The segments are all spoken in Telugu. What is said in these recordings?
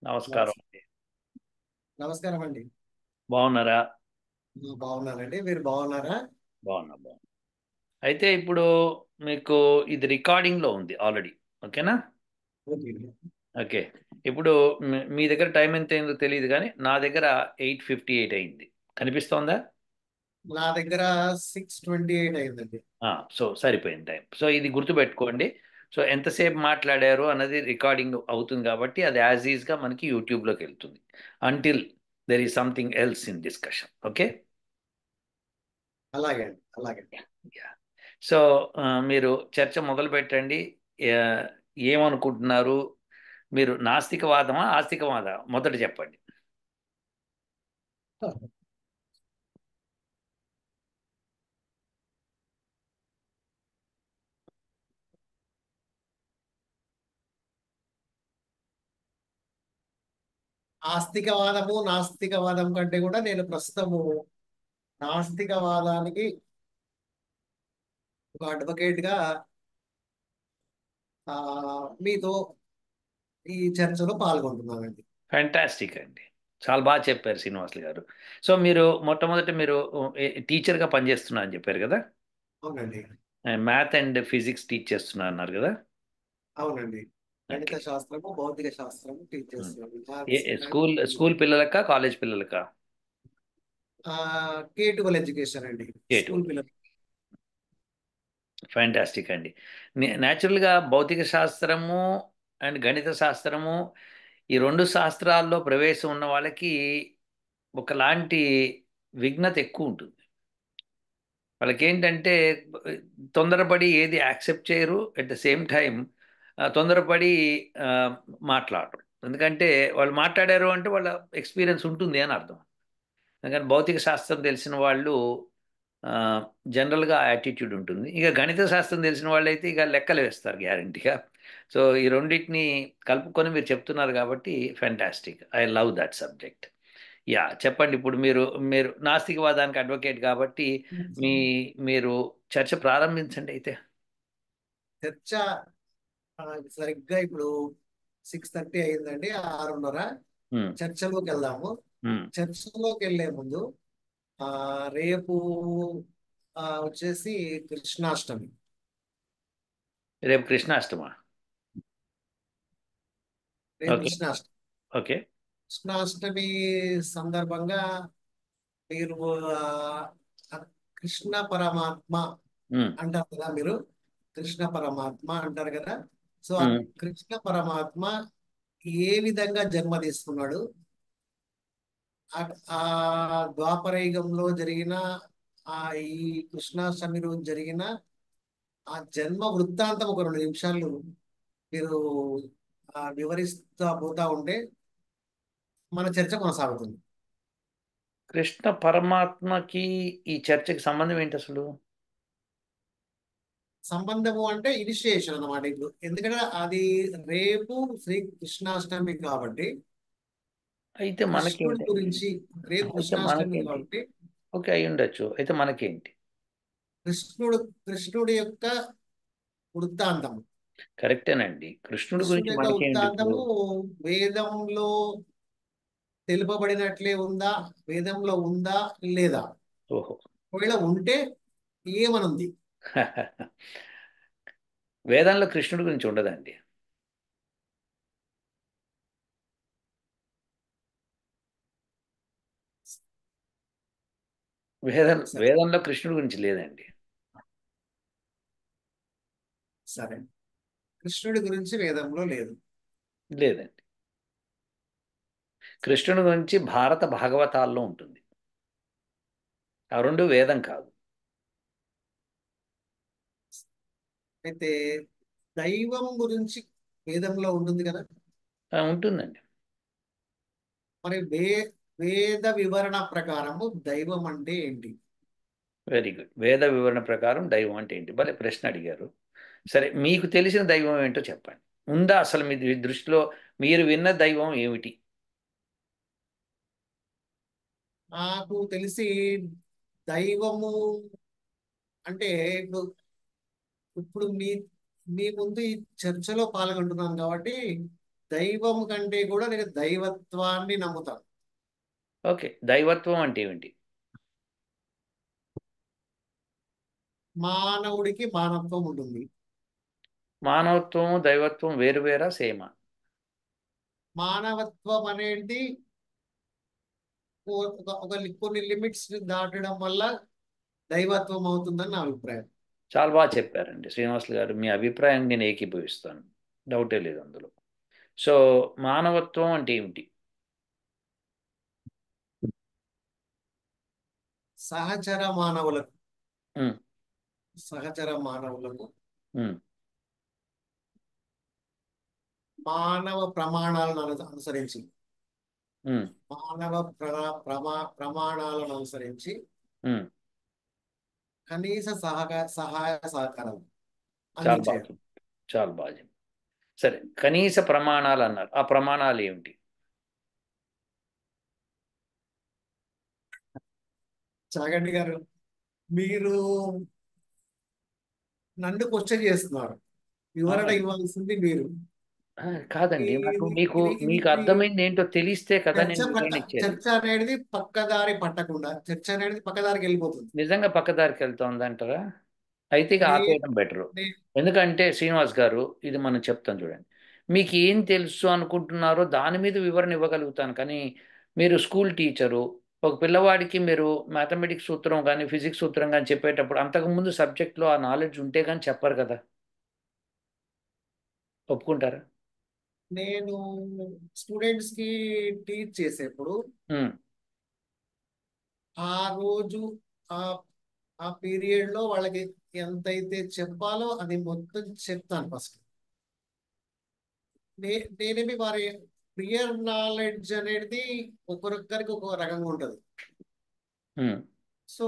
నమస్కారం నమస్ అండి. నమస్కారం అండి. బాగున్నారా? బాగున్నానండి. మీరు బాగున్నారా? బాగున్నా. అయితే ఇప్పుడు మీకు ఇది రికార్డింగ్లో ఉంది ఆల్రెడీ. ఓకేనా? ఓకే. ఓకే. ఇప్పుడు మీ దగ్గర టైం ఎంత అయిందో తెలియదు కానీ నా దగ్గర 8:58 అయింది. కనిపిస్తోందా? నా దగ్గర 6:28 అయిందండి. సో సరిపోయింది టైం. సో ఇది గుర్తుపెట్టుకోండి. సో ఎంతసేపు మాట్లాడారు అన్నది రికార్డింగ్ అవుతుంది కాబట్టి అది యాజ్ ఈజ్గా మనకి యూట్యూబ్లోకి వెళ్తుంది. Until there is something else in discussion. Okay. అలాగే అండి. అలాగే. యా. సో మీరు చర్చ మొదలు పెట్టండి. ఆ, ఏమనుకుంటున్నారు? మీరు నాస్తికవాదమా ఆస్తికవాదా మొదట చెప్పండి. ఆస్తికవాదము, నాస్తికవాదం కంటే కూడా నేను ప్రస్తుతము నాస్తికవాదానికి ఒక అడ్వకేట్ గా ఆ, మీతో ఈ చర్చలో పాల్గొంటున్నానండి. ఫ్యాంటాస్టిక్ అండి. చాలా బాగా చెప్పారు శ్రీనివాసులు గారు. సో మీరు మొట్టమొదట మీరు టీచర్గా పనిచేస్తున్నా అని చెప్పారు కదా? అవునండి. మ్యాథ్ అండ్ ఫిజిక్స్ టీచ్ చేస్తున్నా అన్నారు కదా? అవునండి. ఓకే. గణిత శాస్త్రము, భౌతిక శాస్త్రము టీచ్ ఉమ్. చేస్తున్నాను. మ్యాథ్స్ అండ్ స్కూల్ స్కూల్ పిల్లలకా కాలేజ్ పిల్లలకా? కేటువల్ ఎడ్యుకేషన్ అండి. కేటు. స్కూల్ పిల్లలు. ఫ్యాంటాస్టిక్ అండి. న్యాచురల్గా భౌతిక శాస్త్రము అండ్ గణిత శాస్త్రము ఈ రెండు శాస్త్రాల్లో ప్రవేశం ఉన్న వాళ్ళకి ఒకలాంటి విఘ్నత ఎక్కువ ఉంటుంది. వాళ్ళకి ఏంటంటే తొందరపడి ఏది యాక్సెప్ట్ చేయరు. అట్ ద సేమ్ టైం తొందరపడి ఆ, మాట్లాడరు. ఎందుకంటే వాళ్ళు మాట్లాడారు అంటే వాళ్ళ ఎక్స్పీరియన్స్ ఉంటుంది అని అర్థం. ఎందుకంటే భౌతిక శాస్త్రం తెలిసిన వాళ్ళు జనరల్గా యాటిట్యూడ్ ఉంటుంది. ఇక గణిత శాస్త్రం తెలిసిన వాళ్ళు అయితే ఇక లెక్కలు వేస్తారు గ్యారంటీగా. సో ఈ రెండింటిని కలుపుకొని మీరు చెప్తున్నారు కాబట్టి fantastic. I love that subject. Yeah, చెప్పండి. ఇప్పుడు మీరు మీరు నాస్తికవాదానికి అడ్వకేట్ కాబట్టి మీ మీరు చర్చ ప్రారంభించండి అయితే. చర్చ సరిగ్గా ఇప్పుడు 6:30 అయిందండి. 6:30 ఉమ్, చర్చలోకి వెళ్దాము. ఉమ్. చర్చలోకి వెళ్లే ముందు ఆ రేపు వచ్చేసి కృష్ణాష్టమి. రేపు కృష్ణాష్టమా? రేపు ఓకే. కృష్ణాష్టమి. ఓకే. కృష్ణాష్టమి సందర్భంగా మీరు ఆ కృష్ణ పరమాత్మ ఉమ్, అంటారు కదా మీరు. కృష్ణ పరమాత్మ అంటారు కదా. సో ఆ ఉమ్. కృష్ణ పరమాత్మ ఏ విధంగా జన్మ తీసుకున్నాడు, ఆ ఆ ద్వాపర యుగంలో జరిగిన ఆ ఈ కృష్ణాష్టమి రోజు జరిగిన ఆ జన్మ వృత్తాంతం ఒక 2 నిమిషాలు మీరు వివరిస్తా పోతా ఉంటే మన చర్చ కొనసాగుతుంది. కృష్ణ పరమాత్మకి ఈ చర్చకి సంబంధం ఏంటి అసలు? సంబంధము అంటే ఇనిషియేషన్ అన్నమాట. ఇప్పుడు ఎందుకంటే అది రేపు శ్రీ కృష్ణాష్టమి కాబట్టి అయితే కృష్ణుడి మనకేంటండి? గురించి, రేపు అయితే కృష్ణాష్టమి మనకేంటి? కాబట్టి ఓకే, అయి ఉండొచ్చు. అయితే మనకేంటి? కృష్ణుడు కృష్ణుడి యొక్క వృత్తాంతం, కరెక్టేనండి. కృష్ణుడి కృష్ణుడి గురించి యొక్క మనకేంటి ఇప్పుడు? వృత్తాంతము వేదంలో తెలుపబడినట్లే ఉందా, వేదంలో ఉందా లేదా? ఓహో. ఒకవేళ ఉంటే ఏమనుంది? వేదంలో కృష్ణుడి గురించి ఉండదండి. సరే. వేదంలో కృష్ణుడి గురించి లేదండి. సరే. కృష్ణుడి గురించి వేదంలో లేదు. లేదండి. కృష్ణుడి గురించి భారత భాగవతాల్లో ఉంటుంది. ఆ రెండు వేదం కాదు. అయితే దైవం గురించి వేదంలో ఉంటుంది కదా. ఉంటుందండి. మరి వేద వివరణ ప్రకారము దైవం అంటే ఏంటి? Very good. వేద వివరణ ప్రకారం దైవం అంటే ఏంటి? భలే ప్రశ్న అడిగారు. సరే, మీకు తెలిసిన దైవం ఏంటో చెప్పండి. ఉందా అసలు మీ దృష్టిలో? మీరు విన్న దైవం ఏమిటి? నాకు తెలిసి దైవము అంటే ఇప్పుడు ఇప్పుడు మీ మీ ముందు ఈ చర్చలో పాల్గొంటున్నాను కాబట్టి దైవం కంటే కూడా నేను దైవత్వాన్ని నమ్ముతాను. ఓకే, దైవత్వం అంటే ఏమిటి? మానవుడికి మానవత్వం ఉంటుంది. మానవత్వం దైవత్వం వేరు వేరా సేమా? మానవత్వం అనేది కొన్ని లిమిట్స్ దాటడం వల్ల దైవత్వం అవుతుందని నా అభిప్రాయం. చాలా బాగా చెప్పారండి శ్రీనివాసులు గారు. మీ అభిప్రాయాన్ని నేను ఏకీభవిస్తాను, డౌటే లేదు అందులో. సో మానవత్వం అంటే ఏమిటి? సహచర మానవులకు ఉమ్, సహచర మానవులకు ఉమ్, మానవ ప్రమాణాలను అనుసరించి ఉమ్, ప్రమాణాలను అనుసరించి ఉమ్. కనీస సహాయ సహకారాలు చాలా బాగా అందించేయాలి. చెప్పారు. చాలా బాగా చెప్పారు. సరే, కనీస ప్రమాణాలు అన్నారు. ఆ ప్రమాణాలు ఏమిటి? చాగంటి గారు, మీరు నన్ను క్వశ్చన్ చేస్తున్నారు. వివరణ ఆ, ఇవ్వాల్సింది మీరు. కాదండి, నాకు ఇది మీకు ఇది ఇది మీకు ఇది అర్థమైంది ఏంటో తెలిస్తే కదా చర్చ నేను వివరణ ఇచ్చేది. చర్చ అనేది పక్కదారి పట్టకుండా చర్చ అనేది పక్కదారికి వెళ్ళిపోతుంది. నిజంగా పక్కదారికి వెళ్తోందంటారా? అయితే ఇక నే ఆపేయడం బెటరు. నే- ఎందుకంటే శ్రీనివాస్ గారు, ఇది మనం చెప్తాం చూడండి. మీకు ఏం తెలుసు అనుకుంటున్నారో దాని మీద వివరణ ఇవ్వగలుగుతాను, కానీ మీరు స్కూల్ టీచరు, ఒక పిల్లవాడికి మీరు మ్యాథమెటిక్స్ సూత్రం కానీ ఫిజిక్స్ సూత్రం కానీ చెప్పేటప్పుడు అంతకుముందు సబ్జెక్ట్లో ఆ నాలెడ్జ్ ఉంటే కానీ చెప్పరు కదా. ఒప్పుకుంటారా? నేను స్టూడెంట్స్ కి టీచ్ చేసేప్పుడు ఉమ్, ఆ రోజు ఆ ఆ పీరియడ్ లో వాళ్ళకి ఎంతైతే చెప్పాలో అది మొత్తం చెప్తాను ఫస్ట్. నేనేమి వారి ప్రియర్ నాలెడ్జ్ అనేది ఒక్కొక్కరికి ఒక్కొక్క రకంగా ఉంటుంది. ఉమ్. సో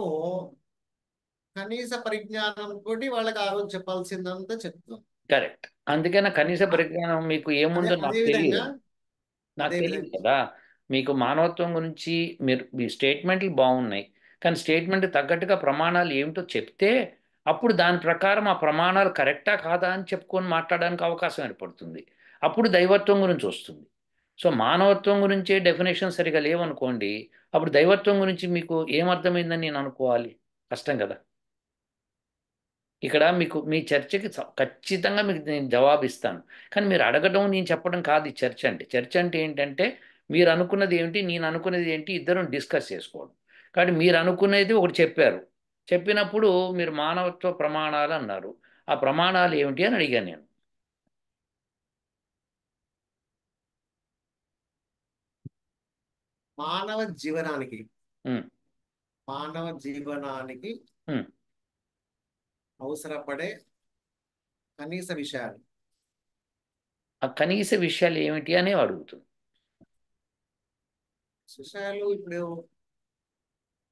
కనీస పరిజ్ఞానం తోటి వాళ్ళకి ఆ రోజు చెప్పాల్సిందంతా చెప్తాం. కరెక్ట్. అందుకనే కనీస అ- పరిజ్ఞానం మీకు అదే ఏముందో అదే నాకు విధంగా తెలియదు. నాకు అదే తెలియదు విధంగా కదా. మీకు మానవత్వం గురించి మీరు మీ స్టేట్మెంట్లు బాగున్నాయి, కానీ స్టేట్మెంట్ తగ్గట్టుగా ప్రమాణాలు ఏమిటో చెప్తే అప్పుడు దాని ప్రకారం ఆ ప్రమాణాలు కరెక్టా కాదా అని చెప్పుకొని మాట్లాడడానికి అవకాశం ఏర్పడుతుంది. అప్పుడు దైవత్వం గురించి వస్తుంది. సో మానవత్వం గురించే డెఫినేషన్ సరిగా లేవనుకోండి, అప్పుడు దైవత్వం గురించి మీకు ఏమర్థమైందని నేను అనుకోవాలి? కష్టం కదా. ఇక్కడ మీకు మీ చర్చకి ఖచ్చితంగా మీకు నేను జవాబు ఇస్తాను, కానీ మీరు అడగడం నేను చెప్పడం కాదు. ఈ చర్చ అంటే, చర్చ అంటే ఏంటంటే మీరు అనుకున్నది ఏమిటి, నేను అనుకున్నది ఏంటి, ఇద్దరం డిస్కస్ చేసుకోవడం. కాబట్టి మీరు అనుకునేది ఒకటి చెప్పారు, చెప్పినప్పుడు మీరు మానవత్వ ప్రమాణాలు అన్నారు. ఆ ప్రమాణాలు ఏమిటి అని అడిగాను నేను. మానవ జీవనానికి ఉమ్, మానవ జీవనానికి ఉమ్. అవసరపడే కనీస విషయాలు. ఆ కనీస విషయాలు ఏమిటి అని అడుగుతుంది. విషయాలు ఇప్పుడు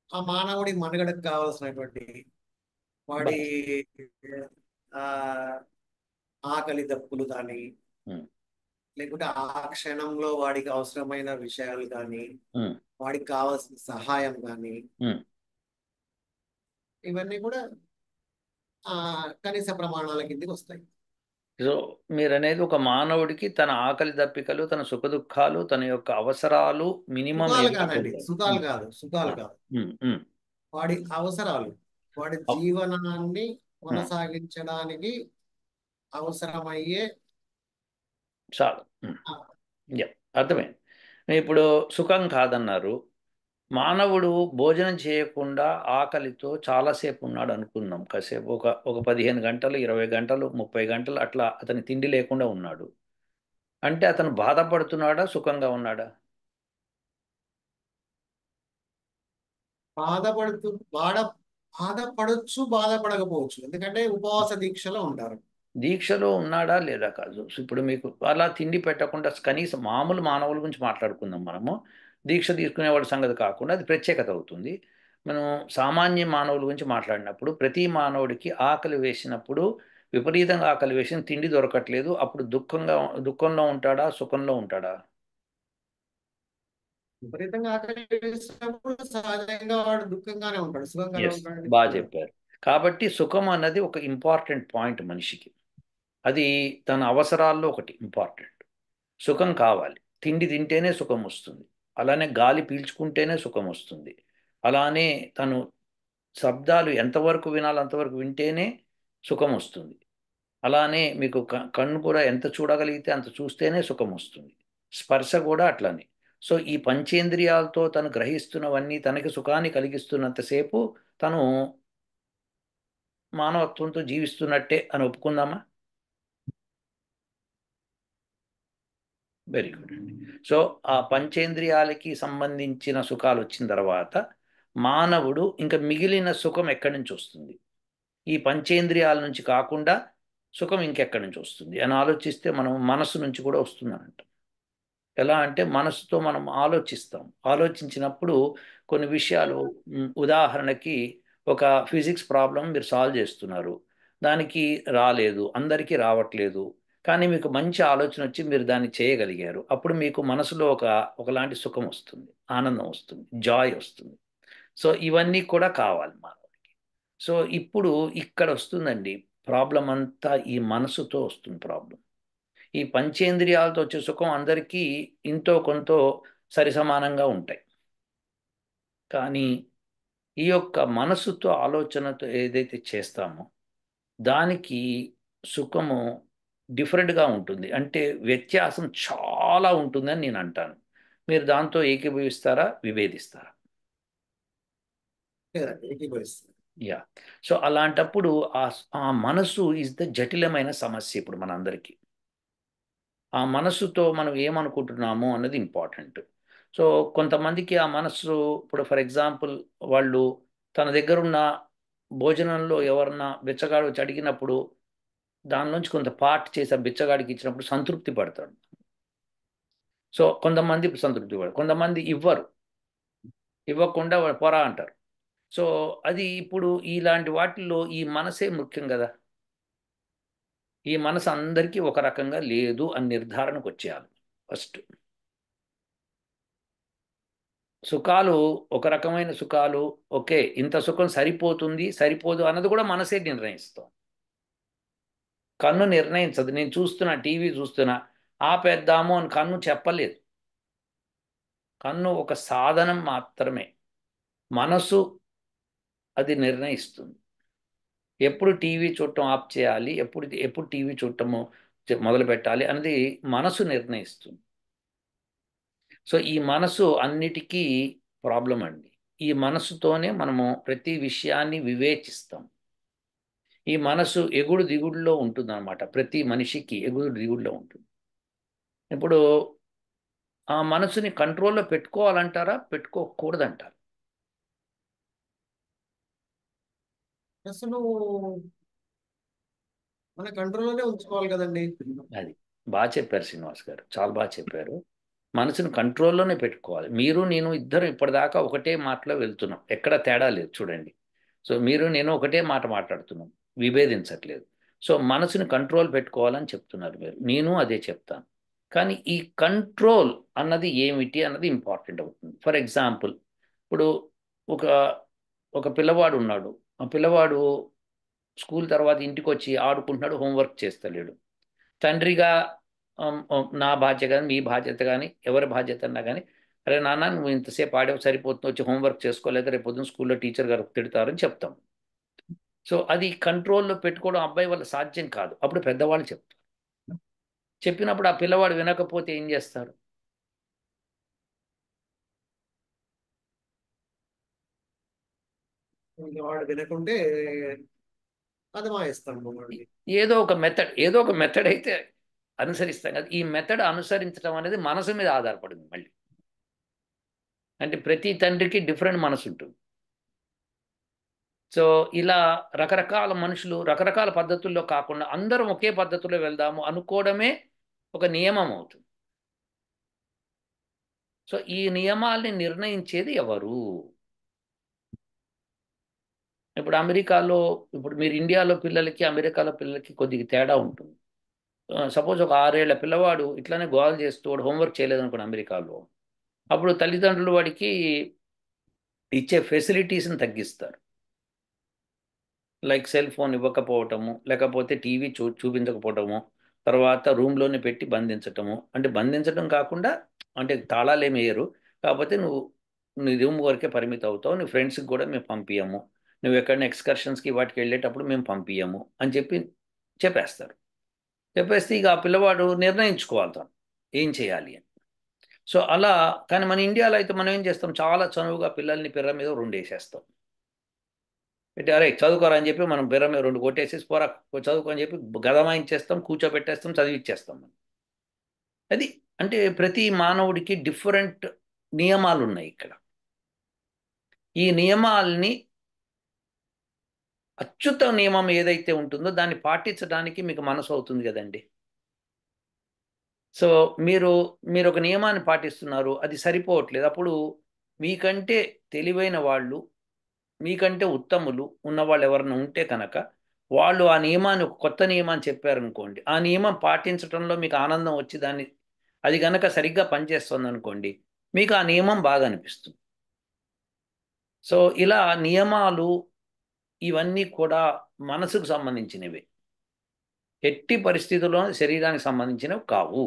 ఆ మానవుడి మనుగడకు కావాల్సినటువంటి వాడి బస్. ఆ ఆకలి దప్పులు కానీ, ఉమ్, లేకుంటే ఆ క్షణంలో వాడికి అవసరమైన విషయాలు కానీ, ఉమ్, వాడికి కావాల్సిన సహాయం కానీ, ఉమ్. ఇవన్నీ కూడా ఆ కనీస ప్రమాణాల కిందకి వస్తాయి. సో మీరు అనేది ఒక మానవుడికి తన ఆకలి దప్పికలు, తన సుఖదుఖాలు, తన యొక్క అవసరాలు మినిమం సుఖాలు ఏమిటో కాదండి, తెలియాలి. సుఖాలు కాదు, సుఖాలు కాదు. ఉమ్. వాడి అవసరాలు, వాడి అవ్- జీవనాన్ని ఉమ్, కొనసాగించడానికి అవసరమయ్యే చాలు. ఆ, యా, అర్థమైంది. ఇప్పుడు సుఖం కాదన్నారు. మానవుడు భోజనం చేయకుండా ఆకలితో చాలాసేపు ఉన్నాడు అనుకుందాం. కాసేపు ఒక 15 గంటలు, 20 గంటలు, 30 గంటలు అట్లా అతని తిండి లేకుండా ఉన్నాడు. అంటే అతను బాధపడుతున్నాడా, సుఖంగా ఉన్నాడా? బాధపడుతూ బాధ బాధపడొచ్చు, బాధపడకపోవచ్చు, ఎందుకంటే ఉపవాస దీక్షలో ఉంటారు. దీక్షలో ఉన్నాడా లేదా కాదు. సో ఇప్పుడు మీకు అలా తిండి పెట్టకుండా కనీసం మామూలు మానవుల గురించి మాట్లాడుకుందాం మనము. దీక్ష తీసుకునేవాడి సంగతి కాకుండా అది ప్రత్యేకత అవుతుంది. మనం సామాన్య మానవుల గురించి మాట్లాడినప్పుడు ప్రతి మానవుడికి ఆకలి వేసినప్పుడు, విపరీతంగా ఆకలి వేసిన తిండి దొరకట్లేదు, అప్పుడు దుఃఖంలో ఉంటాడా, సుఖంలో ఉంటాడా? విపరీతంగా ఆకలి వేసినప్పుడు సహజంగా వాడు దుఃఖంగానే ఉంటాడు, సుఖంగానే ఎస్, ఉంటాడు. బాగా చెప్పారు. కాబట్టి సుఖం అన్నది ఒక ఇంపార్టెంట్ పాయింట్ మనిషికి. అది తన అవసరాల్లో ఒకటి ఇంపార్టెంట్. సుఖం కావాలి. తిండి తింటేనే సుఖం వస్తుంది. అలానే గాలి పీల్చుకుంటేనే సుఖం వస్తుంది. అలానే తను శబ్దాలు ఎంతవరకు వినాలో అంతవరకు వింటేనే సుఖం వస్తుంది. అలానే మీకు కన్ను కూడా ఎంత చూడగలిగితే అంత చూస్తేనే సుఖం వస్తుంది. స్పర్శ కూడా అట్లానే. సో ఈ పంచేంద్రియాలతో తను గ్రహిస్తున్నవన్నీ తనకి సుఖాన్ని కలిగిస్తున్నంతసేపు తను మానవత్వంతో జీవిస్తున్నట్టే అని ఒప్పుకుందామా? వెరీ గుడ్ అండి. సో ఆ పంచేంద్రియాలకి సంబంధించిన సుఖాలు వచ్చిన తర్వాత మానవుడు ఇంకా మిగిలిన సుఖం ఎక్కడి నుంచి వస్తుంది? ఈ పంచేంద్రియాల నుంచి కాకుండా సుఖం ఇంకెక్కడి నుంచి వస్తుంది అని ఆలోచిస్తే మనం మనసు నుంచి కూడా వస్తుందనంట. ఎలా అంటే మనసుతో మనం ఆలోచిస్తాం. ఆలోచించినప్పుడు కొన్ని విషయాలు, ఉదాహరణకి ఒక ఫిజిక్స్ ప్రాబ్లం మీరు సాల్వ్ చేస్తున్నారు. దానికి రాలేదు, అందరికీ రావట్లేదు. కానీ మీకు మంచి ఆలోచన వచ్చి మీరు దాన్ని చేయగలిగారు. అప్పుడు మీకు మనసులో ఒకలాంటి సుఖం వస్తుంది, ఆనందం వస్తుంది, జాయ్ వస్తుంది. సో ఇవన్నీ కూడా కావాలి మానవుడికి. సో ఇప్పుడు ఇక్కడ వస్తుందండి ప్రాబ్లం అంతా, ఈ మనసుతో వస్తుంది ప్రాబ్లం. ఈ పంచేంద్రియాలతో వచ్చే సుఖం అందరికీ ఇంతో కొంతో సరిసమానంగా ఉంటాయి. కానీ ఈ యొక్క మనసుతో ఆలోచనతో ఏదైతే చేస్తామో దానికి సుఖము డిఫరెంట్గా ఉంటుంది. అంటే వ్యత్యాసం చాలా ఉంటుందని నేను అంటాను. మీరు దాంతో ఏకీభవిస్తారా, విభేదిస్తారా? లేదండి, ఏకీభవిస్తాను. యా. సో అలాంటప్పుడు ఆ ఆ మనసు ఇస్ ద జటిలమైన సమస్య ఇప్పుడు మనందరికీ. ఆ మనస్సుతో మనం ఏమనుకుంటున్నామో అన్నది ఇంపార్టెంట్. సో కొంతమందికి ఆ మనస్సు, ఇప్పుడు ఫర్ ఎగ్జాంపుల్ వాళ్ళు తన దగ్గరున్న భోజనంలో ఎవరన్నా బిచ్చగాడు వచ్చి అడిగినప్పుడు దానిలోంచి కొంత పార్ట్ చేసి ఆ బిచ్చగాడికి ఇచ్చినప్పుడు సంతృప్తి పడతాడు. సో కొంతమంది సంతృప్తి పడరు, కొంతమంది ఇవ్వరు, ఇవ్వకుండా వాడు పొరా అంటారు. సో అది ఇప్పుడు ఇలాంటి వాటిల్లో ఈ మనసే ముఖ్యం కదా. ఈ మనసు అందరికీ ఒక రకంగా లేదు అని నిర్ధారణకు వచ్చేయాలి ఫస్ట్. సుఖాలు ఒక రకమైన సుఖాలు, ఓకే ఇంత సుఖం సరిపోతుంది సరిపోదు అన్నది కూడా మనసే నిర్ణయిస్తాం. కన్ను నిర్ణయించదు. నేను చూస్తున్నా, టీవీ చూస్తున్నా, ఆపేద్దాము అని కన్ను చెప్పలేదు. కన్ను ఒక సాధనం మాత్రమే. మనసు అది నిర్ణయిస్తుంది ఎప్పుడు టీవీ చూడటం ఆఫ్ చేయాలి, ఎప్పుడు ఎప్పుడు టీవీ చూడటము మొదలు పెట్టాలి అన్నది మనసు నిర్ణయిస్తుంది. సో ఈ మనసు అన్నిటికీ ప్రాబ్లం అండి. ఈ మనసుతోనే మనము ప్రతి విషయాన్ని వివేచిస్తాం. ఈ మనసు ఎగుడు దిగుడులో ఉంటుంది అనమాట. ప్రతి మనిషికి ఎగుడు దిగుడులో ఉంటుంది. ఇప్పుడు ఆ మనసుని కంట్రోల్లో పెట్టుకోవాలంటారా, పెట్టుకోకూడదంటారా? అసలు మన కంట్రోల్లోనే ఉంచుకోవాలి కదండి. అది బాగా చెప్పారు శ్రీనివాస్ గారు, చాలా బాగా చెప్పారు. మనసుని కంట్రోల్లోనే పెట్టుకోవాలి. మీరు నేను ఇద్దరు ఇప్పటిదాకా ఒకటే మాటలో వెళ్తున్నాం, ఎక్కడ తేడా లేదు చూడండి. సో మీరు నేను ఒకటే మాట మాట్లాడుతున్నాం, విభేదించట్లేదు. సో మనసుని కంట్రోల్ పెట్టుకోవాలని చెప్తున్నారు మీరు, నేను అదే చెప్తాను. కానీ ఈ కంట్రోల్ అన్నది ఏమిటి అన్నది ఇంపార్టెంట్ అవుతుంది. ఫర్ ఎగ్జాంపుల్ ఇప్పుడు ఒక ఒక పిల్లవాడు ఉన్నాడు. ఆ పిల్లవాడు స్కూల్ తర్వాత ఇంటికి వచ్చి ఆడుకుంటున్నాడు, హోంవర్క్ చేస్తలేడు. తండ్రిగా నా బాధ్యత కానీ మీ బాధ్యత కానీ ఎవరి బాధ్యత అన్నా కానీ, అరే నాన్న నువ్వు ఇంతసేపు ఆడేవి సరిపోతుంది, వచ్చి హోంవర్క్ చేసుకోలేదు, రేపు పొద్దున్న స్కూల్లో టీచర్ గారు తిడతారని చెప్తాం. సో అది కంట్రోల్లో పెట్టుకోవడం అబ్బాయి వల్ల సాధ్యం కాదు. అప్పుడు పెద్దవాళ్ళు చెప్తారు. చెప్పినప్పుడు ఆ పిల్లవాడు వినకపోతే ఏం చేస్తారు? ఇంకా వాడు వినకుంటే అది మాయిస్తాం మమ్మల్ని. ఏదో ఒక మెథడ్ అయితే అనుసరిస్తాం కదా. ఈ మెథడ్ అనుసరించడం అనేది మనసు మీద ఆధారపడింది మళ్ళీ. అంటే ప్రతి తండ్రికి డిఫరెంట్ మనసు ఉంటుంది. సో ఇలా రకరకాల మనుషులు రకరకాల పద్ధతుల్లో కాకుండా అందరం ఒకే పద్ధతిలో వెళ్దాము అనుకోవడమే ఒక నియమం అవుతుంది. సో ఈ నియమాల్ని నిర్ణయించేది ఎవరు? ఇప్పుడు అమెరికాలో, ఇప్పుడు మీరు ఇండియాలో పిల్లలకి అమెరికాలో పిల్లలకి కొద్దిగా తేడా ఉంటుంది. సపోజ్ ఒక 6 ఏళ్ల పిల్లవాడు ఇట్లానే గోల్ చేస్తూ వాడు హోంవర్క్ చేయలేదనుకోండి అమెరికాలో, అప్పుడు తల్లిదండ్రులు వాడికి ఇచ్చే ఫెసిలిటీస్ని తగ్గిస్తారు. లైక్ సెల్ ఫోన్ ఇవ్వకపోవటము, లేకపోతే టీవీ చూపించకపోవటము, తర్వాత రూమ్లోనే పెట్టి బంధించటము, అంటే బంధించటం కాకుండా అంటే తాళాలు ఏమి వేయరు, కాకపోతే నువ్వు నీ రూమ్ వరకే పరిమితం అవుతావు, నీ ఫ్రెండ్స్కి కూడా మేము పంపించము, నువ్వు ఎక్కడైనా ఎక్స్కర్షన్స్కి వాటికి వెళ్ళేటప్పుడు మేము పంపించము అని చెప్పి చెప్పేస్తారు. చెప్పేస్తే ఇక ఆ పిల్లవాడు నిర్ణయించుకోవాలి తను ఏం చేయాలి అని. సో అలా, కానీ మన ఇండియాలో అయితే మనం ఏం చేస్తాం, చాలా చనువుగా పిల్లల్ని పిర్ర మీద రెండు వేసేస్తాం, పెట్టి అరే చదువుకోరా అని చెప్పి మనం పిర్ర మీద రెండు కొట్టేసి పోరా చదువుకో అని చెప్పి గదమాయించేస్తాం, కూర్చోబెట్టేస్తాం, చదివిచ్చేస్తాం మనం. అది అంటే ప్రతి మానవుడికి డిఫరెంట్ నియమాలు ఉన్నాయి ఇక్కడ. ఈ నియమాల్ని, అచ్యుత నియమం ఏదైతే ఉంటుందో దాన్ని పాటించడానికి మీకు మనసు అవుతుంది కదండి. సో మీరు మీరు ఒక నియమాన్ని పాటిస్తున్నారు, అది సరిపోవట్లేదు, అప్పుడు మీకంటే తెలివైన వాళ్ళు, మీకంటే ఉత్తములు ఉన్నవాళ్ళు ఎవరైనా ఉంటే కనుక వాళ్ళు ఆ నియమాన్ని, ఒక కొత్త నియమాన్ని చెప్పారనుకోండి, ఆ నియమం పాటించడంలో మీకు ఆనందం వచ్చి దాన్ని, అది కనుక సరిగ్గా పనిచేస్తుంది అనుకోండి, మీకు ఆ నియమం బాగా అనిపిస్తుంది. సో ఇలా నియమాలు ఇవన్నీ కూడా మనసుకు సంబంధించినవి, ఎట్టి పరిస్థితుల్లో శరీరానికి సంబంధించినవి కావు.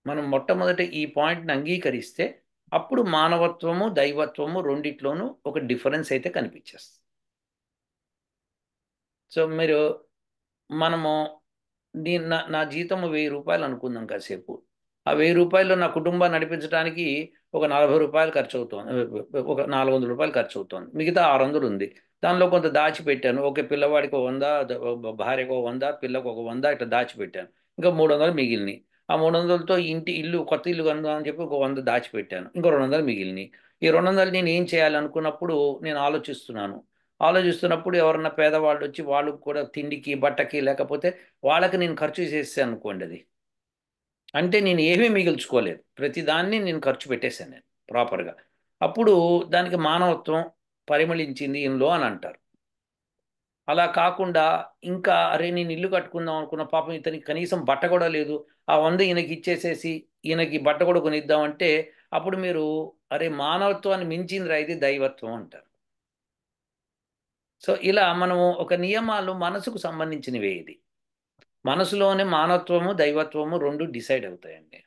మనం మొట్టమొదట ఈ పాయింట్ని అంగీకరిస్తే అప్పుడు మానవత్వము దైవత్వము రెండిట్లోనూ ఒక డిఫరెన్స్ అయితే కనిపించేస్తుంది. సో మీరు, మనము నా జీతము 1000 రూపాయలు అనుకుందాం కాసేపు, ఆ 1000 రూపాయలు నా కుటుంబాన్ని నడిపించడానికి ఒక 40 రూపాయలు ఖర్చు అవుతుంది, ఒక 400 రూపాయలు ఖర్చు అవుతుంది, మిగతా 600 ఉంది. దానిలో కొంత దాచిపెట్టాను, ఒక పిల్లవాడికి ఒక 100, భార్యకు ఒక 100, పిల్లకు ఒక 100 ఇట్లా దాచిపెట్టాను, ఇంకా 300 మిగిలినాయి. ఆ 300లతో ఇల్లు, కొత్త ఇల్లు కొందామని చెప్పి ఒక 100 దాచిపెట్టాను, ఇంకో 200 మిగిలినాయి. ఈ 200 నేను ఏం చేయాలి అనుకున్నప్పుడు నేను ఆలోచిస్తున్నప్పుడు ఎవరన్నా పేదవాళ్ళు వచ్చి వాళ్ళకు కూడా తిండికి బట్టకి లేకపోతే వాళ్ళకి నేను ఖర్చు చేసేసాను అనుకోండి, అది అంటే నేను ఏమీ మిగిల్చుకోలేదు, ప్రతిదాన్ని నేను ఖర్చు పెట్టేశాను నేను ప్రాపర్గా. అప్పుడు దానికి మానవత్వం పరిమళించింది ఇందులో అని అంటారు. అలా కాకుండా ఇంకా అరే నేను ఇల్లు కట్టుకుందాం అనుకున్న, పాపం ఇతనికి కనీసం బట్ట కూడా లేదు, ఆ 100 ఈయనకి ఇచ్చేసేసి ఈయనకి బట్ట కూడా కొనిద్దామంటే, అప్పుడు మీరు అరే మానవత్వాన్ని మించిందిరా ఇది దైవత్వం అంటారు. సో ఇలా మనము ఒక నియమాలు మనసుకు సంబంధించినవే, ఇది మనసులోనే మానవత్వము దైవత్వము రెండు డిసైడ్ అవుతాయండి.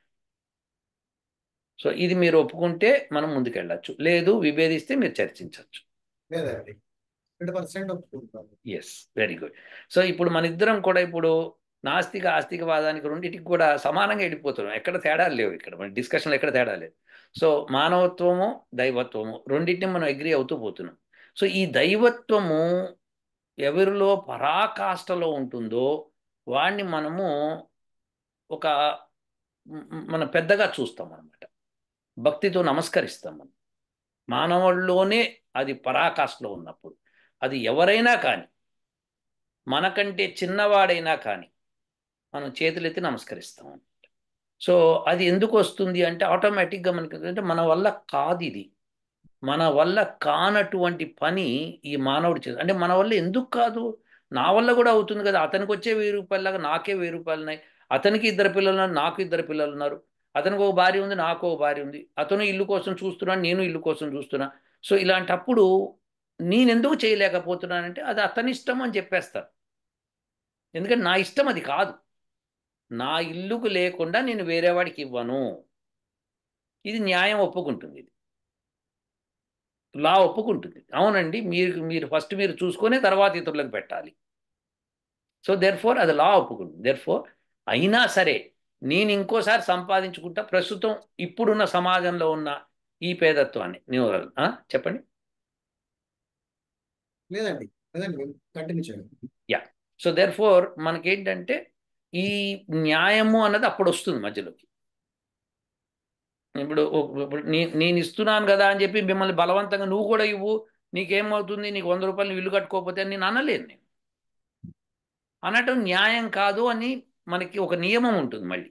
సో ఇది మీరు ఒప్పుకుంటే మనం ముందుకెళ్ళచ్చు, లేదు విభేదిస్తే మీరు చర్చించవచ్చు. లేదండి, 100% ఒప్పుకుంటాను. Yes, very good. సో ఇప్పుడు మన ఇద్దరం కూడా ఇప్పుడు నాస్తిక ఆస్తికవాదానికి రెండింటికి కూడా సమానంగా వెళ్ళిపోతున్నాం, ఎక్కడ తేడాలు లేవు, ఇక్కడ మన డిస్కషన్లో ఎక్కడ తేడా లేదు. సో మానవత్వము దైవత్వము రెండింటిని మనం అగ్రి అవుతూ పోతున్నాం. సో ఈ దైవత్వము ఎవరిలో పరాకాష్ఠలో ఉంటుందో వాడిని మనము ఒక మనం పెద్దగా చూస్తాం అనమాట, భక్తితో నమస్కరిస్తాం మనం. మానవుల్లోనే అది పరాకాష్ఠలో ఉన్నప్పుడు, అది ఎవరైనా కానీ, మనకంటే చిన్నవాడైనా కానీ మనం చేతులెత్తి నమస్కరిస్తాం. సో అది ఎందుకు వస్తుంది అంటే ఆటోమేటిక్గా మనకి, అంటే మన వల్ల కాదు ఇది, మన వల్ల కానటువంటి పని ఈ మానవుడి చేత, అంటే మన వల్ల ఎందుకు కాదు, నా వల్ల కూడా అవుతుంది కదా, అతనికి వచ్చే 1000 రూపాయలాగా నాకే 1000 రూపాయలు ఉన్నాయి, అతనికి 2 పిల్లలు ఉన్నారు, నాకు 2 పిల్లలు ఉన్నారు, అతనికి ఒక భార్య ఉంది, నాకు ఒక భార్య ఉంది, అతను ఇల్లు కోసం చూస్తున్నాను, నేను ఇల్లు కోసం చూస్తున్నా. సో ఇలాంటప్పుడు నేనెందుకు చేయలేకపోతున్నానంటే అది అతని ఇష్టం అని చెప్పేస్తాను, ఎందుకంటే నా ఇష్టం అది కాదు, నా ఇల్లుకు లేకుండా నేను వేరే వాడికి ఇవ్వను, ఇది న్యాయం ఒప్పుకుంటుంది, ఇది లా ఒప్పుకుంటుంది, అవునండి మీరు మీరు ఫస్ట్ మీరు చూసుకునే తర్వాత ఇతరులకు పెట్టాలి. సో దెర్ ఫోర్ అది లా ఒప్పుకుంటుంది. దెర్ ఫోర్ అయినా సరే నేను ఇంకోసారి సంపాదించుకుంటా, ప్రస్తుతం ఇప్పుడున్న సమాజంలో ఉన్న ఈ పేదత్వాన్ని నేను చెప్పండి. లేదండి, లేదండి, కంటిన్యూ చేయండి. యా. సో దెర్ ఫోర్ మనకేంటంటే ఈ న్యాయము అన్నది అప్పుడు వస్తుంది మధ్యలోకి. ఇప్పుడు నేను ఇస్తున్నాను కదా అని చెప్పి మిమ్మల్ని బలవంతంగా నువ్వు కూడా ఇవ్వు, నీకేమవుతుంది, నీకు 100 రూపాయలు ఇల్లు కట్టుకోకపోతే అని నేను అనలేను, నేను అనటం న్యాయం కాదు అని మనకి ఒక నియమం ఉంటుంది మళ్ళీ.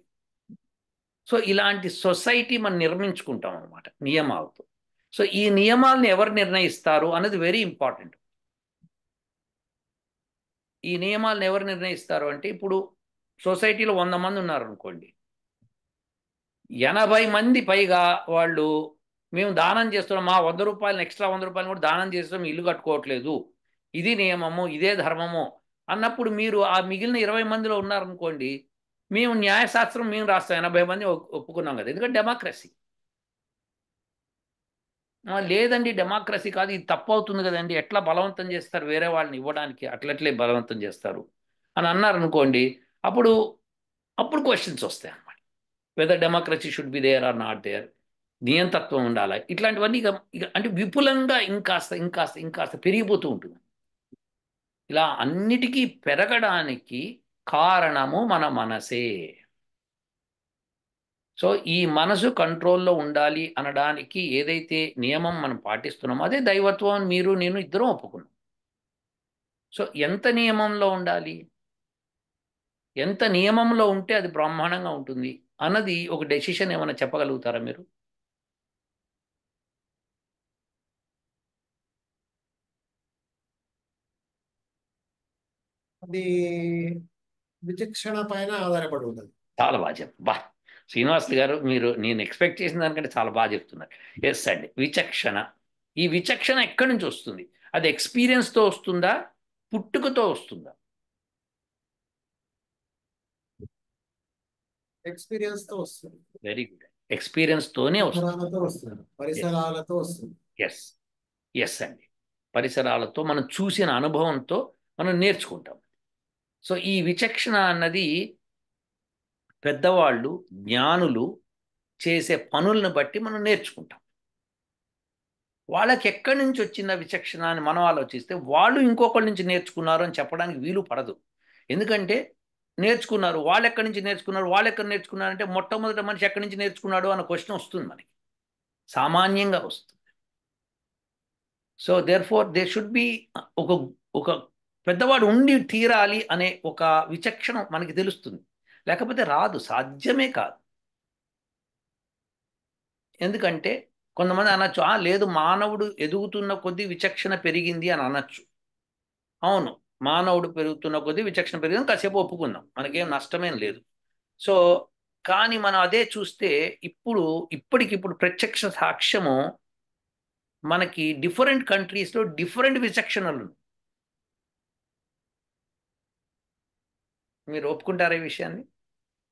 సో ఇలాంటి సొసైటీ మనం నిర్మించుకుంటాం అనమాట నియమాలతో. సో ఈ నియమాలను ఎవరు నిర్ణయిస్తారు అన్నది వెరీ ఇంపార్టెంట్. ఈ నియమాలను ఎవరు నిర్ణయిస్తారు అంటే, ఇప్పుడు సొసైటీలో 100 మంది ఉన్నారనుకోండి, 80 మంది పైగా వాళ్ళు మేము దానం చేస్తున్నాం, మా 100 రూపాయలు ఎక్స్ట్రా 100 రూపాయలు కూడా దానం చేస్తున్నాం, ఇల్లు కట్టుకోవట్లేదు, ఇది నియమము, ఇదే ధర్మము అన్నప్పుడు మీరు ఆ మిగిలిన 20 మందిలో ఉన్నారనుకోండి, మేము న్యాయశాస్త్రం మేము రాస్తాం, 80 మంది ఒప్పుకున్నాం కదా, ఎందుకంటే డెమోక్రసీ. లేదండి డెమోక్రసీ కాదు, ఇది తప్పు అవుతుంది కదండి, ఎట్లా బలవంతం చేస్తారు వేరే వాళ్ళని ఇవ్వడానికి, అట్లట్లే బలవంతం చేస్తారు అని అన్నారు అనుకోండి, అప్పుడు అప్పుడు క్వశ్చన్స్ వస్తాయి అన్నమాట. Whether democracy should be there or not there, నియంతత్వం ఉండాలి, ఇట్లాంటివన్నీ ఇక ఇక అంటే విపులంగా ఇంకాస్త ఇంకాస్త ఇంకాస్త పెరిగిపోతూ ఉంటుంది. ఇలా అన్నిటికీ పెరగడానికి కారణము మన మనసే. సో ఈ మనసు కంట్రోల్లో ఉండాలి అనడానికి ఏదైతే నియమం మనం పాటిస్తున్నామో అదే దైవత్వం అని మీరు నేను ఇద్దరం ఒప్పుకున్నాం. సో ఎంత నియమంలో ఉండాలి, ఎంత నియమంలో ఉంటే అది బ్రహ్మాండంగా ఉంటుంది అన్నది ఒక డెసిషన్ ఏమైనా చెప్పగలుగుతారా మీరు? అది విచక్షణ పైన ఆధారపడి ఉంటుంది. చాలా బాగా చెప్పారు. శ్రీనివాసులు గారు, మీరు నేను ఎక్స్పెక్ట్ చేసిన దానికంటే చాలా బాగా చెప్తున్నారు. ఎస్ అండి, విచక్షణ. ఈ విచక్షణ ఎక్కడి నుంచి వస్తుంది? అది ఎక్స్పీరియన్స్తో వస్తుందా, పుట్టుకతో వస్తుందా? ఎక్స్పీరియన్స్ తో వస్తుంది. Very good. ఎక్స్పీరియన్స్తోనే వస్తుంది. పరిసరాలతో వస్తుంది. పరిసరాలతో వస్తుంది. ఎస్, ఎస్ అండి. పరిసరాలతో మనం చూసిన అనుభవంతో మనం నేర్చుకుంటాం. సో ఈ విచక్షణ అన్నది పెద్దవాళ్ళు జ్ఞానులు చేసే పనులను బట్టి మనం నేర్చుకుంటాం. వాళ్ళకి ఎక్కడి నుంచి వచ్చింది ఆ విచక్షణ అని మనం ఆలోచిస్తే, వాళ్ళు ఇంకొకరి నుంచి నేర్చుకున్నారు అని చెప్పడానికి వీలు పడదు. ఎందుకంటే నేర్చుకున్నారు, వాళ్ళు ఎక్కడి నుంచి నేర్చుకున్నారు, వాళ్ళు ఎక్కడ నేర్చుకున్నారు అంటే మొట్టమొదటి మనిషి ఎక్కడి నుంచి నేర్చుకున్నాడు అన్న క్వశ్చన్ వస్తుంది మనకి, సామాన్యంగా వస్తుంది. So therefore they should be ఒక ఒక పెద్దవాడు ఉండి తీరాలి అనే ఒక విచక్షణ మనకి తెలుస్తుంది, లేకపోతే రాదు, సాధ్యమే కాదు. ఎందుకంటే కొంతమంది అనొచ్చు, లేదు మానవుడు ఎదుగుతున్న కొద్దీ విచక్షణ పెరిగింది అని అనొచ్చు. అవును, మానవుడు పెరుగుతున్న కొద్దీ విచక్షణ పెరిగింది, కాసేపు ఒప్పుకుందాం, మనకేం నష్టమేం లేదు. సో కానీ మనం అదే చూస్తే ఇప్పుడు ఇప్పటికిప్పుడు ప్రత్యక్ష సాక్ష్యము మనకి డిఫరెంట్ కంట్రీస్లో డిఫరెంట్ విచక్షణలు. మీరు ఒప్పుకుంటారా ఈ విషయాన్ని?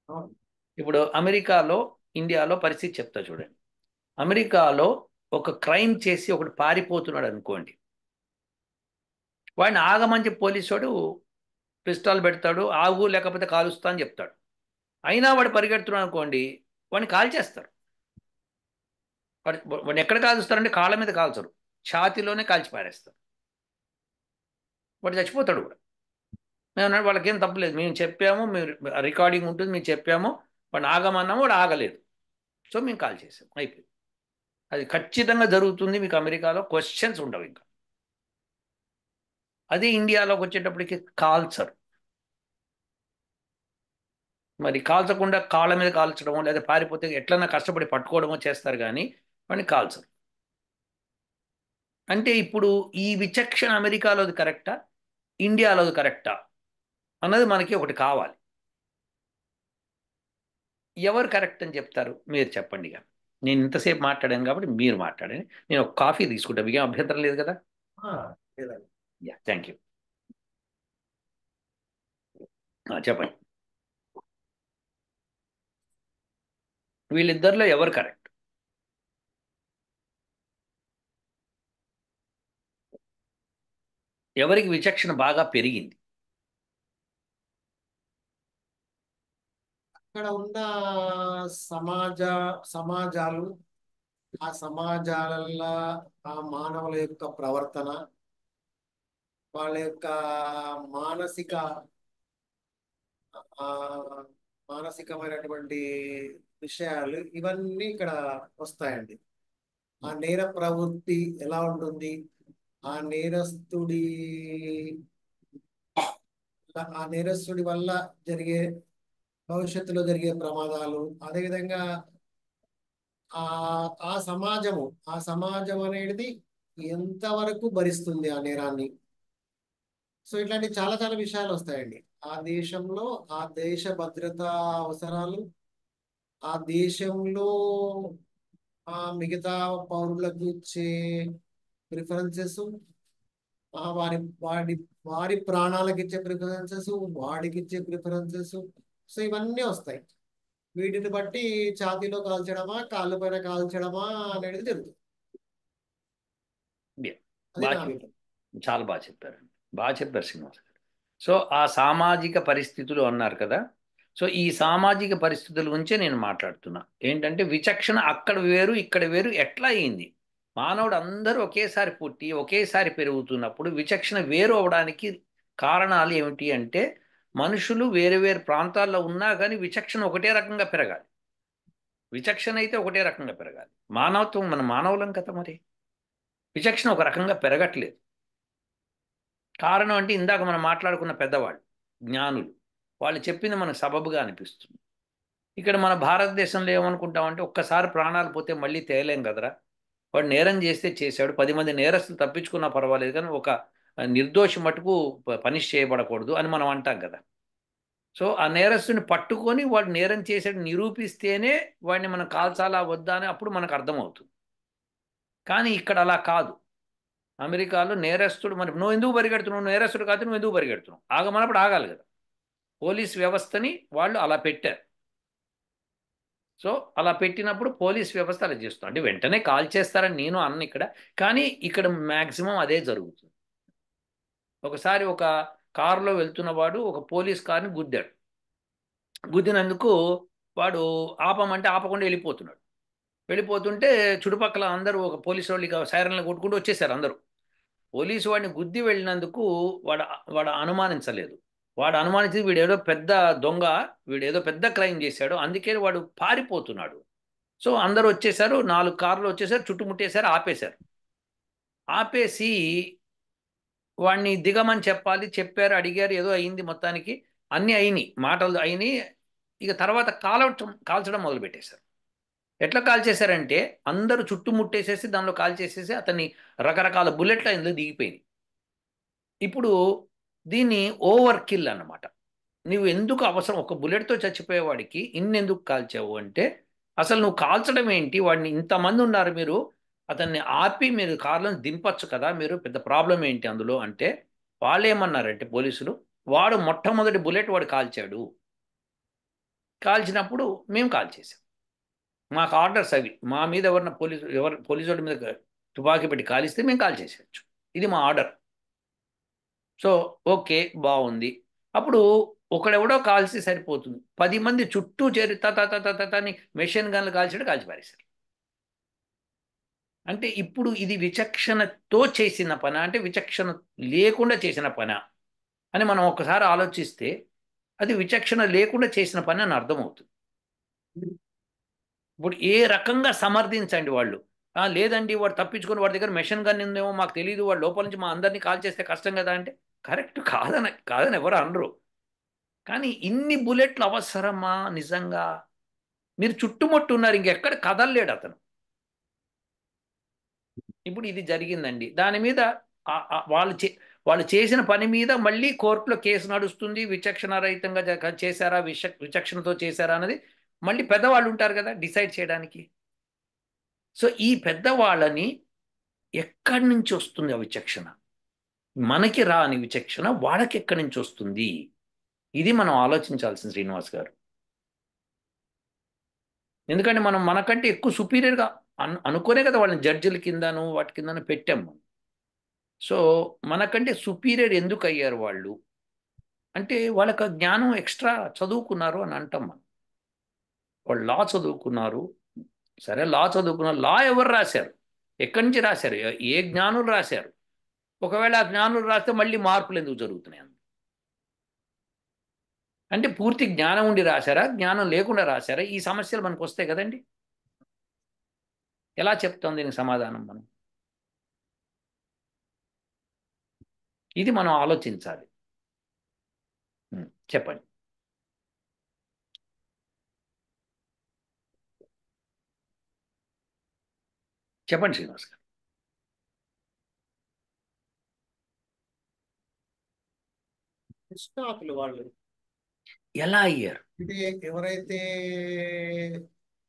అవును. ఇప్పుడు అమెరికాలో ఇండియాలో పరిస్థితి చెప్తా చూడండి. అమెరికాలో ఒక క్రైమ్ చేసి ఒకడు పారిపోతున్నాడు అనుకోండి, వాడిని ఆగమని చెప్పి పోలీసు వాడు పిస్టాల్ పెడతాడు, ఆగు లేకపోతే కాలుస్తా అని చెప్తాడు. అయినా వాడు పరిగెడుతున్నాడు అనుకోండి, వాడిని కాల్ చేస్తారు. వాడిని ఎక్కడ కాలుస్తారంటే కాళ్ళ మీద కాల్చరు, ఛాతిలోనే కాల్చి పారేస్తారు. వాడు చచ్చిపోతాడు కూడా. మేము అన్నాడు వాళ్ళకేం తప్పలేదు, మేము చెప్పాము, మీరు రికార్డింగ్ ఉంటుంది, మేము చెప్పాము, వాడిని ఆగమన్నాము, వాడు ఆగలేదు, సో మేము కాల్ చేసాం, అయిపోయింది. అది ఖచ్చితంగా జరుగుతుంది మీకు అమెరికాలో, క్వశ్చన్స్ ఉండవు ఇంకా. అదే ఇండియాలోకి వచ్చేటప్పటికి కాల్చరు. మరి కాల్చకుండా కాళ్ళ మీద కాల్చడమో లేదా పారిపోతే ఎట్లన్నా కష్టపడి పట్టుకోవడమో చేస్తారు, కానీ వాడిని కాల్చరు. అంటే ఇప్పుడు ఈ విచక్షణ అమెరికాలోది కరెక్టా, ఇండియాలోది కరెక్టా అన్నది మనకి ఒకటి కావాలి. ఎవరు కరెక్ట్ అని చెప్తారు మీరు చెప్పండి ఇక. నేను ఇంతసేపు మాట్లాడాను కాబట్టి మీరు మాట్లాడండి, నేను ఒక కాఫీ తీసుకుంటా, మీకేం అభ్యంతరం లేదు కదా? లేదండి. Yeah, thank you. చెప్పండి, వీళ్ళిద్దరిలో ఎవరు కరెక్ట్? ఎవరికి విచక్షణ బాగా పెరిగింది? అక్కడ ఉన్న సమాజ సమాజాలు, ఆ సమాజాలలో ఆ మానవుల యొక్క ప్రవర్తన, వాళ్ళ యొక్క మానసిక ఆ మానసికమైనటువంటి విషయాలు ఇవన్నీ ఇక్కడ వస్తాయండి. ఆ నేర ప్రవృత్తి ఎలా ఉంటుంది, ఆ నేరస్తుడి ఆ నేరస్తుడి వల్ల జరిగే భవిష్యత్తులో జరిగే ప్రమాదాలు, అదేవిధంగా ఆ ఆ సమాజం అనేది ఎంతవరకు భరిస్తుంది ఆ నేరాన్ని. సో ఇట్లాంటి చాలా చాలా విషయాలు వస్తాయండి. ఆ దేశంలో ఆ దేశ భద్రతా అవసరాలు, ఆ దేశంలో మిగతా పౌరులకు ఇచ్చే ప్రిఫరెన్సెస్, వారి వాడి వారి ప్రాణాలకు ఇచ్చే ప్రిఫరెన్సెస్, వాడికి ఇచ్చే ప్రిఫరెన్సెస్, సో ఇవన్నీ వస్తాయి. వీటిని బట్టి ఛాతీలో కాల్చడమా, కాళ్ళ పైన కాల్చడమా అనేది జరుగుతుంది. Yeah. అది బాగా నా చెప్పారు. అభిప్రాయం. చాలా బాగా చెప్పారండి. బాగా చెప్పారు శ్రీనివాస్ గారు. సో ఆ సామాజిక పరిస్థితులు అన్నారు కదా. సో ఈ సామాజిక పరిస్థితుల గురించే నేను మాట్లాడుతున్నా. ఏంటంటే విచక్షణ అక్కడ వేరు ఇక్కడ వేరు ఎట్లా అయింది. మానవుడు అందరూ ఒకేసారి పుట్టి ఒకేసారి పెరుగుతున్నప్పుడు విచక్షణ వేరు అవడానికి కారణాలు ఏమిటి అంటే మనుషులు వేరు వేరు ప్రాంతాల్లో ఉన్నా కానీ విచక్షణ ఒకటే రకంగా పెరగాలి. విచక్షణ అయితే ఒకటే రకంగా పెరగాలి. మానవత్వం మన మానవులం కదా మరి. విచక్షణ ఒక రకంగా పెరగట్లేదు. కారణం అంటే ఇందాక మనం మాట్లాడుకున్న పెద్దవాళ్ళు జ్ఞానులు వాళ్ళు చెప్పింది మనకు సబబుగా అనిపిస్తుంది. ఇక్కడ మన భారతదేశంలో ఏమనుకుంటామంటే ఒక్కసారి ప్రాణాలు పోతే మళ్ళీ తేలేం కదరా. వాడు నేరం చేస్తే చేశాడు, 10 మంది నేరస్తులు తప్పించుకున్నా పర్వాలేదు కానీ ఒక నిర్దోషి మటుకు పనిష్ చేయబడకూడదు అని మనం అంటాం కదా. సో ఆ నేరస్తుని పట్టుకొని వాడు నేరం చేసాడు నిరూపిస్తేనే వాడిని మనం కాల్చాలా వద్దా అని అప్పుడు మనకు అర్థమవుతుంది. కానీ ఇక్కడ అలా కాదు. అమెరికాలో నేరస్తుడు మరి నువ్వు ఎందుకు పరిగెడుతున్నావు, నేరస్తుడు కాదు నువ్వు ఎందుకు పరిగెడుతున్నావు, ఆగమన్నప్పుడు ఆగాలి కదా. పోలీస్ వ్యవస్థని వాళ్ళు అలా పెట్టారు. సో అలా పెట్టినప్పుడు పోలీస్ వ్యవస్థ అలా చేస్తుంది. అంటే వెంటనే కాల్ చేస్తారని నేను అన్న ఇక్కడ. కానీ ఇక్కడ మ్యాక్సిమం అదే జరుగుతుంది. ఒకసారి ఒక కారులో వెళ్తున్న వాడు ఒక పోలీస్ కార్ని గుద్దాడు. గుద్దినందుకు వాడు ఆపమంటే ఆపకుండా వెళ్ళిపోతున్నాడు. వెళ్ళిపోతుంటే చుట్టుపక్కల అందరూ ఒక పోలీసు వాళ్ళు ఇక సైరన్లు కొట్టుకుంటూ వచ్చేసారు అందరూ. పోలీసు వాడిని గుద్ది వెళ్ళినందుకు వాడు వాడు అనుమానించలేదు. వాడు అనుమానించి వీడేదో పెద్ద దొంగ, వీడేదో పెద్ద క్రైమ్ చేశాడు, అందుకే వాడు పారిపోతున్నాడు. సో అందరూ వచ్చేసారు, 4 కార్లు వచ్చేసారు, చుట్టుముట్టేశారు, ఆపేశారు. ఆపేసి వాడిని దిగమని చెప్పాలి, చెప్పారు, అడిగారు, ఏదో అయింది మొత్తానికి. అన్నీ అయినాయి, మాటలు అయినాయి. ఇక తర్వాత కాల్చడం మొదలుపెట్టేశారు. ఎట్లా కాల్ చేశారంటే అందరూ చుట్టుముట్టేసేసి దానిలో కాల్ చేసేసి అతన్ని రకరకాల బుల్లెట్లు ఇందులో దిగిపోయినాయి. ఇప్పుడు దీన్ని ఓవర్ కిల్ అన్నమాట. నువ్వు ఎందుకు అవసరం ఒక బుల్లెట్తో చచ్చిపోయేవాడికి ఇన్నెందుకు కాల్చావు అంటే అసలు నువ్వు కాల్చడం ఏంటి, వాడిని ఇంతమంది ఉన్నారు మీరు, అతన్ని ఆపి మీరు కారులను దింపచ్చు కదా, మీరు పెద్ద ప్రాబ్లం ఏంటి అందులో అంటే వాళ్ళు ఏమన్నారంటే పోలీసులు, వాడు మొట్టమొదటి బుల్లెట్ వాడు కాల్చాడు, కాల్చినప్పుడు మేము కాల్ చేసాం, మాకు ఆర్డర్స్ అవి, మా మీద ఎవరు పోలీసు వాడి మీద తుపాకీ పెట్టి కాలిస్తే మేము కాల్ చేసేయచ్చు, ఇది మా ఆర్డర్. సో ఓకే బాగుంది. అప్పుడు ఒకడెవడో కాల్సి సరిపోతుంది, 10 మంది చుట్టూ చేరి తని మెషిన్ గన్లు కాల్చాడు, కాల్చి పారేశారు. అంటే ఇప్పుడు ఇది విచక్షణతో చేసిన పని అంటే విచక్షణ లేకుండా చేసిన పని అని మనం ఒకసారి ఆలోచిస్తే అది విచక్షణ లేకుండా చేసిన పని అని అర్థమవుతుంది. ఇప్పుడు ఏ రకంగా సమర్థించండి వాళ్ళు, లేదండి వాడు తప్పించుకొని వాడి దగ్గర మెషిన్ గన్ ఉందేమో మాకు తెలియదు, వాడు లోపల నుంచి మా అందరినీ కాల్ చేస్తే కష్టం కదా అంటే కరెక్ట్ కాదని ఎవరు అనరు. కానీ ఇన్ని బుల్లెట్లు అవసరమా నిజంగా? మీరు చుట్టుముట్టు ఉన్నారు, ఇంకెక్కడ కదలలేడు అతను. ఇప్పుడు ఇది జరిగిందండి, దాని మీద వాళ్ళు చేసిన పని మీద మళ్ళీ కోర్టులో కేసు నడుస్తుంది. విచక్షణారహితంగా చేశారా, విచక్షణతో చేశారా అన్నది మళ్ళీ పెద్దవాళ్ళు ఉంటారు కదా డిసైడ్ చేయడానికి. సో ఈ పెద్దవాళ్ళని ఎక్కడి నుంచి వస్తుంది ఆ విచక్షణ? మనకి రాని విచక్షణ వాళ్ళకి ఎక్కడి నుంచి వస్తుంది? ఇది మనం ఆలోచించాల్సింది శ్రీనివాస్ గారు. ఎందుకంటే మనం మనకంటే ఎక్కువ సుపీరియర్గా అనుకోనే కదా వాళ్ళని జడ్జిల కిందను వాటి కిందను పెట్టాం మనం. సో మనకంటే సుపీరియర్ ఎందుకు అయ్యారు వాళ్ళు అంటే వాళ్ళకి ఆ జ్ఞానం ఎక్స్ట్రా చదువుకున్నారు అని అంటాం మనం. వాళ్ళు లా చదువుకున్నారు, సరే లా చదువుకున్నారు, లా ఎవరు రాశారు, ఎక్కడి నుంచి రాశారు, ఏ జ్ఞానులు రాశారు? ఒకవేళ ఆ జ్ఞానులు రాస్తే మళ్ళీ మార్పులు ఎందుకు జరుగుతున్నాయి అంటే పూర్తి జ్ఞానం ఉండి రాశారా, జ్ఞానం లేకుండా రాశారా? ఈ సమస్యలు మనకు వస్తాయి కదండి. ఎలా చెప్తాం దీనికి సమాధానం మనం? ఇది మనం ఆలోచించాలి. చెప్పండి. చెప్పండి శ్రీనివాస్ గారు. నిష్ణాతులు వాళ్ళు. ఎలా అయ్యారు? అంటే ఎవరైతే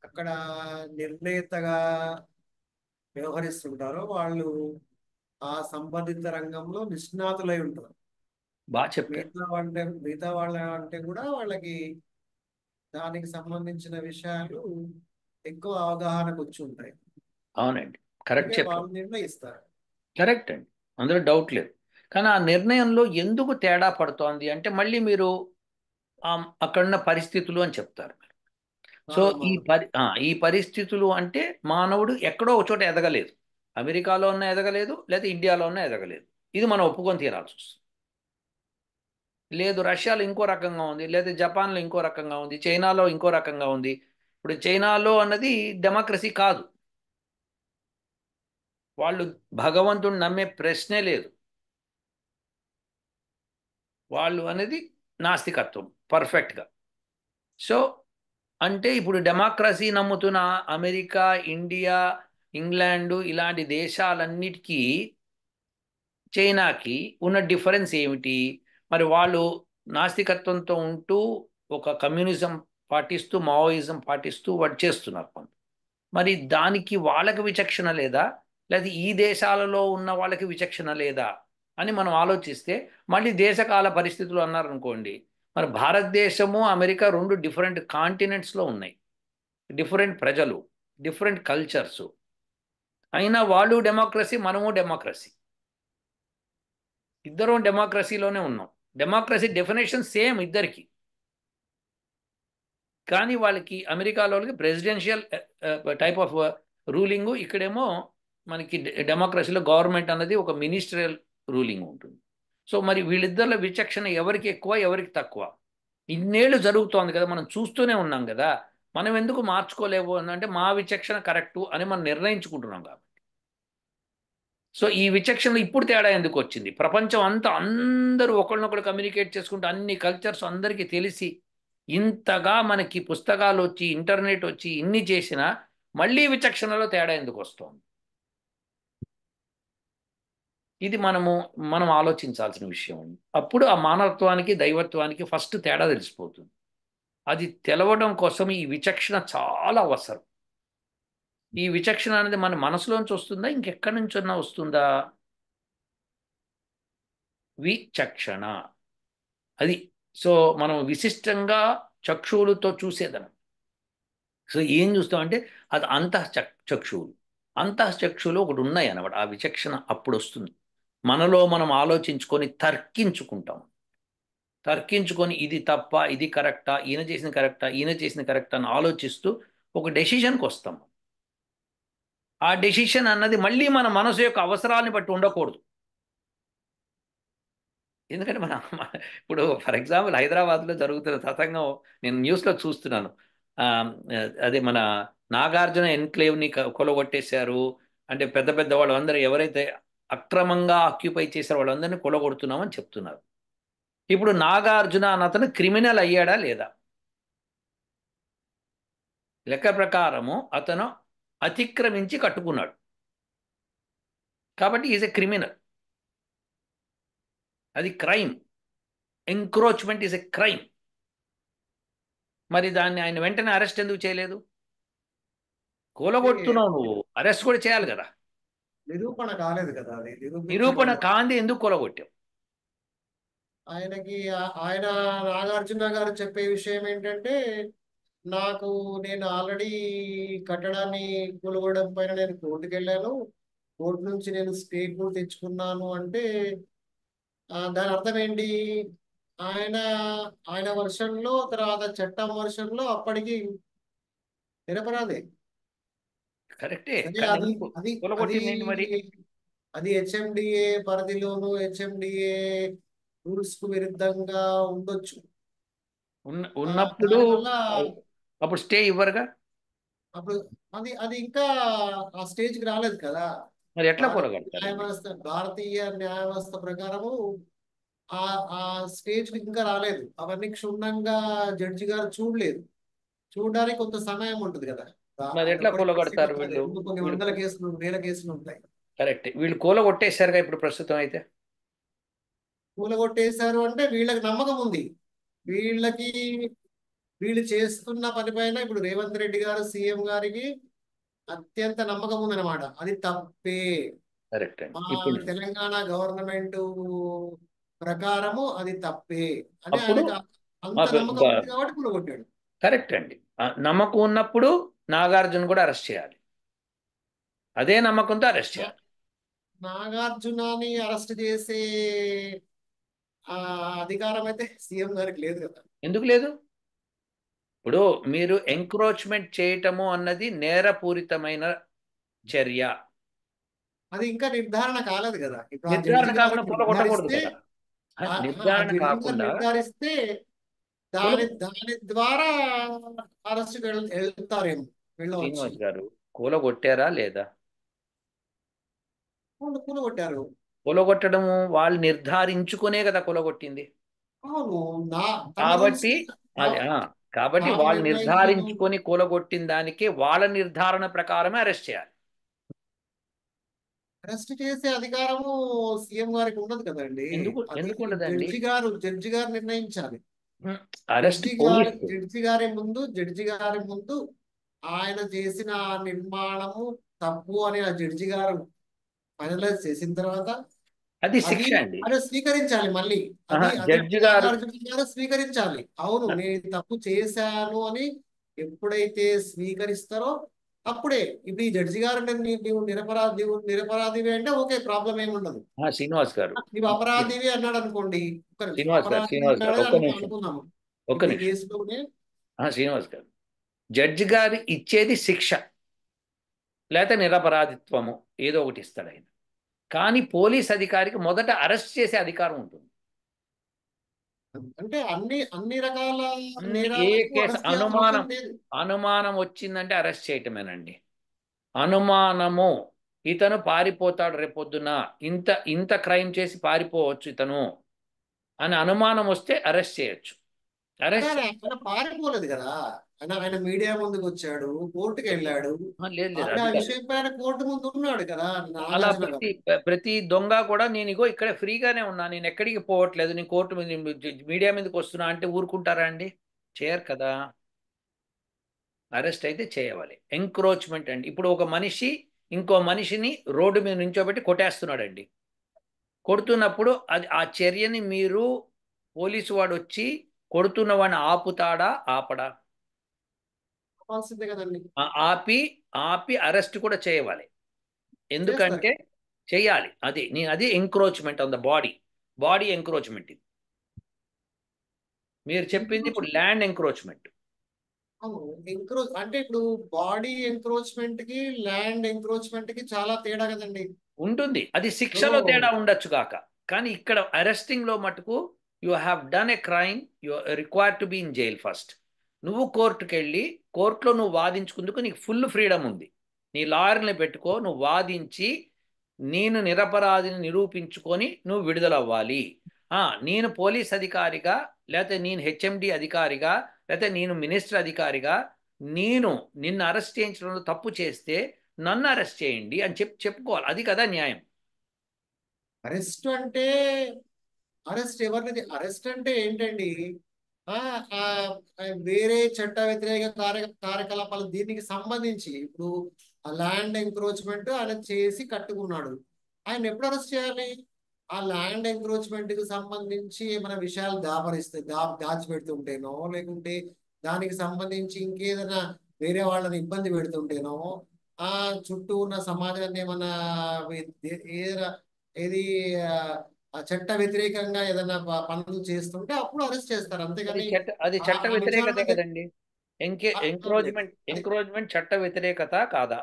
అక్కడ నిర్ణేతగా వ్యవహరిస్తుంటారో వాళ్ళు ఆ సంబంధిత రంగంలో నిష్ణాతులై ఉంటారు. బాగా చెప్పారు. మిగతా వాళ్ళ అంటే కూడా వాళ్ళకి దానికి సంబంధించిన విషయాలు ఎక్కువ అవగాహనకు వచ్చి ఉంటాయి. అవునండి, కరెక్ట్ అందుకే చెప్పారు. వాళ్ళు నిర్ణయిస్తారు. కరెక్ట్ అండి, అందులో డౌట్ లేదు. కానీ ఆ నిర్ణయంలో ఎందుకు తేడా పడుతోంది అంటే మళ్ళీ మీరు అక్కడున్న పరిస్థితులు అని చెప్తారు. సో అవునవును. ఈ పరిస్థితులు అంటే మానవుడు ఎక్కడో ఒక చోట ఎదగలేదు. అమెరికాలో ఉన్న ఎదగలేదు, లేదా ఇండియాలో ఉన్న ఎదగలేదు. ఇది మనం ఒప్పుకొని తీరాల్సి వస్తుంది. లేదు, రష్యాలో ఇంకో రకంగా ఉంది, లేదా జపాన్లో ఇంకో రకంగా ఉంది, చైనాలో ఇంకో రకంగా ఉంది. ఇప్పుడు చైనాలో అన్నది డెమోక్రసీ కాదు. వాళ్ళు భగవంతుడిని నమ్మే ప్రశ్నే లేదు. వాళ్ళు అనేది నాస్తికత్వం పర్ఫెక్ట్గా. సో అంటే ఇప్పుడు డెమోక్రసీ నమ్ముతున్న అమెరికా, ఇండియా, ఇంగ్లాండు ఇలాంటి దేశాలన్నిటికీ చైనాకి ఉన్న డిఫరెన్స్ ఏమిటి? మరి వాళ్ళు నాస్తికత్వంతో ఉంటూ ఒక కమ్యూనిజం పాటిస్తూ, మావోయిజం పాటిస్తూ వాడు చేస్తున్నారు పనులు. మరి దానికి వాళ్ళకి విచక్షణ లేదా, లేదా ఈ దేశాలలో ఉన్న వాళ్ళకి విచక్షణ లేదా అని మనం ఆలోచిస్తే మళ్ళీ దేశకాల పరిస్థితులు అన్నారనుకోండి, మరి భారతదేశము అమెరికా రెండు డిఫరెంట్ కాంటినెంట్స్లో ఉన్నాయి. డిఫరెంట్ ప్రజలు, డిఫరెంట్ కల్చర్స్, అయినా వాళ్ళు డెమోక్రసీ, మనము డెమోక్రసీ. ఇద్దరం డెమోక్రసీలోనే ఉన్నాం. డెమోక్రసీ డెఫినేషన్ సేమ్ ఇద్దరికి. కానీ వాళ్ళకి అమెరికాలో వాళ్ళకి ప్రెసిడెన్షియల్ టైప్ ఆఫ్ రూలింగు, ఇక్కడేమో మనకి డెమోక్రసీలో గవర్నమెంట్ అన్నది ఒక మినిస్ట్రియల్ రూలింగ్ ఉంటుంది. సో మరి వీళ్ళిద్దరిలో విచక్షణ ఎవరికి ఎక్కువ, ఎవరికి తక్కువ? ఇన్నేళ్ళు జరుగుతోంది కదా, మనం చూస్తూనే ఉన్నాం కదా. మనం ఎందుకు మార్చుకోలేవు అని అంటే మా విచక్షణ కరెక్టు అని మనం నిర్ణయించుకుంటున్నాం కాబట్టి. సో ఈ విచక్షణలో ఇప్పుడు తేడా ఎందుకు వచ్చింది? ప్రపంచం అంతా అందరూ ఒకరినొకరు కమ్యూనికేట్ చేసుకుంటూ అన్ని కల్చర్స్ అందరికీ తెలిసి ఇంతగా మనకి పుస్తకాలు వచ్చి ఇంటర్నెట్ వచ్చి ఇన్ని చేసినా మళ్ళీ విచక్షణలో తేడా ఎందుకు వస్తుంది? ఇది మనం ఆలోచించాల్సిన విషయం అండి. అప్పుడు ఆ మానవత్వానికి దైవత్వానికి ఫస్ట్ తేడా తెలిసిపోతుంది. అది తెలవడం కోసం ఈ విచక్షణ చాలా అవసరం. ఈ విచక్షణ అనేది మన మనసులోంచి వస్తుందా, ఇంకెక్కడి నుంచన్నా వస్తుందా? విచక్షణ అది. సో మనం విశిష్టంగా చక్షువులతో చూసేదనం. సో ఏం చూస్తామంటే అది చక్షువులు. అంతఃచక్షువులు ఒకటి ఉన్నాయి అన్నమాట. ఆ విచక్షణ అప్పుడు వస్తుంది. మనలో మనం ఆలోచించుకొని తర్కించుకుంటాం. తర్కించుకొని ఇది తప్ప, ఇది కరెక్టా, ఈయన చేసిన కరెక్టా, ఈయన చేసిన కరెక్టా అని ఆలోచిస్తూ ఒక డెసిషన్కి వస్తాం. ఆ డెసిషన్ అన్నది మళ్ళీ మన మనసు యొక్క అవసరాన్ని బట్టి ఉండకూడదు. ఎందుకంటే ఇప్పుడు ఫర్ ఎగ్జాంపుల్ హైదరాబాద్లో జరుగుతున్న తతంగం నేను న్యూస్లో చూస్తున్నాను. ఆ, అదే మన నాగార్జున ఎన్క్లేవ్ని కొలగొట్టేశారు. అంటే పెద్ద పెద్ద వాళ్ళందరూ ఎవరైతే అక్రమంగా ఆక్యుపై చేశారో వాళ్ళందరినీ కొలగొడుతున్నామని చెప్తున్నారు. ఇప్పుడు నాగార్జున అన్న అతను క్రిమినల్ అయ్యాడా లేదా? లెక్క ప్రకారము అతను అతిక్రమించి కట్టుకున్నాడు, కాబట్టి ఈజ్ ఎ క్రిమినల్. అది crime. Encroachment is a crime. మరి దాన్ని ఆయన వెంటనే అరెస్ట్ ఎందుకు చేయలేదు? అంటే కూలగొడుతున్నావు నువ్వు, అరెస్ట్ కూడా చేయాలి కదా. నిరూపణ కాలేదు కదా, అది నిరూపణ నిరూపించబడలేదు. కాంది ఎందుకు కూలగొట్టావు? ఆయన నాగార్జున గారు చెప్పే విషయం ఏంటంటే, నాకు నేను ఆల్రెడీ కట్టడాన్ని కూలగొట్టడం పైన నేను కోర్టుకు వెళ్ళాను, కోర్టు నుంచి నేను స్టేట్మెంట్ తెచ్చుకున్నాను అంటే దాని అర్థం ఏంటి? ఆయన ఆయన వర్షంలో, తర్వాత చట్టం వర్షంలో అప్పటికి నిరపరాధే. కరెక్టే, సరే, కానీ అది ఎందుకు అది అది కూలగొట్టింది ఏంటి మరి? అది హెచ్ఎండిఏ పరిధిలోను, హెచ్ఎండిఏ రూల్స్ కు విరుద్ధంగా ఉండొచ్చు. ఉన్నప్పుడు దానివల్ల అప్పుడు స్టే ఇవ్వరుగా. అప్పుడు అది అది ఇంకా ఆ స్టేజ్కి రాలేదు కదా. మరి ఎట్లా కూలగొడతారండి? భారతీయ న్యాయ వ్యవస్థ ప్రకారము ఆ ఆ స్టేజ్ కి ఇంకా రాలేదు. అవన్నీ క్షుణ్ణంగా జడ్జి గారు చూడలేదు. చూడడానికి కొంత సమయం ఉంటుంది కదా. మరి ఆయన ఎట్లా కూడా కూలగొడతారు చేస్తారు. వీళ్ళు? ఎందుకు కొన్ని వీళ్ళు వందల కేసులు, వేల కేసులు ఉంటాయి. కరెక్ట్, వీళ్ళు కూలగొట్టేశారుగా ఇప్పుడు ప్రస్తుతం అయితే. కూలగొట్టేశారు అంటే వీళ్ళకి నమ్మకం ఉంది. వీళ్ళకి వీళ్ళు చేస్తున్న పని పైన ఇప్పుడు రేవంత్ రెడ్డి గారు సీఎం గారికి అత్యంత నమ్మకం ఉందన్నమాట. అది తప్పే. కరెక్ట్ అండి. మా ఇప్పుడు తెలంగాణ గవర్నమెంట్ ప్రకారము అది తప్పే అని అప్పుడు ఆయనకు అంత నమ్మకం ఉంది కాబట్టి కూలగొట్టాడు. కరెక్ట్ అండి. నమ్మకం ఉన్నప్పుడు నాగార్జున కూడా అరెస్ట్ చేయాలి. అదే నమ్మకంతో అరెస్ట్ నా- చేయాలి. నాగార్జునని అరెస్ట్ చేసే ఆ అధికారం అయితే సీఎం గారికి లేదు కదా. ఎందుకు లేదు? ఇప్పుడు మీరు ఎంక్రోచ్మెంట్ చేయటము అన్నది నేరపూరితమైన చర్య. అది ఇంకా నిర్ధారణ కాలేదు కదా. ఇప్పుడు ఆ నిర్ధారణ జడ్జి గారు కాకుండా కూలగొట్టకూడదు నిర్ధారిస్తే కదా. ఆ నిర్ధారణ జడ్జి గారు కాకుండా నిర్ధారిస్తే కూల దాని ద్వారా అరెస్ట్ వెళ్తారేమో, వెళ్ళవచ్చు. శ్రీనివాస్ గారు, కూలగొట్టారా లేదా? వాళ్ళు కూలగొట్టారు. కూలగొట్టడము వాళ్ళు నిర్ధారించుకునే కదా కూలగొట్టింది. అవును. నా తమ కాబట్టి నుంచి అది కాబట్టి తాము వాళ్ళు నిర్ణయించుకున్నాము. నిర్ధారించుకొని కూలగొట్టిన దానికి వాళ్ళ నిర్ధారణ ప్రకారమే అరెస్ట్ చేయాలి. అరెస్ట్ చేసే అధికారము సీఎం గారికి ఉండదు కదండి. ఎందుకు అది ఎందుకు ఉండదండి? జడ్జి గారు నిర్ణయించాలి. Arrest police. జడ్జి గారి ముందు ఆయన చేసిన నిర్మాణము తప్పు అని ఆ జడ్జి గారు ఫైనలైజ్ చేసిన తర్వాత అది అది శిక్ష అండి. అది స్వీకరించాలి మళ్ళీ. అది జడ్జి గారు నాగార్జున గారు స్వీకరించాలి. అవును, నేను ఈ తప్పు చేశాను అని ఎప్పుడైతే స్వీకరిస్తారో అప్పుడే. ఇప్పుడు ఈ జడ్జి గారు నీవు నిరపరాధివి అంటే ఓకే, ప్రాబ్లం ఏమి ఉండదు. శ్రీనివాస్ గారు, నీవు అపరాధివి అన్నాడు అనుకోండి, ఒక్క నిమిషం, అపరాధివి శ్రీనివాస్ గారు అన్నాడు ఒక్క నిమిషం, అనుకుందాము. ఒక్క ఇప్పుడు ఈ నిమిషం. కేసులోనే శ్రీనివాస్ గారు, జడ్జి గారు ఇచ్చేది శిక్ష లేకపోతే నిరపరాధిత్వము, ఏదో ఒకటి ఇస్తాడు ఆయన. కానీ పోలీస్ అధికారికి మొదట అరెస్ట్ చేసే అధికారం ఉంటుంది. అంటే అన్ని రకాల ఏ నేరాలకు కేసు అరెస్ట్ చేయాల్సిన అవసరం లేదు. అనుమానం వచ్చిందంటే అరెస్ట్ చేయటమేనండి. అనుమానము, ఇతను పారిపోతాడు రేపొద్దున, ఇంత ఇంత క్రైమ్ చేసి పారిపోవచ్చు ఇతను అని అనుమానం వస్తే అరెస్ట్ చేయొచ్చు. కానీ అరెస్ట్ ఆయన పారిపోలేదు కదా. ఆయన మీడియా ముందుకు వచ్చాడు, కోర్టుకు వెళ్ళాడు. లేదు లేదు, ఆల్రెడీ అది ఆ కాదు. విషయం పైన కోర్టు ముందు ఉన్నాడు కదా అలా నాగార్జున గారు. ప్రతి దొంగ కూడా నేను ఇగో ఇక్కడ ఫ్రీగానే ఉన్నా, నేను ఎక్కడికి పోవట్లేదు, నేను కోర్టు మీద మీడియా మీదకి వస్తున్నా అంటే ఊరుకుంటారా అండి? చేయరు కదా. అరెస్ట్ అయితే చేయవాలి. ఎంక్రోచ్మెంట్ అండి, ఇప్పుడు ఒక మనిషి ఇంకో మనిషిని రోడ్డు మీద నుంచోబెట్టి కొట్టేస్తున్నాడండి. కొడుతున్నప్పుడు అది ఆ చర్యని మీరు పోలీసు వాడు వచ్చి కొడుతున్న వాడిని ఆపుతాడా ఆపడా? కావాల్సిందే కదండి. ఆపి ఆపి అరెస్ట్ కూడా చేయవాలి. చేస్తారు. ఎందుకంటే చెయ్యాలి. అది encroachment on the body. Body encroachment ఇది. మీరు చెప్పింది ఇప్పుడు ఎంక్రోచ్మెంట్. Land encroachment. అవును, అంటే ఇప్పుడు బాడీ ఎంక్రోచ్మెంట్ కి ల్యాండ్ ఎంక్రోచ్మెంట్ కి చాలా తేడా కదండి. ఉంటుంది. అది ఇప్పుడు శిక్షలో తేడా ఉండొచ్చు కాక, కానీ ఇక్కడ అరెస్టింగ్ లో మటుకు you have done a crime, you required to be in jail first. నువ్వు కోర్టుకు వెళ్ళి కోర్టులో నువ్వు వాదించుకుందుకు నీకు ఫుల్ ఫ్రీడమ్ ఉంది. నీ లాయర్ని పెట్టుకో, నువ్వు వాదించి నేను నిరపరాధిని నిరూపించుకొని నువ్వు విడుదలవ్వాలి. నేను పోలీస్ అధికారిగా, లేకపోతే నేను హెచ్ఎండి అధికారిగా, లేకపోతే నేను మినిస్టర్ అధికారిగా నేను నిన్ను అరెస్ట్ చేయించడంలో తప్పు చేస్తే నన్ను అరెస్ట్ చేయండి అని చెప్పుకోవాలి. అది కదా న్యాయం. అరెస్ట్ అంటే అరెస్ట్ అంటే ఏంటండి? ఆ ఆ, వేరే చట్ట వ్యతిరేక కార్యకలాపాలు దీనికి సంబంధించి ఇప్పుడు ఆ ల్యాండ్ ఎంక్రోచ్మెంట్ ఆయన చేసి కట్టుకున్నాడు. ఆయన ఎప్పుడు అరెస్ట్ చేయాలి? ఆ ల్యాండ్ ఎంక్రోచ్మెంట్ కి సంబంధించి ఏమైనా విషయాలు దాచిపెడుతుంటేనో, లేకుంటే దానికి సంబంధించి ఇంకేదైనా వేరే వాళ్ళని ఇబ్బంది పెడుతుంటేనో, ఆ చుట్టూ ఉన్న సమాజాన్ని ఏమన్నా ఏదైనా ఏది ఆ, ఆ చట్ట వ్యతిరేకంగా ఏదైనా పనులు చేస్తుంటే అప్పుడు అరెస్ట్ చేస్తారు. అంతేగాని అది చట్ట ఆ విచారణ వ్యతిరేకతే కదండి. లేదు. అది ఎంక్రోచ్మెంట్ చట్ట వ్యతిరేకత కాదా?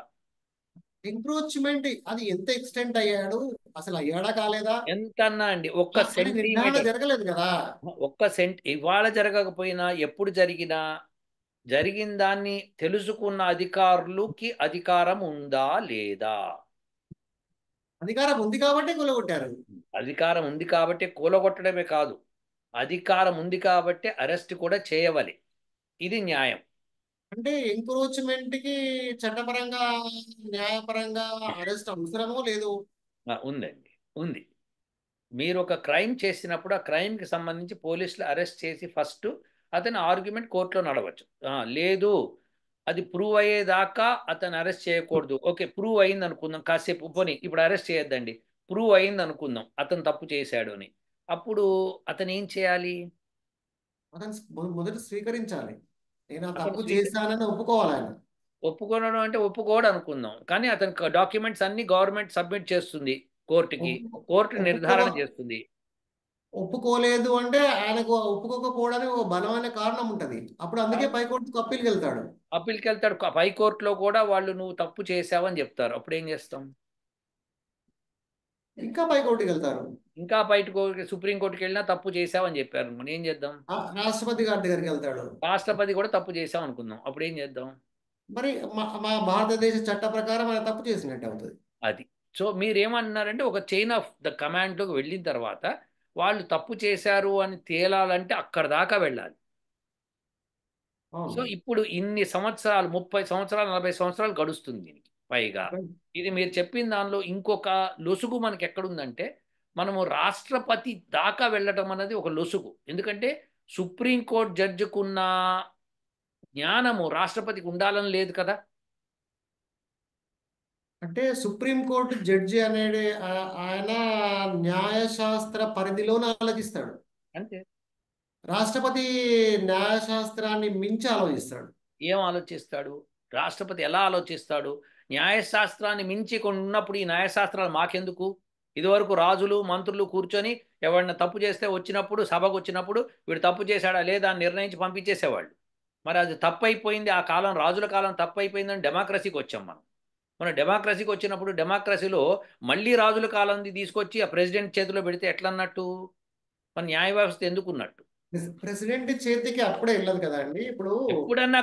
ఎంక్రోచ్మెంట్ అది ఎంత ఎక్స్టెంట్ అయ్యాడు, అసలు అయ్యాడా కాలేదా ఎంతన్నా అండి, అని నిర్ధారణ జరగలేదు కదా. ఇవాళ జరగకపోయినా ఎప్పుడు జరిగినా జరిగిన దాన్ని తెలుసుకున్న అధికారులకి అధికారం ఉందా లేదా? అధికారం ఉంది కాబట్టి కూలగొట్టారు. అధికారం ఉంది కాబట్టి కూలగొట్టడమే కాదు, అధికారం ఉంది కాబట్టి అరెస్ట్ కూడా చేయవాలి. ఇది న్యాయం. అంటే ఎంక్రోచ్మెంట్ కి చట్టపరంగా, న్యాయపరంగా అరెస్ట్ అవసరమో లేదు. ఉందండి, ఉంది. మీరు ఒక క్రైమ్ చేసినప్పుడు ఆ క్రైమ్కి సంబంధించి పోలీసులు అరెస్ట్ చేసి ఫస్ట్ అతని ఆర్గ్యుమెంట్ కోర్టులో నడవచ్చు. లేదు, అది ప్రూవ్ అయ్యేదాకా అతను అరెస్ట్ చేయకూడదు. ఓకే, ప్రూవ్ అయింది అనుకుందాం, కాసేపు పోనీ ఇప్పుడు అరెస్ట్ చేయొద్దండి, ప్రూవ్ అయింది అనుకుందాం అతను తప్పు చేశాడు అని. అప్పుడు అతను ఏం చేయాలి? అతను మొదట స్వీకరించాలి. నేను ఆ అతను తప్పు చేశానని ఒప్పుకోవాలి ఆయన. ఒప్పుకోవడం అంటే ఒప్పుకోడు అనుకుందాం, కానీ అతని డాక్యుమెంట్స్ అన్ని గవర్నమెంట్ సబ్మిట్ చేస్తుంది కోర్టుకి. ఒప్పుకో కోర్టు ఒప్పుకోవ నిర్ధారణ చేస్తుంది. ఒప్పుకోలేదు అంటే ఆయనకు ఒప్పుకోకపోవడానికి ఒక బలమైన కారణం ఉంటది. అప్పుడు అందుకే పైకోర్టుకు అప్పీల్కి వెళ్తాడు. అప్పీల్కి వెళ్తాడు. పై కోర్టులో కూడా వాళ్ళు నువ్వు తప్పు చేసావని చెప్తారు. అప్పుడు ఏం చేస్తాం? ఇంకా పైకోర్టుకి వెళ్తారు. ఇంకా బయటకు సుప్రీం కోర్టుకి వెళ్ళినా తప్పు చేసావని చెప్పారు, మనం ఏం చేద్దాం? రాష్ట్రపతి గారి దగ్గరికి వెళ్తాడు. రాష్ట్రపతి కూడా తప్పు చేసాం అనుకుందాం, అప్పుడు ఏం చేద్దాం? మరి మా భారతదేశ చట్ట ప్రకారం ఆయన తప్పు చేసినట్టు అవుతుంది. అది. సో మీరేమన్నారంటే ఒక చైన్ ఆఫ్ ద కమాండ్లోకి వెళ్ళిన తర్వాత వాళ్ళు తప్పు చేశారు అని తేలాలంటే అక్కడ దాకా వెళ్ళాలి. సో అవును. ఇప్పుడు ఇన్ని సంవత్సరాలు, 30 సంవత్సరాలు, 40 సంవత్సరాలు గడుస్తుంది దీనికి పైగా. ఇది మీరు చెప్పిన దానిలో ఇంకొక లొసుగు మనకి ఎక్కడుందంటే, మనము రాష్ట్రపతి దాకా వెళ్ళటం అనేది ఒక లొసుగు. ఎందుకంటే సుప్రీంకోర్టు జడ్జికున్న జ్ఞానము రాష్ట్రపతికి ఉండాలని లేదు కదా. అంటే సుప్రీంకోర్టు జడ్జి అనేది ఆయన న్యాయశాస్త్ర పరిధిలోనే ఆలోచిస్తాడు. అంతే. రాష్ట్రపతి న్యాయశాస్త్రాన్ని మించి ఆలోచిస్తాడు. ఏం ఆలోచిస్తాడు? రాష్ట్రపతి ఎలా ఆలోచిస్తాడు? న్యాయశాస్త్రాన్ని మించి కొన్ని ఉన్నప్పుడు ఈ న్యాయశాస్త్రాలు మాకెందుకు? ఇదివరకు రాజులు మంత్రులు కూర్చొని ఎవరైనా తప్పు చేస్తే వచ్చినప్పుడు, సభకు వచ్చినప్పుడు వీడు తప్పు చేశాడా లేదా అని నిర్ణయించి పంపించేసేవాళ్ళు. మరి అది తప్పైపోయింది, ఆ కాలం రాజుల కాలం తప్పైపోయిందని డెమోక్రసీకి వచ్చాం మనం. మనం డెమోక్రసీకి వచ్చినప్పుడు డెమోక్రసీలో మళ్ళీ రాజుల కాలంది తీసుకొచ్చి ఆ ప్రెసిడెంట్ చేతిలో పెడితే ఎట్లా అన్నట్టు? మన న్యాయ వ్యవస్థ ఎందుకున్నట్టు? ప్రెసిడెంట్ చేతికి అప్పుడే వెళ్ళదు కదా అండి ఇప్పుడు. ఎప్పుడన్నా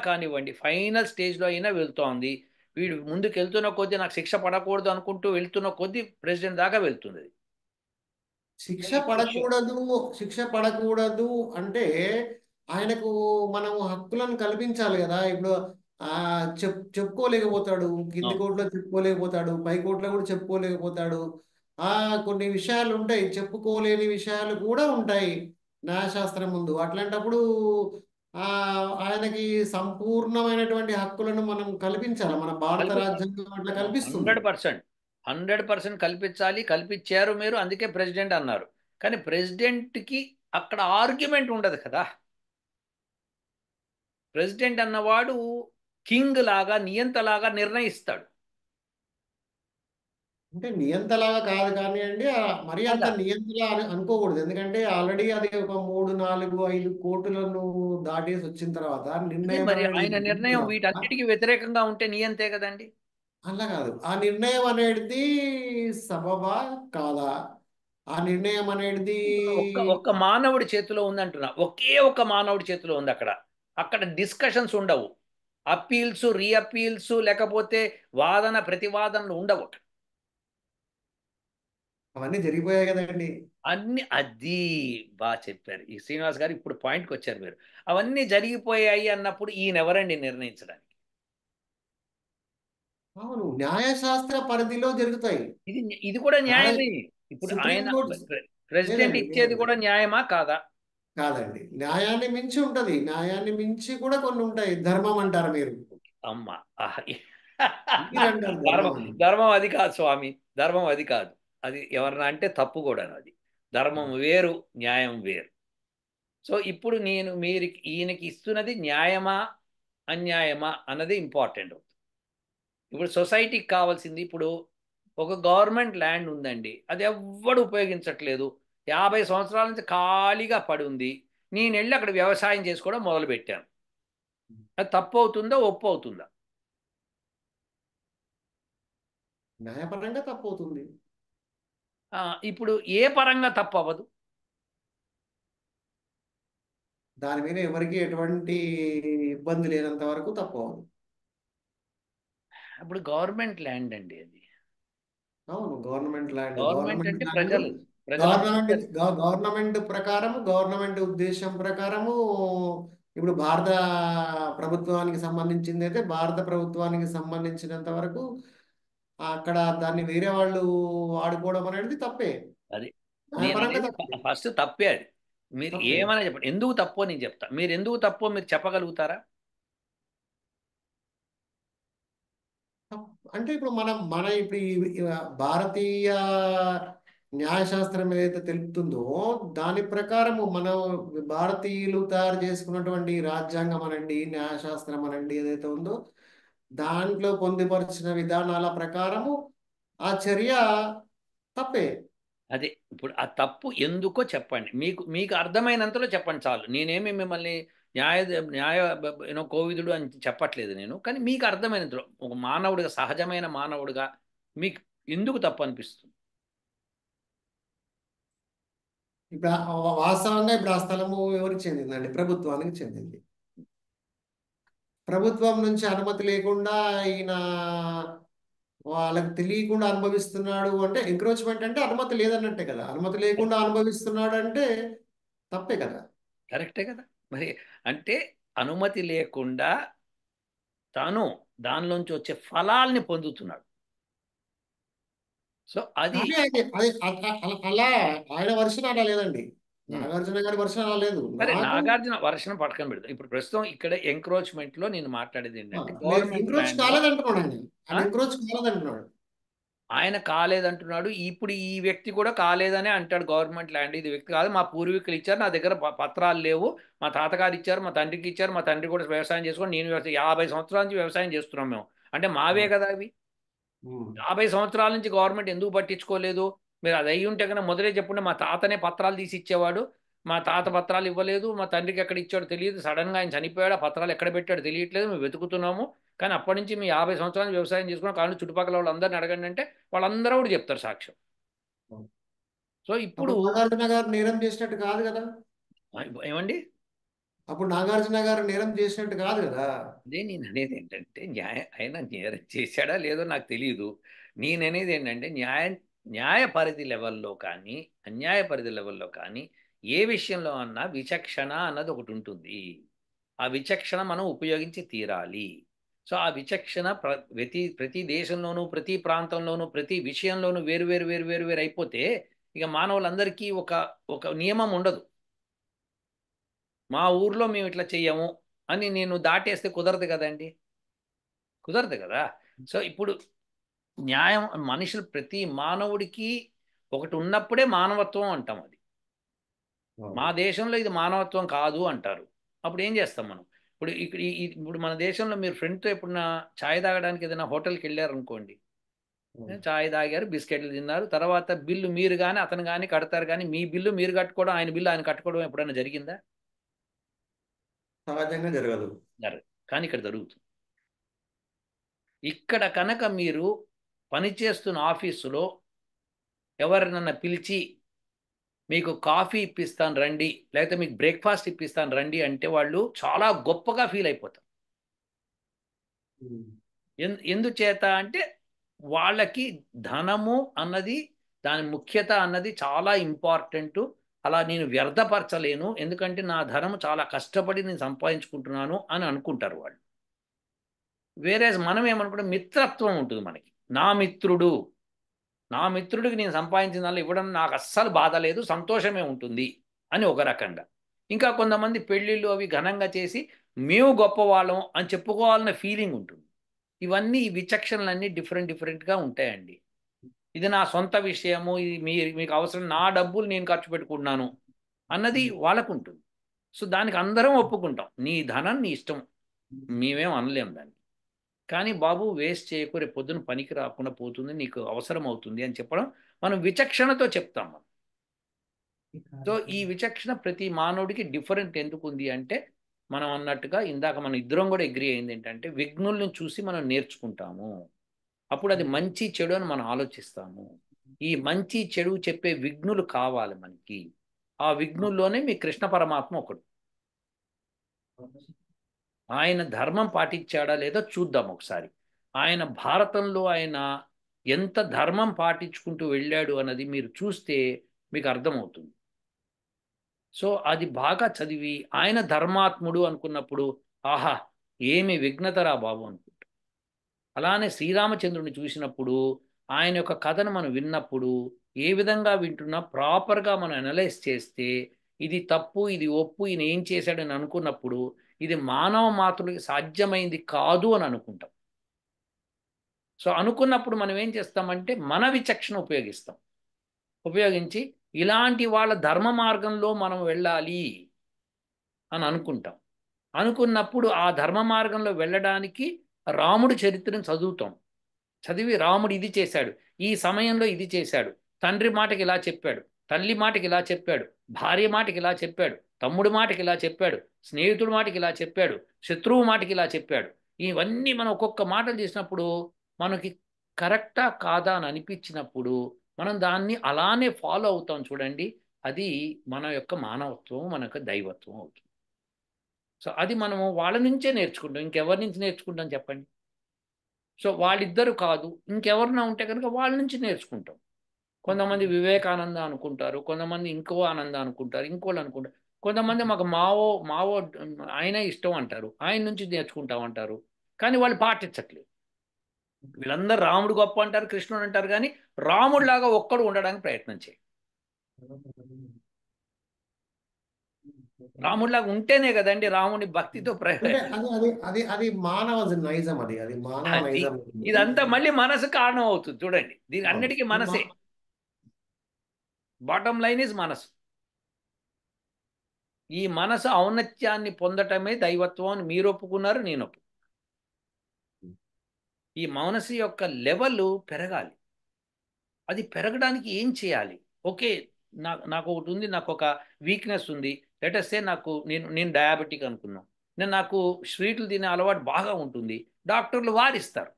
కానివ్వండి, ఫైనల్ స్టేజ్లో అయినా వెళ్తోంది. వీడు ముందుకు వెళ్తున్న కొద్దీ నాకు శిక్ష పడకూడదు అనుకుంటూ వెళ్తున్న కొద్దీ ప్రెసిడెంట్ దాకా వెళ్తుంది అది. సో శిక్ష ఇప్పుడు పడకూడదు, శిక్ష పడకూడదు అంటే ఆయనకు మనం హక్కులను కల్పించాలి కదా. ఇప్పుడు ఆ చెప్పుకోలేకపోతాడు, కింది అవును. కోర్టులో చెప్పుకోలేకపోతాడు, పై కోర్టులో కూడా చెప్పుకోలేకపోతాడు. ఆ కొన్ని విషయాలు ఉంటాయి, చెప్పుకోలేని విషయాలు కూడా ఉంటాయి న్యాయశాస్త్రం ముందు. అట్లాంటప్పుడు ఆ ఆయనకి సంపూర్ణమైనటువంటి హక్కులను మనం కల్పించాలి. మన భారత కల్పించాలి. రాజ్యాంగం అట్లా కల్పిస్తుంది. 100%. 100% కల్పించాలి. కల్పించారు మీరు, అందుకే ప్రెసిడెంట్ అన్నారు. కానీ ప్రెసిడెంట్కి అక్కడ ఆర్గ్యుమెంట్ ఉండదు కదా. ప్రెసిడెంట్ అన్నవాడు కింగ్ లాగా, నియంతలాగా నిర్ణయిస్తాడు అంటే నియంతలాగా కాదు కానివ్వండి, మరీ అంత కదా. నియంతలా అనుకోకూడదు. ఎందుకంటే ఆల్రెడీ అది ఒక 3, 4, 5 కోర్టులను దాటేసి వచ్చిన తర్వాత అదే నిర్ణయం మరి అనేది ఆయన వచ్చిన నిర్ణయం తర్వాత వీటన్నిటికీ వ్యతిరేకంగా ఉంటే నియంతే కదండి. అలా కాదు. ఆ నిర్ణయం అనేది సబబా కాదా, ఆ నిర్ణయం అనేది ఇప్పుడు ఒక్క ఒక్క మానవుడి చేతిలో ఉందంటున్నా, ఒకే ఒక్క మానవుడి చేతిలో ఉంది అక్కడ. అక్కడ డిస్కషన్స్ ఉండవు. అప్పీల్స్, రీఅప్పీల్స్, లేకపోతే వాదన ప్రతివాదనలు ఉండవు. అవన్నీ జరిగిపోయాయి కదండి. అన్ని అది బాగా చెప్పారు ఈ శ్రీనివాస్ గారు, ఇప్పుడు పాయింట్కి వచ్చారు మీరు. అవన్నీ జరిగిపోయాయి అన్నప్పుడు ఈయన ఎవరండి నిర్ణయించడానికి? అవును, న్యాయశాస్త్ర పరిధిలో జరుగుతాయి. ఇది ఇది కూడా న్యాయ న్యాయమే. ఇప్పుడు ఆయన సుప్రీంకోర్టు ప్రెసిడెంట్ లేదండి, ఇచ్చేది లేదండి, కూడా న్యాయమా కాదా? కాదండి. న్యాయాన్ని మించి ఉంటది. న్యాయాన్ని మించి కూడా కొన్ని ఉంటాయి. ధర్మం అంటారు మీరు. అమ్మ. ఆహ్. మీరంటారు ధర్మం. ధర్మం అని. ధర్మం అది కాదు స్వామి. ధర్మం అది కాదు. అది ఎవరన్నా అంటే తప్పు కూడాను అది. ధర్మం వేరు, న్యాయం వేరు. సో ఇప్పుడు నేను మీరు ఈయనకి ఇస్తున్నది న్యాయమా, అన్యాయమా అన్నది ఇంపార్టెంట్. ఇప్పుడు సొసైటీకి కావాల్సింది, ఇప్పుడు ఒక గవర్నమెంట్ ల్యాండ్ ఉందండి, అది ఎవ్వడు ఉపయోగించట్లేదు. 50 సంవత్సరాల నుంచి ఖాళీగా పడి ఉంది. నేను వెళ్ళి అక్కడ వ్యవసాయం చేసుకోవడం మొదలుపెట్టాను. అది తప్పు అవుతుందా, ఒప్పు అవుతుందా? న్యాయపరంగా తప్పవుతుంది. ఇప్పుడు ఏ పరంగా తప్పు అవ్వదు? దాని మీద ఎవరికి ఎటువంటి ఇబ్బంది లేనంత వరకు తప్పవు. ఇప్పుడు గవర్నమెంట్ ల్యాండ్ అండి అది. అవును, గవర్నమెంట్ ల్యాండ్, గవర్నమెంట్ గవర్నమెంట్ అంటే ల్యాండ్ ప్రజలు, ప్రజలందరూ. గవర్నమెంట్ ప్రకారము, గవర్నమెంట్ ఉద్దేశం ప్రకారము ఇప్పుడు భారత ప్రభుత్వానికి సంబంధించింది అయితే భారత ప్రభుత్వానికి సంబంధించినంత వరకు అక్కడ దాన్ని వేరే వాళ్ళు వాడుకోవడం అనేది తప్పే. అది నేను న్యాయపరంగా అనేది తప్పే. ఫస్ట్ తప్పే అది. మీరు తప్పే. ఏమైనా చెప్పండి, ఎందుకు తప్పో నేను చెప్తా. మీరు ఎందుకు తప్పో మీరు చెప్పగలుగుతారా? అంటే ఇప్పుడు మనం మన ఇప్పుడు భారతీయ న్యాయశాస్త్రం ఏదైతే తెలుపుతుందో దాని ప్రకారము మనం భారతీయులు తయారు చేసుకున్నటువంటి రాజ్యాంగం అనండి, న్యాయశాస్త్రం అనండి ఏదైతే ఉందో దాంట్లో పొందుపరిచిన విధానాల ప్రకారము ఆ చర్య తప్పే. అదే ఇప్పుడు ఆ తప్పు ఎందుకో చెప్పండి. మీకు మీకు అర్థమైనంతలో చెప్పండి చాలు. నేనేమి మిమ్మల్ని న్యాయ న్యాయ కోవిదుడు అని చెప్పట్లేదు నేను. కానీ మీకు అర్థమైనంతలో ఒక మానవుడిగా, సహజమైన మానవుడిగా మీకు ఎందుకు తప్పు అనిపిస్తుంది? ఇప్పుడు వాస్తవంగా ఇప్పుడు ఆ స్థలము ఎవరికి చెందిందండి? ప్రభుత్వానికి చెందింది. ప్రభుత్వం నుంచి అనుమతి లేకుండా ఈయన వాళ్ళకి తెలియకుండా అనుభవిస్తున్నాడు అంటే ఎంక్రోచ్మెంట్ అంటే అనుమతి లేదన్నట్టే కదా. అనుమతి లేకుండా అనుభవిస్తున్నాడు అంటే తప్పే కదా. కరెక్టే కదా! మరి అంటే అనుమతి లేకుండా తాను దానిలోంచి వచ్చే ఫలాల్ని పొందుతున్నాడు. సో, అది కానీ అలా ఆయన వర్షన్ అలా లేదండి. హ్మ్. నాగార్జున గారి వర్షన్ అలా లేదు. సరే నాకు 'నాగార్జున' వర్షన్ పక్కన పెడదాం. ఇప్పుడు ప్రస్తుతం ఇక్కడ ఎంక్రోచ్‌మెంట్‌లో నేను మాట్లాడేది ఏంటంటే లేదు, గవర్నమెంట్ ఎంక్రోచ్ ల్యాండ్‌లో కాలేదంటున్నాడు ఆయన. ఆయన ఆ! ఎంక్రోచ్ కాలేదంటున్నాడు. ఆయన కాలేదంటున్నాడు. ఇప్పుడు ఈ వ్యక్తి కూడా కాలేదనే అంటాడు గవర్నమెంట్ ల్యాండ్. ఇది వ్యక్తి కాదు. మా పూర్వీకులు ఇచ్చారు. నా దగ్గర పత్రాలు లేవు. మా తాతగారు ఇచ్చారు. మా తండ్రికి ఇచ్చారు. మా తండ్రి కూడా వ్యవసాయం చేసుకొని నేను వ్యవసాయం 50 సంవత్సరాల నుంచి వ్యవసాయం చేస్తున్నాం మేము. అంటే మావే కదా అవి. ఉమ్. 50 సంవత్సరాల నుంచి గవర్నమెంట్ ఎందుకు పట్టించుకోలేదు? మీరు అది అయ్యి ఉంటే కనుక మొదలే చెప్పుంటే మా తాతనే పత్రాలు తీసి ఇచ్చేవాడు. మా తాత పత్రాలు ఇవ్వలేదు. మా తండ్రికి ఎక్కడ ఇచ్చాడో తెలియదు. సడన్‌గా ఆయన చనిపోయాడు. ఆ పత్రాలు ఎక్కడ పెట్టాడో తెలియట్లేదు. మేము వెతుకుతున్నాము. కానీ అప్పటి నుంచి మేము 50 సంవత్సరాల నుంచి వ్యవసాయం చేసుకున్నాం. కానీ చుట్టుపక్కల వాళ్ళందరిని అడగండి అంటే వాళ్ళందరూ కూడా చెప్తారు సాక్ష్యం. సో, ఇప్పుడు అప్పుడు నాగార్జున గారు నేరం చేసినట్టు కాదు కదా. ఏమండి? అప్పుడు నాగార్జున గారు నేరం చేసినట్టు కాదు కదా. అదే నేననేది ఏంటంటే ఆయన నేరం చేశాడా లేదో నాకు తెలీదు. నేననేది ఏంటంటే న్యాయ పరిధి లెవెల్‌లో కానీ, అన్యాయ పరిధి లెవెల్‌లో కానీ ఏ విషయంలో అన్నా విచక్షణ అన్నది ఒకటుంటుంది. ఆ విచక్షణ మనం ఉపయోగించి తీరాలి. సో, ఆ విచక్షణ ప్రతి దేశంలోనూ, ప్రతి ప్రాంతంలోనూ, ప్రతి విషయంలోనూ వేరు అయిపోతే ఇక మానవులందరికీ ఒక నియమం ఉండదు. మా ఊర్లో మేము ఇట్లా చెయ్యము అని నేను దాటేస్తే కుదరదు కదండీ! కుదరదు కదా! సో, ఇప్పుడు న్యాయం మనుషులు ప్రతి మానవుడికి ఒకటి ఉన్నప్పుడే మానవత్వం అంటాం అది. మా దేశంలో ఇది మానవత్వం కాదు అంటారు. అప్పుడు ఏం చేస్తాం మనం? ఇప్పుడు ఇక్కడ ఇప్పుడు మన దేశంలో మీరు ఫ్రెండ్‌తో ఎప్పుడన్నా చాయ్ తాగడానికి ఏదైనా హోటల్‌కెళ్లారనుకోండి. చాయ్ తాగారు, బిస్కెట్‌లు తిన్నారు. తర్వాత బిల్లు మీరు గాని, అతను గాని కడతారు గానీ, మీ బిల్లు మీరు కట్టుకోవడం, ఆయన బిల్లు ఆయన కట్టుకోవడం ఎప్పుడైనా జరిగిందా? సహజంగా జరగదు. జరగదు. కానీ ఇక్కడ జరుగుతుంది. ఇక్కడ కనుక మీరు పనిచేస్తున్న ఆఫీసులో ఎవరినన్నా పిలిచి మీకు కాఫీ ఇప్పిస్తాను రండి, లేకపోతే మీకు బ్రేక్‌ఫాస్ట్ ఇప్పిస్తాను రండి అంటే వాళ్ళు చాలా గొప్పగా ఫీల్ అయిపోతారు. ఉమ్. ఎందుచేత అంటే వాళ్ళకి ధనము అన్నది దాని ముఖ్యత అన్నది చాలా ఇంపార్టెంటు. అలా నేను వ్యర్థపరచలేను. ఎందుకంటే నా ధనము చాలా కష్టపడి నేను సంపాదించుకుంటున్నాను అని అనుకుంటారు వాళ్ళు. వేరేజ్ మనం ఏమనుకుంటాం మిత్రత్వం ఉంటుంది మనకి. నా మిత్రుడు. నా మిత్రుడికి నేను సంపాదించిన దానిలో ఇవ్వడం నాకు అస్సలు బాధ లేదు. సంతోషమే ఉంటుంది అని ఒక రకంగా. ఇంకా కొంతమంది పెళ్ళిళ్ళు అవి ఘనంగా చేసి మేము గొప్పవాళ్ళం అని చెప్పుకోవాలన్న ఫీలింగ్ ఉంటుంది. ఇవన్నీ ఈ విచక్షణలన్నీ డిఫరెంట్‌గా ఉంటాయండి. ఇది నా సొంత విషయము. ఇది మీకు అవసరం నా డబ్బులు నేను ఖర్చు పెట్టుకుంటున్నాను అన్నది వాళ్ళకుంటుంది. సో, దానికి అందరం ఒప్పుకుంటాం. నీ ధనం నీ ఇష్టం. మేమేం అనలేం దాన్ని. కానీ బాబు వేస్ట్ చేయకు రేపు పొద్దున పనికి రాకుండా పోతుంది. నీకు అవసరం అవుతుంది అని చెప్పడం మనం విచక్షణతో చెప్తాం మనం. సో, ఈ విచక్షణ ప్రతి మానవుడికి డిఫరెంట్ ఎందుకుంది అంటే మనం అన్నట్టుగా ఇందాక మనం ఇద్దరం కూడా అగ్రీ అయింది ఏంటంటే విఘ్నుల్ని చూసి మనం నేర్చుకుంటాము. అప్పుడు అది మంచి చెడు అని మనం ఆలోచిస్తాము. ఈ మంచి చెడు చెప్పే విఘ్నులు కావాలి మనకి. ఆ విఘ్నుల్లోనే మీ కృష్ణ పరమాత్మ ఒకడు. ఆయన ధర్మం పాటించాడా లేదో చూద్దాం ఒకసారి. ఆయన భారతంలో ఆయన ఎంత ధర్మం పాటించుకుంటూ వెళ్ళాడు అన్నది మీరు చూస్తే మీకు అర్థమవుతుంది. సో, అది బాగా చదివి ఆయన ధర్మాత్ముడు అనుకున్నప్పుడు ఆహా! ఏమి విఘ్నతరా బాబు అనుకుంటాం. అలానే శ్రీరామచంద్రుడిని చూసినప్పుడు ఆయన యొక్క కథను మనం విన్నప్పుడు ఏ విధంగా వింటున్నా ప్రాపర్‌గా మనం అనలైజ్ చేస్తే ఇది తప్పు, ఇది ఒప్పు, ఈయన ఏం చేశాడని అనుకున్నప్పుడు ఇది మానవ మాతృకి సాధ్యమైంది కాదు అని అనుకుంటాం. సో, అనుకున్నప్పుడు మనం ఏం చేస్తామంటే మన విచక్షణ ఉపయోగిస్తాం. ఉపయోగించి ఇలాంటి వాళ్ళ ధర్మ మార్గంలో మనం వెళ్ళాలి అని అనుకుంటాం. అనుకున్నప్పుడు ఆ ధర్మ మార్గంలో వెళ్ళడానికి రాముడి చరిత్రను చదువుతాం. చదివి రాముడు ఇది చేశాడు, ఈ సమయంలో ఇది చేశాడు, తండ్రి మాటకి ఇలా చెప్పాడు, తల్లి మాటకి ఇలా చెప్పాడు, భార్య మాటకి ఇలా చెప్పాడు, తమ్ముడి మాటకి ఇలా చెప్పాడు, స్నేహితుడి మాటకి ఇలా చెప్పాడు, శత్రువు మాటకి ఇలా చెప్పాడు. ఇవన్నీ మనం ఒక్కొక్క మాటలు చేసినప్పుడు మనకి కరెక్టా కాదా అని అనిపించినప్పుడు మనం దాన్ని అలానే ఫాలో అవుతాం చూడండి. అది మన యొక్క మానవత్వం, మన యొక్క దైవత్వం అవుతుంది. సో అది మనము వాళ్ళ నుంచే నేర్చుకుంటాం. ఇంకెవరి నుంచి నేర్చుకుంటాం చెప్పండి? సో వాళ్ళిద్దరు కాదు, ఇంకెవరన్నా ఉంటే కనుక వాళ్ళ నుంచి నేర్చుకుంటాం. కొంతమంది వివేకానంద అనుకుంటారు, కొంతమంది ఇంకో ఆనంద అనుకుంటారు, ఇంకోళ్ళు అనుకుంటారు, కొంతమంది మాకు మావో మావో ఆయనే ఇష్టం అంటారు, ఆయన నుంచి నేర్చుకుంటాం అంటారు. కానీ వాళ్ళు పాటించట్లేదు. వీళ్ళందరూ రాముడు గొప్ప అంటారు, కృష్ణుడు అంటారు, కానీ రాముడిలాగా ఒక్కడు ఉండడానికి ప్రయత్నం చేయి. రాముడిలాగా ఉంటేనే కదండి రాముని భక్తితో అంటే అది మానవ నైజం, అది మానవ అది నైజం. ఇదంతా మళ్ళీ మనసు కారణం అవుతుంది చూడండి. దీని అవును. అన్నిటికీ మనసే. బాటమ్ లైన్ ఇస్ మనసు. ఈ మనసు ఔన్నత్యాన్ని పొందటమే దైవత్వం అని మీరు ఒప్పుకున్నారు, నేను ఒప్పు. ఈ మనసు యొక్క లెవెల్ పెరగాలి. అది పెరగడానికి ఏం చేయాలి? ఓకే, నాకు ఒకటి ఉంది, నాకు ఒక వీక్నెస్ ఉంది. లెటెస్ట్ సే నేను డయాబెటిక్ అనుకున్నాం. నాకు స్వీట్లు తినే అలవాటు బాగా ఉంటుంది. డాక్టర్లు వారిస్తారు,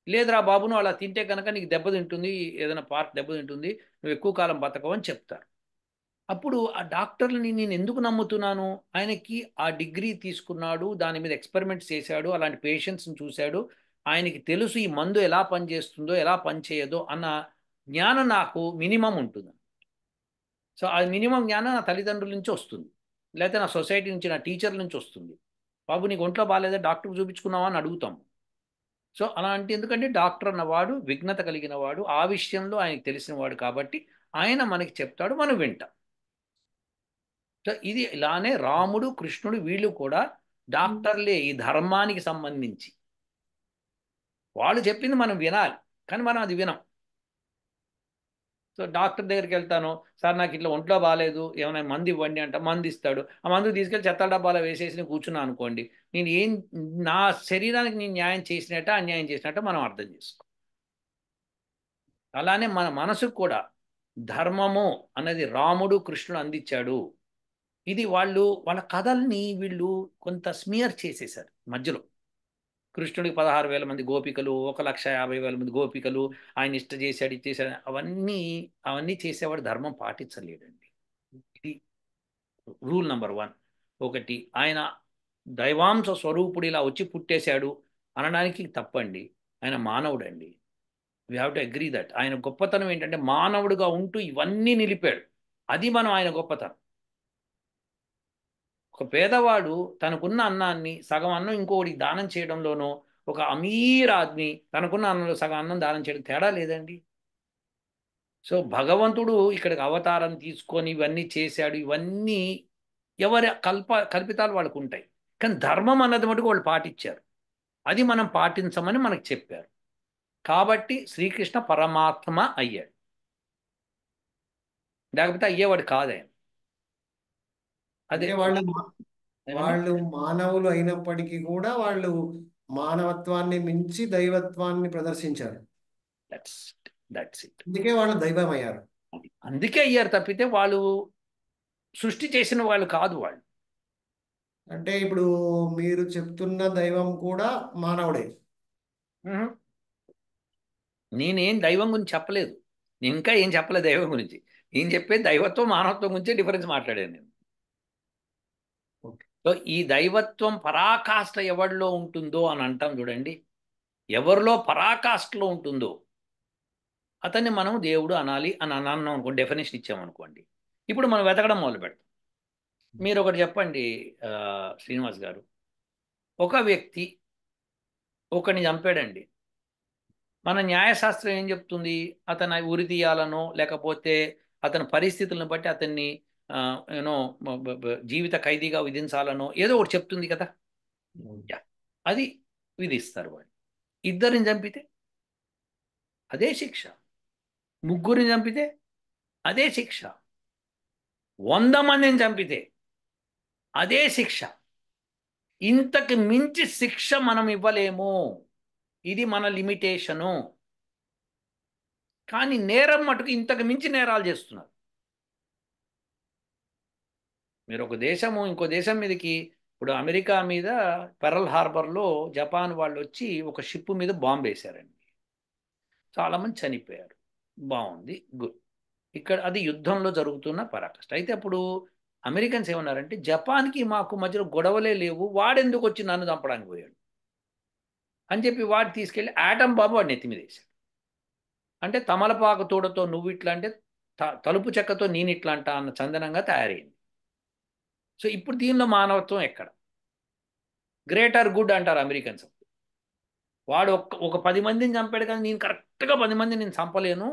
లేదురా బాబు నువ్వు అలా తింటే కనుక నీకు దెబ్బతింటుంది, ఏదైనా పార్ట్ దెబ్బతింటుంది, నువ్వు ఎక్కువ కాలం బతకవు అని చెప్తారు. అప్పుడు ఆ డాక్టర్ని నేను ఎందుకు నమ్ముతున్నాను? ఆయనకి ఆ డిగ్రీ తీసుకున్నాడు, దాని మీద ఎక్స్పెరిమెంట్స్ చేశాడు, అలాంటి పేషెంట్స్ని చూశాడు, ఆయనకి తెలుసు ఈ మందు ఎలా పనిచేస్తుందో ఎలా పనిచేయదో అన్న జ్ఞానం నాకు మినిమం ఉంటుంది. సో ఆ మినిమం జ్ఞానం నా తల్లిదండ్రుల నుంచి వస్తుంది, లేకపోతే నా సొసైటీ నుంచి, నా టీచర్ల నుంచి వస్తుంది. బాబు నీకు ఒంట్లో బాగాలేదా, డాక్టర్కి చూపించుకున్నావా అని అడుగుతాం. సో అలాంటి, ఎందుకంటే డాక్టర్ అన్నవాడు విఘ్నత కలిగిన వాడు, ఆ విషయంలో ఆయనకు తెలిసిన వాడు కాబట్టి ఆయన మనకి చెప్తాడు, మనం వింటాం. సో ఇది ఇలానే రాముడు, కృష్ణుడు వీళ్ళు కూడా డాక్టర్లే ఈ ధర్మానికి సంబంధించి. వాళ్ళు చెప్పింది మనం వినాలి, కానీ మనం అది వినం. సో డాక్టర్ దగ్గరికి వెళ్తాను, సార్ నాకు ఇట్లా ఒంట్లో బాగాలేదు, ఏమైనా మందు ఇవ్వండి అంట, మందు ఇస్తాడు. ఆ మందు తీసుకెళ్ళి చెత్త డబ్బాలో వేసేసి నేను కూర్చున్నా అనుకోండి, నేను ఏం, నా శరీరానికి నేను న్యాయం చేసినట్ట అన్యాయం చేసినట్ట మనం అర్థం చేసుకో. అలానే మన మనసుకు కూడా ధర్మము అన్నది రాముడు, కృష్ణుడు అందించాడు. ఇది వాళ్ళ కథల్ని వీళ్ళు కొంత స్మియర్ చేసేశారు మధ్యలో. కృష్ణుడికి 16,000 మంది గోపికలు, 1,50,000 మంది గోపికలు, ఆయన ఇష్ట చేశాడు, ఇచ్చేసాడు, అవన్నీ చేసేవాడు ధర్మం పాటించలేడండి. ఇది రూల్ నెంబర్ 1. ఒకటి, ఆయన దైవాంశ స్వరూపుడు ఇలా వచ్చి పుట్టేశాడు అనడానికి తప్పండి. ఆయన మానవుడండి. We have to agree that. ఆయన గొప్పతనం ఏంటంటే మానవుడిగా ఉంటూ ఇవన్నీ నిలిపాడు. అది మనం ఆయన గొప్పతనం. ఒక పేదవాడు తనకున్న అన్నాన్ని సగం అన్నం ఇంకొకటికి దానం చేయడంలోనో, ఒక అమీర్ ఆద్మీ తనకున్న అన్నంలో సగం అన్నం దానం చేయడం తేడా లేదండి. సో భగవంతుడు ఇక్కడికి అవతారం తీసుకొని ఇవన్నీ చేశాడు. ఇవన్నీ ఎవరి కల్పితాలు వాళ్ళకు ఉంటాయి, కానీ ధర్మం అన్నది మటుకు వాళ్ళు పాటించారు. అది మనం పాటించమని మనకు చెప్పారు. కాబట్టి శ్రీకృష్ణ పరమాత్మ అయ్యాడు, లేకపోతే అయ్యేవాడు కాదాయన. అదే అంటే వాళ్ళు ఏమండి? వాళ్ళు మానవులు అయినప్పటికీ కూడా వాళ్ళు మానవత్వాన్ని మించి దైవత్వాన్ని ప్రదర్శించారు. That's that's it. అందుకే వాళ్ళు దైవమయ్యారు. అందుకే అయ్యారు తప్పితే వాళ్ళు సృష్టి చేసిన వాళ్ళు కాదు వాళ్ళు. అంటే ఇప్పుడు మీరు చెప్తున్న దైవం కూడా మానవుడే. మ్మ్. నేనేం దైవం గురించి చెప్పలేదు, నేను ఇంకా ఏం చెప్పలేదు దైవం గురించి. ఏం చెప్పేది దైవత్వం మానవత్వం గురించే డిఫరెన్స్ మాట్లాడాను నేను. ఓకే. సో ఈ దైవత్వం పరాకాష్ఠ ఎవరిలో ఉంటుందో అని అంటాం చూడండి. ఎవరిలో పరాకాష్ఠలో ఉంటుందో అతన్ని మనం దేవుడు అనాలి అని అన్నాం అనుకోండి, డెఫినేషన్ ఇచ్చామనుకోండి. ఇప్పుడు మనం వెతకడం మొదలు పెడతాం. మీరు ఒకటి చెప్పండి, ఆ, శ్రీనివాస్ గారు. ఒక వ్యక్తి ఒకరిని చంపాడండి, మన న్యాయశాస్త్రం ఏం చెప్తుంది? అతను ఉరి తీయాలనో లేకపోతే అతని పరిస్థితులను బట్టి అతన్ని యూనో జీవిత ఖైదీగా విధించాలనో ఏదో ఒకటి చెప్తుంది కదా. యా, అది విధిస్తారు వాళ్ళు. ఇద్దరిని చంపితే అదే శిక్ష. ముగ్గురిని చంపితే అదే శిక్ష. 100 మందిని చంపితే అదే శిక్ష. ఇంతకు మించి శిక్ష మనం ఇవ్వలేము. ఇది మన లిమిటేషను. కానీ నేరం మటుకు ఇంతకు మించి నేరాలు చేస్తున్నారు. మీరు ఒక దేశము ఇంకో దేశం మీదకి, ఇప్పుడు అమెరికా మీద పెరల్ హార్బర్లో జపాన్ వాళ్ళు వచ్చి ఒక షిప్ మీద బాంబు వేశారండి. చాలామంది చనిపోయారు. బాగుంది, గుడ్. ఇక్కడ అది యుద్ధంలో జరుగుతున్న పరాకాష్ట. అయితే అప్పుడు అమెరికన్స్ ఏమన్నారంటే, జపాన్కి మాకు మధ్యలో గొడవలే లేవు, వాడెందుకు వచ్చి నన్ను చంపడానికి పోయాడు అని చెప్పి వాడు తీసుకెళ్ళి ఆటం బాంబు వాడిని ఎత్తి మీద వేశాడు. అంటే తమలపాకు తోడతో నువ్వు ఇట్లా అంటే తలుపు చెక్కతో నేను ఇట్లా అంటా అన్న చందనంగా తయారైంది. సో ఇప్పుడు దీనిలో మానవత్వం ఎక్కడ? గ్రేటర్ గుడ్ అంటారు అమెరికన్స్. వాడు ఒక 10 మందిని చంపాడు కానీ నేను కరెక్ట్గా 10 మందిని నేను చంపలేను.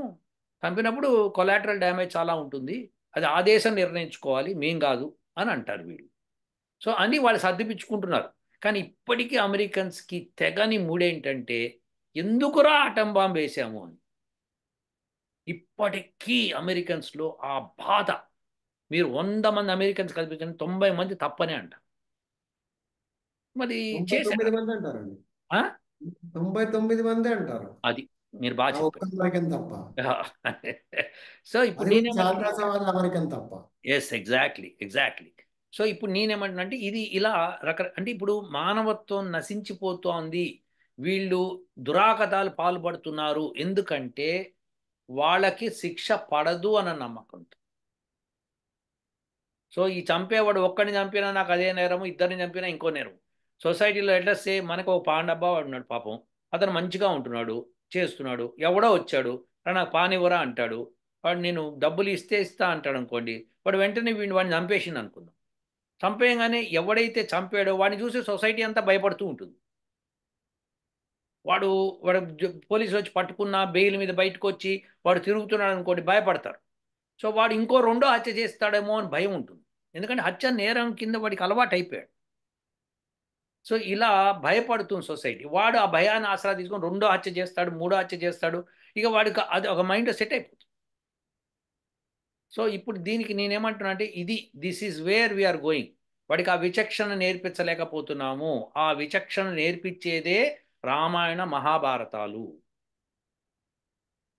చంపినప్పుడు కొలాటరల్ డ్యామేజ్ చాలా ఉంటుంది, అది ఆ దేశం నిర్ణయించుకోవాలి, మేం కాదు అని అంటారు వీళ్ళు. సో అని వాళ్ళు సర్దిపించుకుంటున్నారు. కానీ ఇప్పటికీ అమెరికన్స్కి తెగని మూడేంటంటే, ఎందుకురా ఆటం బాంబు వేసాము అని. ఇప్పటికీ అమెరికన్స్లో ఆ బాధ. మీరు 100 మంది అమెరికన్స్ కల్పించండి, 90 మంది తప్పనే అంటారు. మరి 99 చేశారు. మంది అంటారండి. ఆ? 99 మంది అంటారు, అది మీరు బాగా ఆ ఒక్క చెప్పారు. అమెరికన్ తప్ప. సో ఇప్పుడు అది కూడా నేనేమంటున్నా, చాలా అమెరికన్ తప్ప. Yes, exactly, exactly. సో ఇప్పుడు నేనేమంటున్నా అంటే, ఇది ఇలా అంటే ఇప్పుడు మానవత్వం నశించిపోతోంది. వీళ్ళు దురాగతాలు పాల్పడుతున్నారు ఎందుకంటే వాళ్ళకి శిక్ష పడదు అన్న నమ్మకంతో. సో ఈ చంపేవాడు ఒక్కడిని చంపినా నాకు అదే నేరము, ఇద్దరిని చంపినా ఇంకో నేరం. సొసైటీలో ఎట్లా సే, మనకు ఒక పాండబ్బా వాడు ఉన్నాడు పాపం, అతను మంచిగా ఉంటున్నాడు, చేస్తున్నాడు, ఎవడో వచ్చాడు నాకు పానివ్వరా అంటాడు, వాడు నేను డబ్బులు ఇస్తా అంటాడు అనుకోండి, వాడు వెంటనే వాడిని చంపేసింది అనుకుందాం. చంపేయగానే ఎవడైతే చంపాడో వాడిని చూసి సొసైటీ అంతా భయపడుతూ ఉంటుంది. వాడు వాడు పోలీసులు వచ్చి పట్టుకున్నా బెయిల్ మీద బయటకు వచ్చి వాడు తిరుగుతున్నాడు అనుకోండి, భయపడతారు. సో వాడు ఇంకో రెండో హత్య చేస్తాడేమో అని భయం ఉంటుంది, ఎందుకంటే హత్య నేరం కింద వాడికి అలవాటు అయిపోయాడు. సో ఇలా భయపడుతుంది సొసైటీ. వాడు ఆ భయాన్ని ఆసరా తీసుకొని రెండో హత్య చేస్తాడు, మూడో హత్య చేస్తాడు, ఇక వాడికి అది ఒక మైండ్ సెట్ అయిపోతుంది. సో ఇప్పుడు దీనికి నేనేమంటున్నా అంటే, this is where we're going. వాడికి ఆ విచక్షణ నేర్పించలేకపోతున్నాము. ఆ విచక్షణ నేర్పించేదే రామాయణ మహాభారతాలు.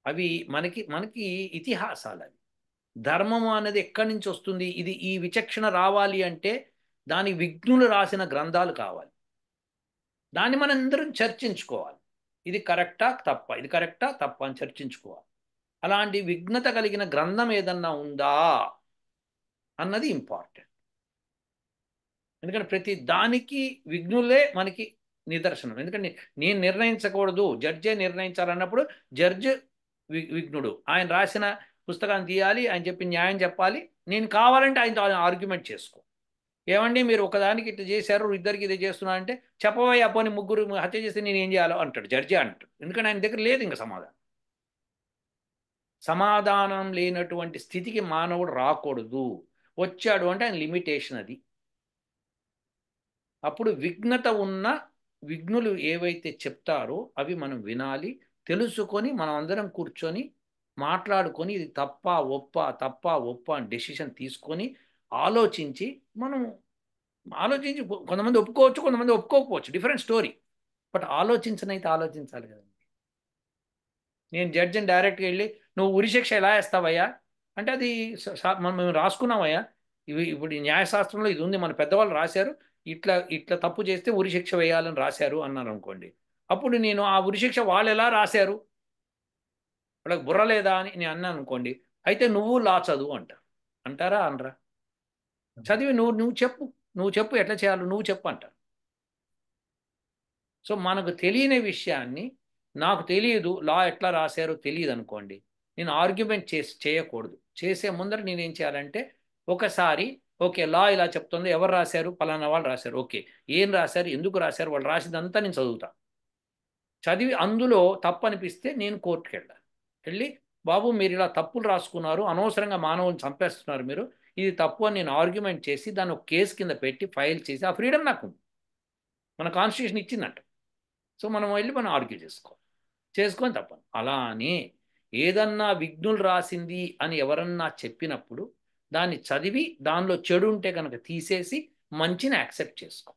అవి మనకి మనకి ఇతిహాసాలు. అవి ధర్మము అనేది ఎక్కడి నుంచి వస్తుంది? ఈ విచక్షణ రావాలి అంటే దాని విజ్ఞులు రాసిన గ్రంథాలు కావాలి. దాన్ని మనం అందరం చర్చించుకోవాలి. ఇది కరెక్టా తప్ప, ఇది కరెక్టా తప్ప అని చర్చించుకోవాలి. అలాంటి విఘ్నత కలిగిన గ్రంథం ఏదన్నా ఉందా అన్నది ఇంపార్టెంట్. ఎందుకంటే ప్రతి దానికి విఘ్నులే మనకి నిదర్శనం. ఎందుకంటే నేను నిర్ణయించకూడదు, జడ్జే నిర్ణయించాలన్నప్పుడు జడ్జి విఘ్నుడు. ఆయన రాసిన పుస్తకాన్ని తీయాలి, ఆయన చెప్పి న్యాయం చెప్పాలి. నేను కావాలంటే ఆయనతో ఆర్గ్యుమెంట్ చేసుకో, ఏమండి మీరు ఒకదానికి ఇట్లా చేశారు, ఇద్దరికి ఇది చేస్తున్నా అంటే, చెప్పవయ్యా పోనీ ముగ్గురు హత్య చేస్తే నేను ఏం చేయాలో అంటాడు జడ్జి అంటాడు. ఎందుకంటే ఆయన దగ్గర లేదు ఇంకా సమాధానం లేనటువంటి స్థితికి మానవుడు రాకూడదు. వచ్చాడు అంటే ఆయన లిమిటేషన్ అది. అప్పుడు విఘ్నత ఉన్న విఘ్నులు ఏవైతే చెప్తారో అవి మనం వినాలి, తెలుసుకొని మనం అందరం కూర్చొని మాట్లాడుకొని ఇది తప్ప ఒప్ప తప్ప ఒప్ప అని డెసిషన్ తీసుకొని ఆలోచించి మనం ఆలోచించి, కొంతమంది ఒప్పుకోవచ్చు, కొంతమంది ఒప్పుకోకపోవచ్చు, డిఫరెంట్ స్టోరీ. బట్ ఆలోచించనైతే ఆలోచించాలి కదండి. నేను జడ్జిని డైరెక్ట్గా వెళ్ళి నువ్వు ఉరిశిక్ష ఎలా వేస్తావయ్యా అంటే, అది మేము రాసుకున్నామయ్యా, ఇప్పుడు ఈ న్యాయశాస్త్రంలో ఇది ఉంది, మన పెద్దవాళ్ళు రాశారు, ఇట్లా ఇట్లా తప్పు చేస్తే ఉరిశిక్ష వేయాలని రాశారు అన్నారు అనుకోండి. అప్పుడు నేను ఆ ఉరిశిక్ష వాళ్ళు ఎలా రాశారు, వాళ్ళకి బుర్ర లేదా అని నేను అన్నాను అనుకోండి, అయితే నువ్వు లా చదువు అంటారా అనరా? చదివి నువ్వు చెప్పు ఎట్లా చేయాలో నువ్వు చెప్పు అంటారు. సో మనకు తెలియని విషయాన్ని, నాకు తెలియదు లా ఎట్లా రాశారో తెలియదు అనుకోండి, నేను ఆర్గ్యుమెంట్ చేయకూడదు. చేసే ముందర నేనేం చేయాలంటే, ఒకసారి ఓకే లా ఇలా చెప్తుంది, ఎవరు రాశారు, పలానా వాళ్ళు రాశారు, ఓకే ఏం రాశారు, ఎందుకు రాశారు, వాళ్ళు రాసిందంతా నేను చదువుతా. చదివి అందులో తప్పు అనిపిస్తే నేను కోర్టుకు వెళ్ళి బాబు మీరు ఇలా తప్పులు రాసుకున్నారు, అనవసరంగా మానవులను చంపేస్తున్నారు మీరు, ఇది తప్పు అని నేను ఆర్గ్యుమెంట్ చేసి దాన్ని ఒక కేసు కింద పెట్టి ఫైల్ చేసి, ఆ ఫ్రీడమ్ నాకు మన కాన్స్టిట్యూషన్ ఇచ్చిందంట. సో మనం వెళ్ళి మనం ఆర్గ్యూ చేసుకొని తప్పను. అలా అని ఏదన్నా విఘ్నులు రాసింది అని ఎవరన్నా చెప్పినప్పుడు దాన్ని చదివి దానిలో చెడు ఉంటే కనుక తీసేసి మంచిని యాక్సెప్ట్ చేసుకో.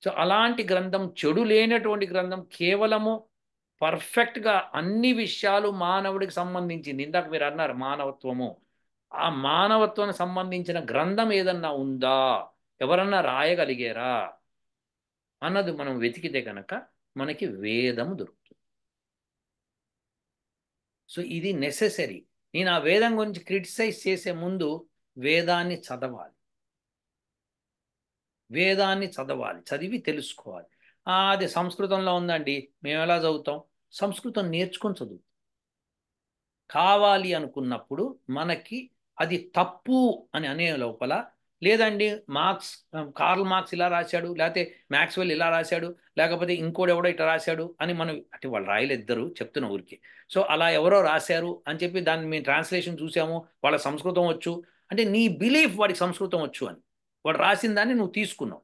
సో అలాంటి గ్రంథం, చెడు లేనటువంటి గ్రంథం, కేవలము పర్ఫెక్ట్గా అన్ని విషయాలు మానవుడికి సంబంధించింది. ఇందాక మీరు అన్నారు మానవత్వము, ఆ మానవత్వానికి సంబంధించిన గ్రంథం ఏదన్నా ఉందా, ఎవరన్నా రాయగలిగారా అన్నది మనం వెతికితే కనుక మనకి వేదము దొరుకుతుంది. సో ఇది నెసెసరీ. నేను ఆ వేదం గురించి క్రిటిసైజ్ చేసే ముందు వేదాన్ని చదవాలి, వేదాన్ని చదవాలి, చదివి తెలుసుకోవాలి. అది సంస్కృతంలో ఉందండి, మేము ఎలా చదువుతాం? సంస్కృతం నేర్చుకొని చదువు. కావాలి అనుకున్నప్పుడు మనకి అది తప్పు అని అనే లోపల, లేదండి మార్క్స్, కార్ల్ మార్క్స్ ఇలా రాశాడు, లేకపోతే మ్యాక్స్వెల్ ఇలా రాశాడు, లేకపోతే ఇంకోటి ఎవడో ఇట్లా రాశాడు అని మనం, అంటే వాళ్ళు రాయలేద్దరు, చెప్తున్న ఊరికి. సో అలా ఎవరో రాశారు అని చెప్పి దాన్ని మేము ట్రాన్స్లేషన్ చూసాము, వాళ్ళ సంస్కృతం వచ్చు అంటే నీ బిలీఫ్ వాడికి సంస్కృతం వచ్చు అని, వాడు రాసిన దాన్ని నువ్వు తీసుకున్నావు.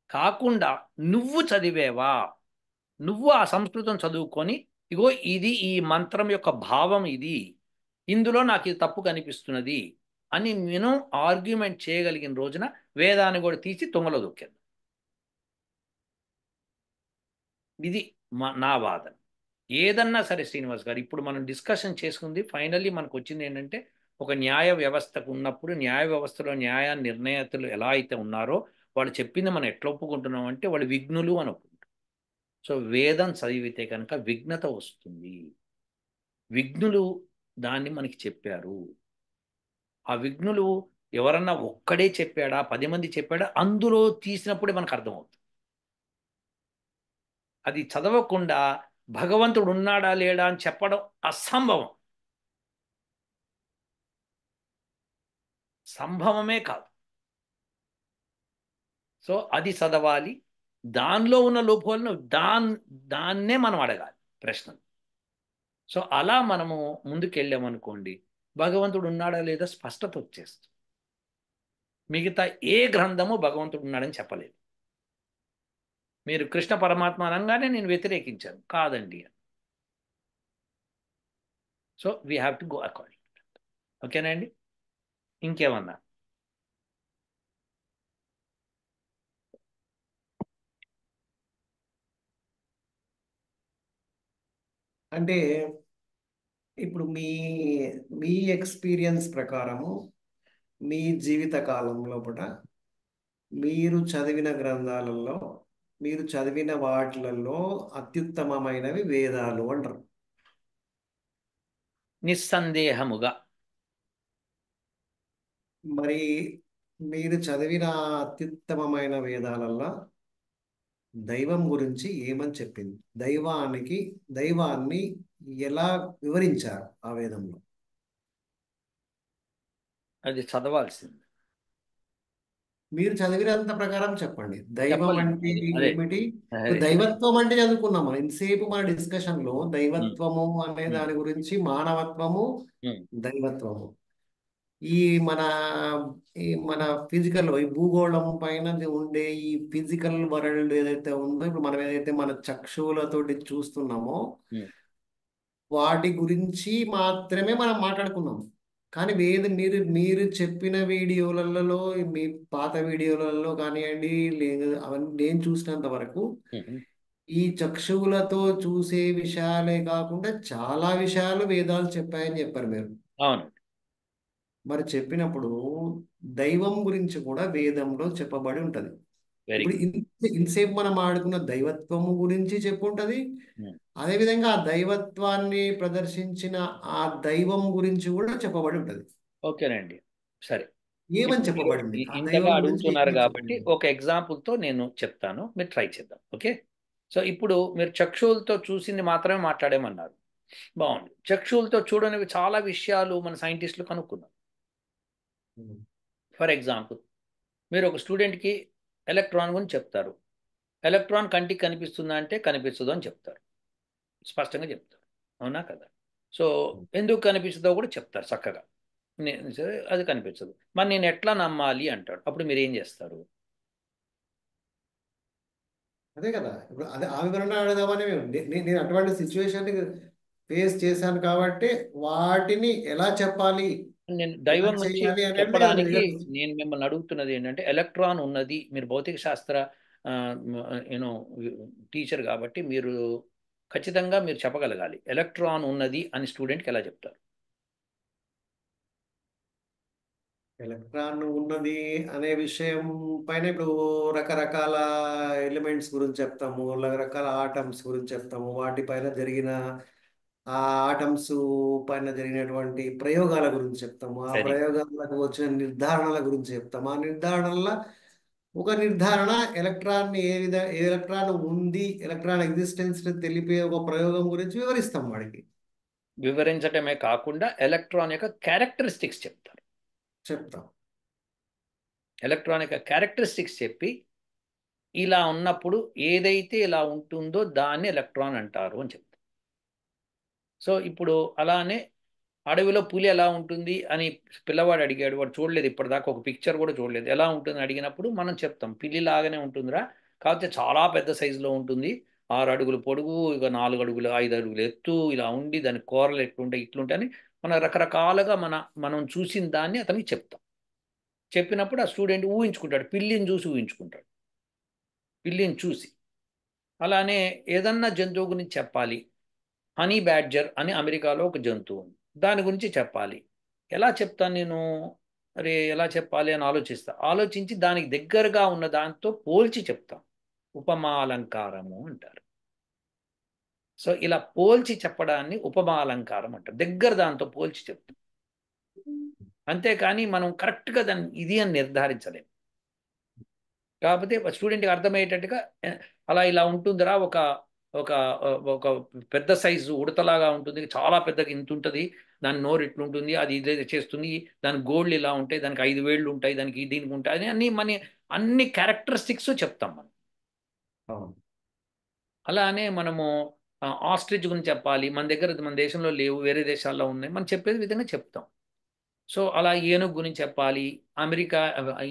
కాకుండా నువ్వు చదివేవా, నువ్వు ఆ సంస్కృతం చదువుకొని, ఇగో ఇది ఈ మంత్రం యొక్క భావం ఇది, ఇందులో నాకు ఇది తప్పు కనిపిస్తున్నది అని నేను ఆర్గ్యుమెంట్ చేయగలిగిన రోజున వేదాన్ని కూడా తీసి తుంగలో దొక్కాను. ఇది నా వాదన. ఏదన్నా సరే శ్రీనివాస్ గారు, ఇప్పుడు మనం డిస్కషన్ చేసుకుంది ఫైనల్లీ మనకు వచ్చింది ఏంటంటే, ఒక న్యాయ వ్యవస్థకు ఉన్నప్పుడు న్యాయ వ్యవస్థలో న్యాయ నిర్ణేతలు ఎలా అయితే ఉన్నారో వాళ్ళు చెప్పింది మనం ఎట్లా ఒప్పుకుంటున్నాం అంటే వాళ్ళు విఘ్నులు అని ఒప్పుకుంటాం. సో వేదం చదివితే కనుక విఘ్నత వస్తుంది. విఘ్నులు దాన్ని మనకి చెప్పారు. ఆ విఘ్నులు ఎవరన్నా ఒక్కడే చెప్పాడా, 10 మంది చెప్పాడా, అందులో తీసినప్పుడే మనకు అర్థమవుతుంది. అది చదవకుండా భగవంతుడు ఉన్నాడా లేడా అని చెప్పడం అసంభవం, సంభవమే కాదు. సో అది చదవాలి, దానిలో ఉన్న లోపాలను దాన్నే మనం అడగాలి ప్రశ్నలు. సో అలా మనము ముందుకెళ్ళామనుకోండి, భగవంతుడు ఉన్నాడా లేదా స్పష్టత వచ్చేస్తుంది. మిగతా ఏ గ్రంథము భగవంతుడు ఉన్నాడని చెప్పలేదు. మీరు కృష్ణ పరమాత్మ అనగానే నేను వ్యతిరేకించాను కాదండి. So we have to go according. ఓకేనా అండి? ఇంకేమన్నా? అంటే ఇప్పుడు మీ ఎక్స్పీరియన్స్ ప్రకారము మీ జీవిత కాలం లోపల మీరు చదివిన గ్రంథాలలో, మీరు చదివిన వాటిలలో అత్యుత్తమమైనవి వేదాలు అంటారు. నిస్సందేహముగా. మరి మీరు చదివిన అత్యుత్తమమైన వేదాలల్లో దైవం గురించి ఏమని చెప్పింది? దైవాన్ని ఎలా వివరించారు ఆ వేదంలో? అది చదవాల్సింది. మీరు చదివినంత ప్రకారం చెప్పండి. దైవం చెప్పలేము అంటే అది, అదే ఏమిటి? ఇప్పుడు అదే. దైవత్వం అంటే చదువుకున్నాం మనం ఇంతసేపు మన డిస్కషన్ లో. ఉమ్, దైవత్వము అనే ఉమ్, దాని గురించి, మానవత్వము, ఉమ్. దైవత్వము, ఈ మన మన ఫిజికల్, ఈ భూగోళం పైన ఉండే ఈ ఫిజికల్ వరల్డ్ ఏదైతే ఉందో, ఇప్పుడు మనం ఏదైతే మన చక్షువులతోటి చూస్తున్నామో ఉమ్. వాటి గురించి మాత్రమే మనం మాట్లాడుకున్నాం. కానీ మీరు మీరు చెప్పిన వీడియోలలో, మీ పాత వీడియోలలో కానివ్వండి, లేదు అవన్నీ నేను చూసినంత వరకు ఉమ్. ఈ చక్షువులతో చూసే విషయాలే కాకుండా చాలా విషయాలు వేదాలు చెప్పాయని చెప్పారు మీరు. అవును. మరి చెప్పినప్పుడు దైవం గురించి కూడా వేదంలో చెప్పబడి ఉంటది. వెరీ ఇప్పుడు గుడ్. ఇంతసేపు మనం ఆడుకున్న దైవత్వము గురించి చెప్పుంటది. అదేవిధంగా ఆ దైవత్వాన్ని ప్రదర్శించిన ఆ దైవం గురించి కూడా చెప్పబడి ఉంటది. ఓకేనండి. సరే. ఏమని ఇప్పుడు మీరు చెప్పబడింది? ఆ ఇంతగా దైవం గురించి అడుగుతున్నారు ఏమని కాబట్టి చెప్పబడింది? ఒక ఎగ్జాంపుల్తో నేను చెప్తాను, మీరు ట్రై చేద్దాం. ఓకే. సో ఇప్పుడు మీరు చక్షువులతో చూసింది మాత్రమే మాట్లాడేమన్నారు. బాగుంది. చక్షువులతో చూడనివి చాలా విషయాలు మన సైంటిస్టులు కనుక్కున్నారు. ఉమ్. ఫర్ ఎగ్జాంపుల్, మీరు ఒక స్టూడెంట్కి ఎలక్ట్రాన్ గురించి చెప్తారు. ఎలక్ట్రాన్ కంటికి కనిపిస్తుందా అంటే కనిపించదు అని చెప్తారు, స్పష్టంగా చెప్తారు. అవునా కదా? సో ఎందుకు కనిపిస్తుందో కూడా చెప్తారు చక్కగా. సరే అది కనిపించదు, మరి నేను ఎట్లా నమ్మాలి అంటాడు. అప్పుడు మీరు ఏం చేస్తారు? అదే కదా, ఇప్పుడు అదే ఆ వివరణ అడగదామని నేను అటువంటి సిచ్యువేషన్ ఫేస్ చేశాను కాబట్టి వాటిని ఎలా చెప్పాలి, నేను ఎలా దైవం నుంచి చేయాలి అనేది నేను చెప్పడానికి రిజల్ట్. నేను మిమ్మల్ని అడుగుతున్నది ఏంటంటే ఎలక్ట్రాన్ ఉన్నది. మీరు భౌతిక శాస్త్ర యూనో టీచర్ కాబట్టి మీరు ఖచ్చితంగా మీరు చెప్పగలగాలి. ఎలక్ట్రాన్ ఉన్నది అని స్టూడెంట్కి ఎలా చెప్తారు? ఎలక్ట్రాన్ ఉన్నది అనే విషయం పైన ఇప్పుడు రకరకాల ఎలిమెంట్స్ గురించి చెప్తాము, రకరకాల ఆటమ్స్ గురించి చెప్తాము, వాటిపైన జరిగిన ఆ ఆటమ్స్ పైన జరిగినటువంటి ప్రయోగాల గురించి చెప్తాము, ఆ వెరీ గుడ్. ప్రయోగాలకు వచ్చిన నిర్ధారణల గురించి చెప్తాము. ఆ నిర్ధారణల ఒక నిర్ధారణ ఎలక్ట్రాన్ ఏ ఎలక్ట్రాన్ ఉంది, ఎలక్ట్రాన్ ఎగ్జిస్టెన్స్ తెలిపే ఒక ప్రయోగం గురించి వివరిస్తాం వాడికి. వివరించటమే కాకుండా ఎలక్ట్రాన్ యొక్క క్యారెక్టరిస్టిక్స్ చెప్తారు. చెప్తాం. ఎలక్ట్రాన్ యొక్క క్యారెక్టరిస్టిక్స్ చెప్పి ఇలా ఉన్నప్పుడు ఏదైతే ఇలా ఉంటుందో దాన్ని ఎలక్ట్రాన్ అంటారు అని చెప్తారు. సో ఇప్పుడు అలానే అడవిలో పులి ఎలా ఉంటుంది అని పిల్లవాడు అడిగాడు. వాడు చూడలేదు ఇప్పటిదాకా, ఒక పిక్చర్ కూడా చూడలేదు. ఎలా ఉంటుంది అడిగినప్పుడు మనం చెప్తాం పిల్లి లాగానే ఉంటుందిరా, కాకపోతే చాలా పెద్ద సైజులో ఉంటుంది. 6 అడుగులు పొడుగు, ఇక 4 అడుగులు 5 అడుగులు ఎత్తు, ఇలా ఉండి దాని కూరలు ఎట్లుంటాయి ఇట్లుంటాయి అని మన రకరకాలుగా మనం చూసిన దాన్ని అతనికి చెప్తాం. చెప్పినప్పుడు ఆ స్టూడెంట్ ఊహించుకుంటాడు, పిల్లిని చూసి ఊహించుకుంటాడు, పిల్లిని చూసి. అలానే ఏదన్నా జంతువు గురించి చెప్పాలి. హనీ బ్యాడ్జర్ అని అమెరికాలో ఒక జంతువు ఉంది. దాని గురించి చెప్పాలి. ఎలా చెప్తాను నేను? అరే ఎలా చెప్పాలి అని ఆలోచించి దానికి దగ్గరగా ఉన్న దాంతో పోల్చి చెప్తాం. ఉపమాలంకారము అంటారు. సో ఇలా పోల్చి చెప్పడాన్ని ఉపమాలంకారం అంటారు. దగ్గర దాంతో పోల్చి చెప్తాం. అంతేకాని మనం కరెక్ట్గా దాన్ని ఇది అని నిర్ధారించలేం. కాకపోతే స్టూడెంట్కి అర్థమయ్యేటట్టుగా అలా ఇలా ఉంటుందిరా, ఒక ఒక ఒక పెద్ద సైజు ఉడతలాగా ఉంటుంది, చాలా పెద్దగా ఇంత ఉంటుంది, దాని నోరు ఇట్లుంటుంది, అది ఇదే చేస్తుంది, దాని గోళ్ళు ఇలా ఉంటాయి, దానికి 5 వేళ్ళు ఉంటాయి, దానికి దీనికి ఉంటాయి అని అన్ని క్యారెక్టరిస్టిక్స్ చెప్తాం మనం. అవును. అలానే మనము ఆస్ట్రిచ్ గురించి చెప్పాలి, మన దేశంలో లేవు, వేరే దేశాల్లో ఉన్నాయి, మనం చెప్పేది విధంగా చెప్తాం. సో అలా ఏనుగు గురించి చెప్పాలి, అమెరికా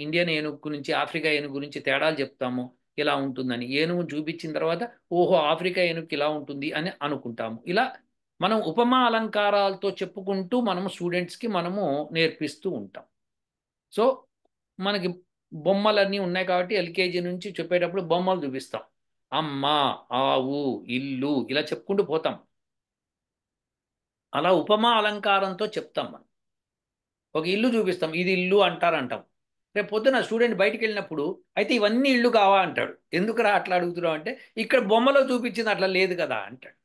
ఇండియన్ ఏనుగు గురించి ఆఫ్రికా ఏనుగు గురించి తేడాలు చెప్తాము. ఇలా ఉంటుందని ఏనుగు చూపించిన తర్వాత ఓహో ఆఫ్రికా ఏనుగుకి ఇలా ఉంటుంది అని అనుకుంటాము. ఇలా మనం ఉపమా అలంకారాలతో చెప్పుకుంటూ మనము స్టూడెంట్స్కి మనము నేర్పిస్తూ ఉంటాం. సో మనకి బొమ్మలన్నీ ఉన్నాయి కాబట్టి ఎల్కేజీ నుంచి చెప్పేటప్పుడు బొమ్మలు చూపిస్తాం. అమ్మ, ఆవు, ఇల్లు ఇలా చెప్పుకుంటూ పోతాం. అలా ఉపమా అలంకారంతో చెప్తాం మనం. ఒక ఇల్లు చూపిస్తాం, ఇది ఇల్లు అంటారంటాం. రేపు పొద్దున స్టూడెంట్ బయటికి వెళ్ళినప్పుడు అయితే ఇవన్నీ ఇల్లు కావా అంటాడు. ఎందుకురా అట్లా అడుగుతున్నావు అంటే ఇక్కడ బొమ్మలో చూపించింది అట్లా లేదు కదా అంటాడు.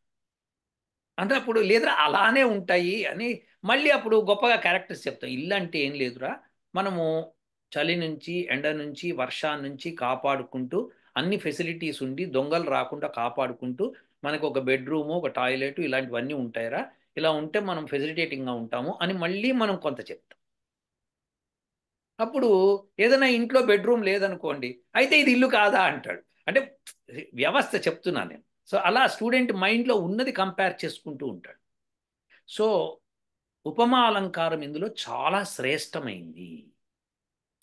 అంటే అప్పుడు లేదురా అలానే ఉంటాయి అని మళ్ళీ అప్పుడు గొప్పగా క్యారెక్టర్స్ చెప్తాం. ఇల్లు అంటే ఏం లేదురా, మనము చలి నుంచి, ఎండ నుంచి, వర్షాన్ని నుంచి కాపాడుకుంటూ అన్ని ఫెసిలిటీస్ ఉండి దొంగలు రాకుండా కాపాడుకుంటూ మనకు ఒక బెడ్రూము, ఒక టాయిలెట్ ఇలాంటివన్నీ ఉంటాయిరా, ఇలా ఉంటే మనం ఫెసిలిటేటింగ్గా ఉంటాము అని మళ్ళీ మనం కొంత చెప్తాం. అప్పుడు ఏదైనా ఇంట్లో బెడ్రూమ్ లేదనుకోండి, అయితే ఇది ఇల్లు కాదా అంటాడు. అంటే వ్యవస్థ చెప్తున్నాను నేను. సో అలా స్టూడెంట్ మైండ్లో ఉన్నది కంపేర్ చేసుకుంటూ ఉంటాడు. సో ఉపమా అలంకారం ఇందులో చాలా శ్రేష్టమైంది.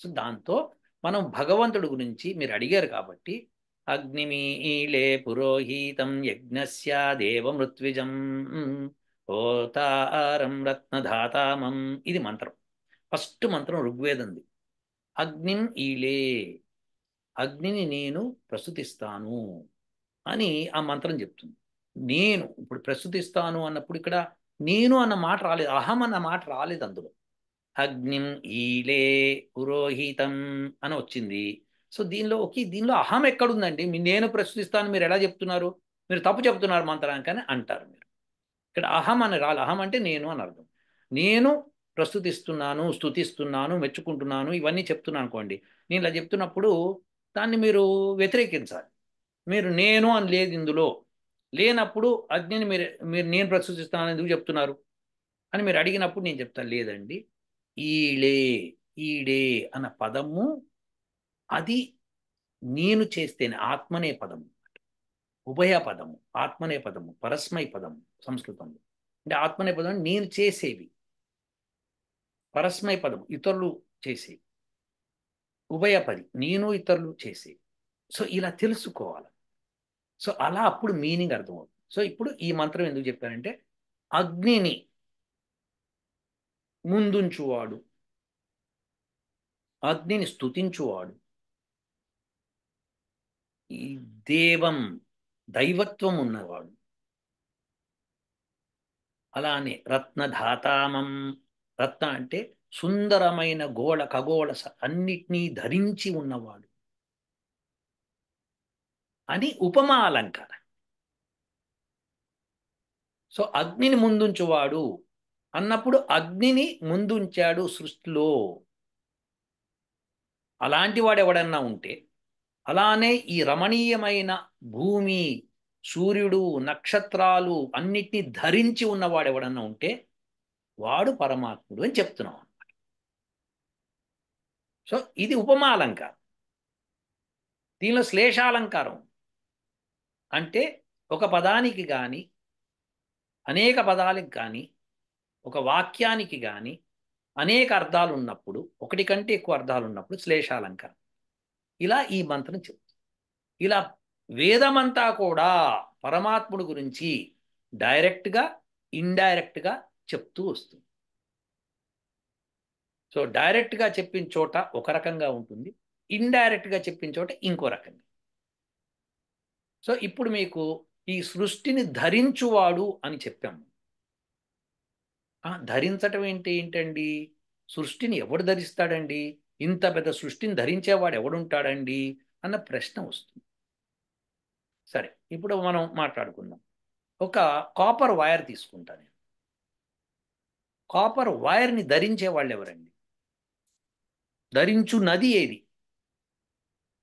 సో దాంతో మనం భగవంతుడి గురించి మీరు అడిగారు కాబట్టి అగ్నిమీలే పురోహితం యజ్ఞస్య దేవమృత్విజం హోతారం రత్నధాతామం, ఇది మంత్రం. ఫస్ట్ మంత్రం ఋగ్వేదంది. అగ్నిం ఈలే, అగ్నిని నేను ప్రస్తుతిస్తాను అని ఆ మంత్రం చెప్తుంది. నేను ఇప్పుడు ప్రస్తుతిస్తాను అన్నప్పుడు ఇక్కడ నేను అన్న మాట రాలేదు, అహం అన్న మాట రాలేదు అందులో. అగ్నిం ఈలే పురోహితం అని వచ్చింది. సో దీనిలో అహం ఎక్కడుందండి? నేను ప్రస్తుతిస్తాను మీరు ఎలా చెప్తున్నారు? మీరు తప్పు చెప్తున్నారు మంత్రానికి అని అంటారు మీరు. ఇక్కడ అహం అని రాలి, అహం అంటే నేను అని అర్థం. నేను ప్రస్తుతిస్తున్నాను, స్తుతిస్తున్నాను, మెచ్చుకుంటున్నాను, ఇవన్నీ చెప్తున్నాను అనుకోండి. నేను ఇలా చెప్తున్నప్పుడు దాన్ని మీరు వ్యతిరేకించాలి. మీరు నేను అని లేదు ఇందులో. లేనప్పుడు అగ్నిని మీరు మీరు నేను ప్రస్తుతిస్తాను ఎందుకు చెప్తున్నారు అని మీరు అడిగినప్పుడు నేను చెప్తాను లేదండి, ఈళే, ఈడే అన్న పదము అది నేను చేస్తేనే ఆత్మనే పదము, ఉభయ పదము, ఆత్మనే పదము, పరస్మై పదము సంస్కృతంలో. అంటే ఆత్మనే పదం అంటే నేను చేసేవి, పరస్మై పదం ఇతరులు చేసేవి, ఉభయపది నేను ఇతరులు చేసేవి. సో ఇలా తెలుసుకోవాలి. సో అలా అప్పుడు మీనింగ్ అర్థమవుతుంది. సో ఇప్పుడు ఈ మంత్రం ఎందుకు చెప్పానంటే అగ్నిని ముందుంచువాడు, అగ్నిని స్తుతించువాడు, ఈ దేవం దైవత్వం ఉన్నవాడు, అలానే రత్నధాతామం, రత్న అంటే సుందరమైన గోళ ఖగోళ అన్నిటినీ ధరించి ఉన్నవాడు అని ఉపమా అలంకారం. సో అగ్నిని ముందుంచువాడు అన్నప్పుడు అగ్నిని ముందుంచాడు సృష్టిలో. అలాంటి వాడు ఎవడన్నా ఉంటే, అలానే ఈ రమణీయమైన భూమి, సూర్యుడు, నక్షత్రాలు అన్నిటినీ ధరించి ఉన్నవాడు ఎవడన్నా ఉంటే వాడు పరమాత్ముడు అని చెప్తున్నాం. సో ఇది ఉపమా అలంకారం. దీనిలో శ్లేషాలంకారం అంటే ఒక పదానికి కానీ, అనేక పదాలకు కానీ, ఒక వాక్యానికి కానీ అనేక అర్థాలు ఉన్నప్పుడు, ఒకటి కంటే ఎక్కువ అర్థాలు ఉన్నప్పుడు శ్లేషాలంకారం. ఇలా ఈ మంత్రం చెప్తుంది. ఇలా వేదమంతా కూడా పరమాత్ముడు గురించి డైరెక్ట్గా, ఇండైరెక్ట్గా చెప్తూ వస్తుంది. సో డైరెక్ట్గా చెప్పిన చోట ఒక రకంగా ఉంటుంది, ఇండైరెక్ట్గా చెప్పిన చోట ఇంకో రకంగా. సో ఇప్పుడు మీకు ఈ సృష్టిని ధరించువాడు అని చెప్పాము. ధరించటం ఏంటండి? సృష్టిని ఎవడు ధరిస్తాడండి? ఇంత పెద్ద సృష్టిని ధరించేవాడు ఎవడుంటాడండి అన్న ప్రశ్న వస్తుంది. సరే, ఇప్పుడు మనం మాట్లాడుకుందాం. ఒక కాపర్ వైర్ తీసుకుంటా నేను. కాపర్ వైర్ని ధరించే వాళ్ళు ఎవరండి? ధరించు నది ఏది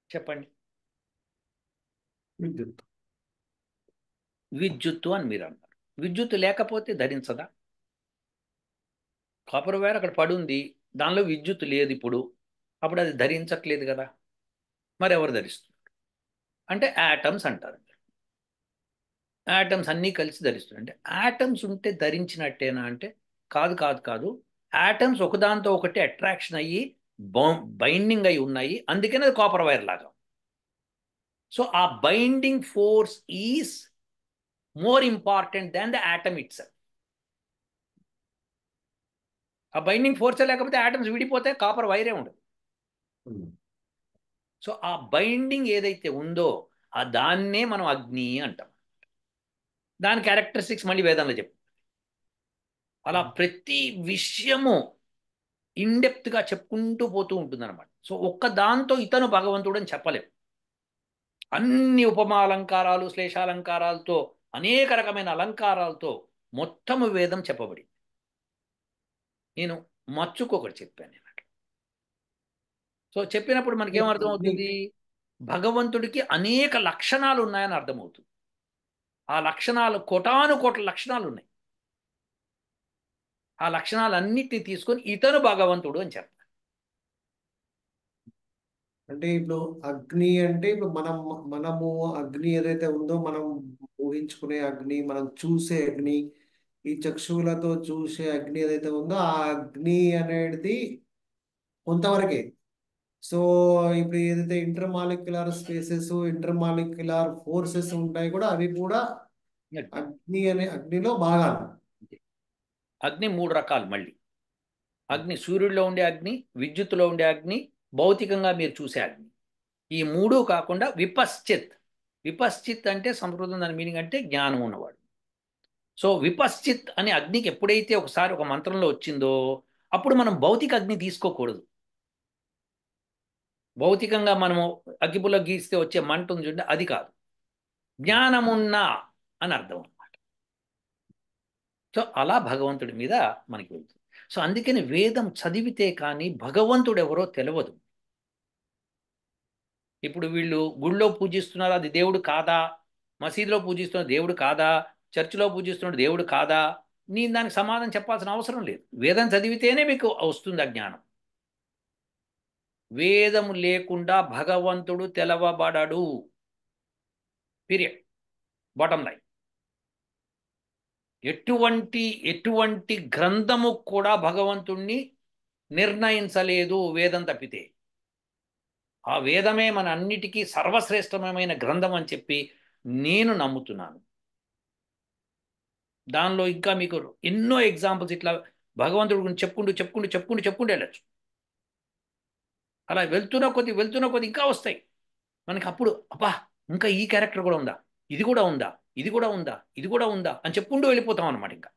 చెప్పండి? విద్యుత్. విద్యుత్తు అని మీరు అన్నారు. విద్యుత్తు లేకపోతే ధరించదా? కాపర్ వైర్ అక్కడ పడుంది, దానిలో విద్యుత్తు లేదు ఇప్పుడు, అప్పుడు అది ధరించట్లేదు కదా. మరి ఎవరు ధరిస్తున్నారు అంటే యాటమ్స్ అంటారు. యాటమ్స్ అన్నీ కలిసి ధరిస్తున్నారు. అంటే యాటమ్స్ ఉంటే ధరించినట్టేనా అంటే కాదు కాదు కాదు. యాటమ్స్ ఒకదాంతో ఒకటి అట్రాక్షన్ అయ్యి బైండింగ్ అయి ఉన్నాయి, అందుకనే అది కాపర్ వైర్ లాగా. సో ఆ binding force is more important than the atom it's. ఆ బైండింగ్ ఫోర్సే లేకపోతే యాటమ్స్ విడిపోతే కాపర్ వైరే ఉండదు. సో ఆ బైండింగ్ ఏదైతే ఉందో ఆ దాన్నే మనం అగ్ని అంటాం. దాని క్యారెక్టరిస్టిక్స్ మళ్ళీ వేదంలో చెప్పు. అలా ప్రతి విషయము ఇన్డెప్త్గా చెప్పుకుంటూ పోతూ ఉంటుందన్నమాట. సో ఒక్క దాంతో ఇతను భగవంతుడు అని చెప్పలేము. అన్ని ఉపమా అలంకారాలు, శ్లేషాలంకారాలతో, అనేక రకమైన అలంకారాలతో మొత్తము వేదం చెప్పబడింది. నేను మచ్చుకొకటి చెప్పాను నేను అట్లా. సో చెప్పినప్పుడు మనకేం అర్థమవుతుంది? భగవంతుడికి అనేక లక్షణాలు ఉన్నాయని అర్థమవుతుంది. ఆ లక్షణాలు కోటాను కోట్ల లక్షణాలు ఉన్నాయి. ఆ లక్షణాలన్నిటినీ తీసుకొని ఇతను భగవంతుడు అని చెప్తారు. అంటే ఇప్పుడు అగ్ని అంటే ఇప్పుడు మనము అగ్ని ఏదైతే ఉందో, మనం ఊహించుకునే అగ్ని, మనం చూసే అగ్ని, ఈ చక్షువులతో చూసే అగ్ని ఏదైతే ఉందో ఆ అగ్ని అనేది కొంతవరకే. సో ఇప్పుడు ఏదైతే ఇంటర్మాలిక్యులర్ స్పేసెస్, ఇంటర్మాలిక్యులర్ ఫోర్సెస్ ఉంటాయి కూడా, అవి కూడా అగ్నిలో భాగాలు. అగ్ని మూడు రకాలు మళ్ళీ. అగ్ని సూర్యుడిలో ఉండే అగ్ని, విద్యుత్తులో ఉండే అగ్ని, భౌతికంగా మీరు చూసే అగ్ని. ఈ మూడు కాకుండా విపశ్చిత్. విపశ్చిత్ అంటే సంస్కృతం దాని మీనింగ్ అంటే జ్ఞానం ఉన్నవాడు. సో విపశ్చిత్ అనే అగ్నికి ఎప్పుడైతే ఒకసారి ఒక మంత్రంలో వచ్చిందో అప్పుడు మనం భౌతిక అగ్ని తీసుకోకూడదు. భౌతికంగా మనము అగ్గిపుల్ల గీస్తే వచ్చే మంట ఉంది చూడండి, అది కాదు. జ్ఞానమున్నా అని అర్థం అన్నమాట. సో అలా భగవంతుడి మీద మనకి వెళ్తుంది. సో అందుకని వేదం చదివితే కానీ భగవంతుడు ఎవరో తెలియదు. ఇప్పుడు వీళ్ళు గుళ్ళో పూజిస్తున్నారు, అది దేవుడు కాదా? మసీదులో పూజిస్తున్న దేవుడు కాదా? చర్చిలో పూజిస్తున్న దేవుడు కాదా? నేను దానికి సమాధానం చెప్పాల్సిన అవసరం లేదు. వేదం చదివితేనే మీకు వస్తుంది ఆ జ్ఞానం. వేదము లేకుండా భగవంతుడు తెలవబడడు. పీరియడ్. Bottom line. ఎటువంటి ఎటువంటి గ్రంథము కూడా భగవంతుణ్ణి నిర్ణయించలేదు వేదం తప్పితే. ఆ వేదమే మన అన్నిటికీ సర్వశ్రేష్టమైన గ్రంథం అని చెప్పి నేను నమ్ముతున్నాను. దానిలో ఇంకా మీకు ఎన్నో ఎగ్జాంపుల్స్ ఇట్లా భగవంతుడి గురించి చెప్పుకుంటూ వెళ్ళచ్చు. అలా వెళ్తున్న కొద్ది ఇంకా వస్తాయి మనకి. అప్పుడు అబ్బా, ఇంకా ఈ క్యారెక్టర్ కూడా ఉందా, ఇది కూడా ఉందా, ఇది కూడా ఉందా, ఇది కూడా ఉందా అని చెప్పుకుంటూ వెళ్ళిపోతాం అనమాట ఇంకా.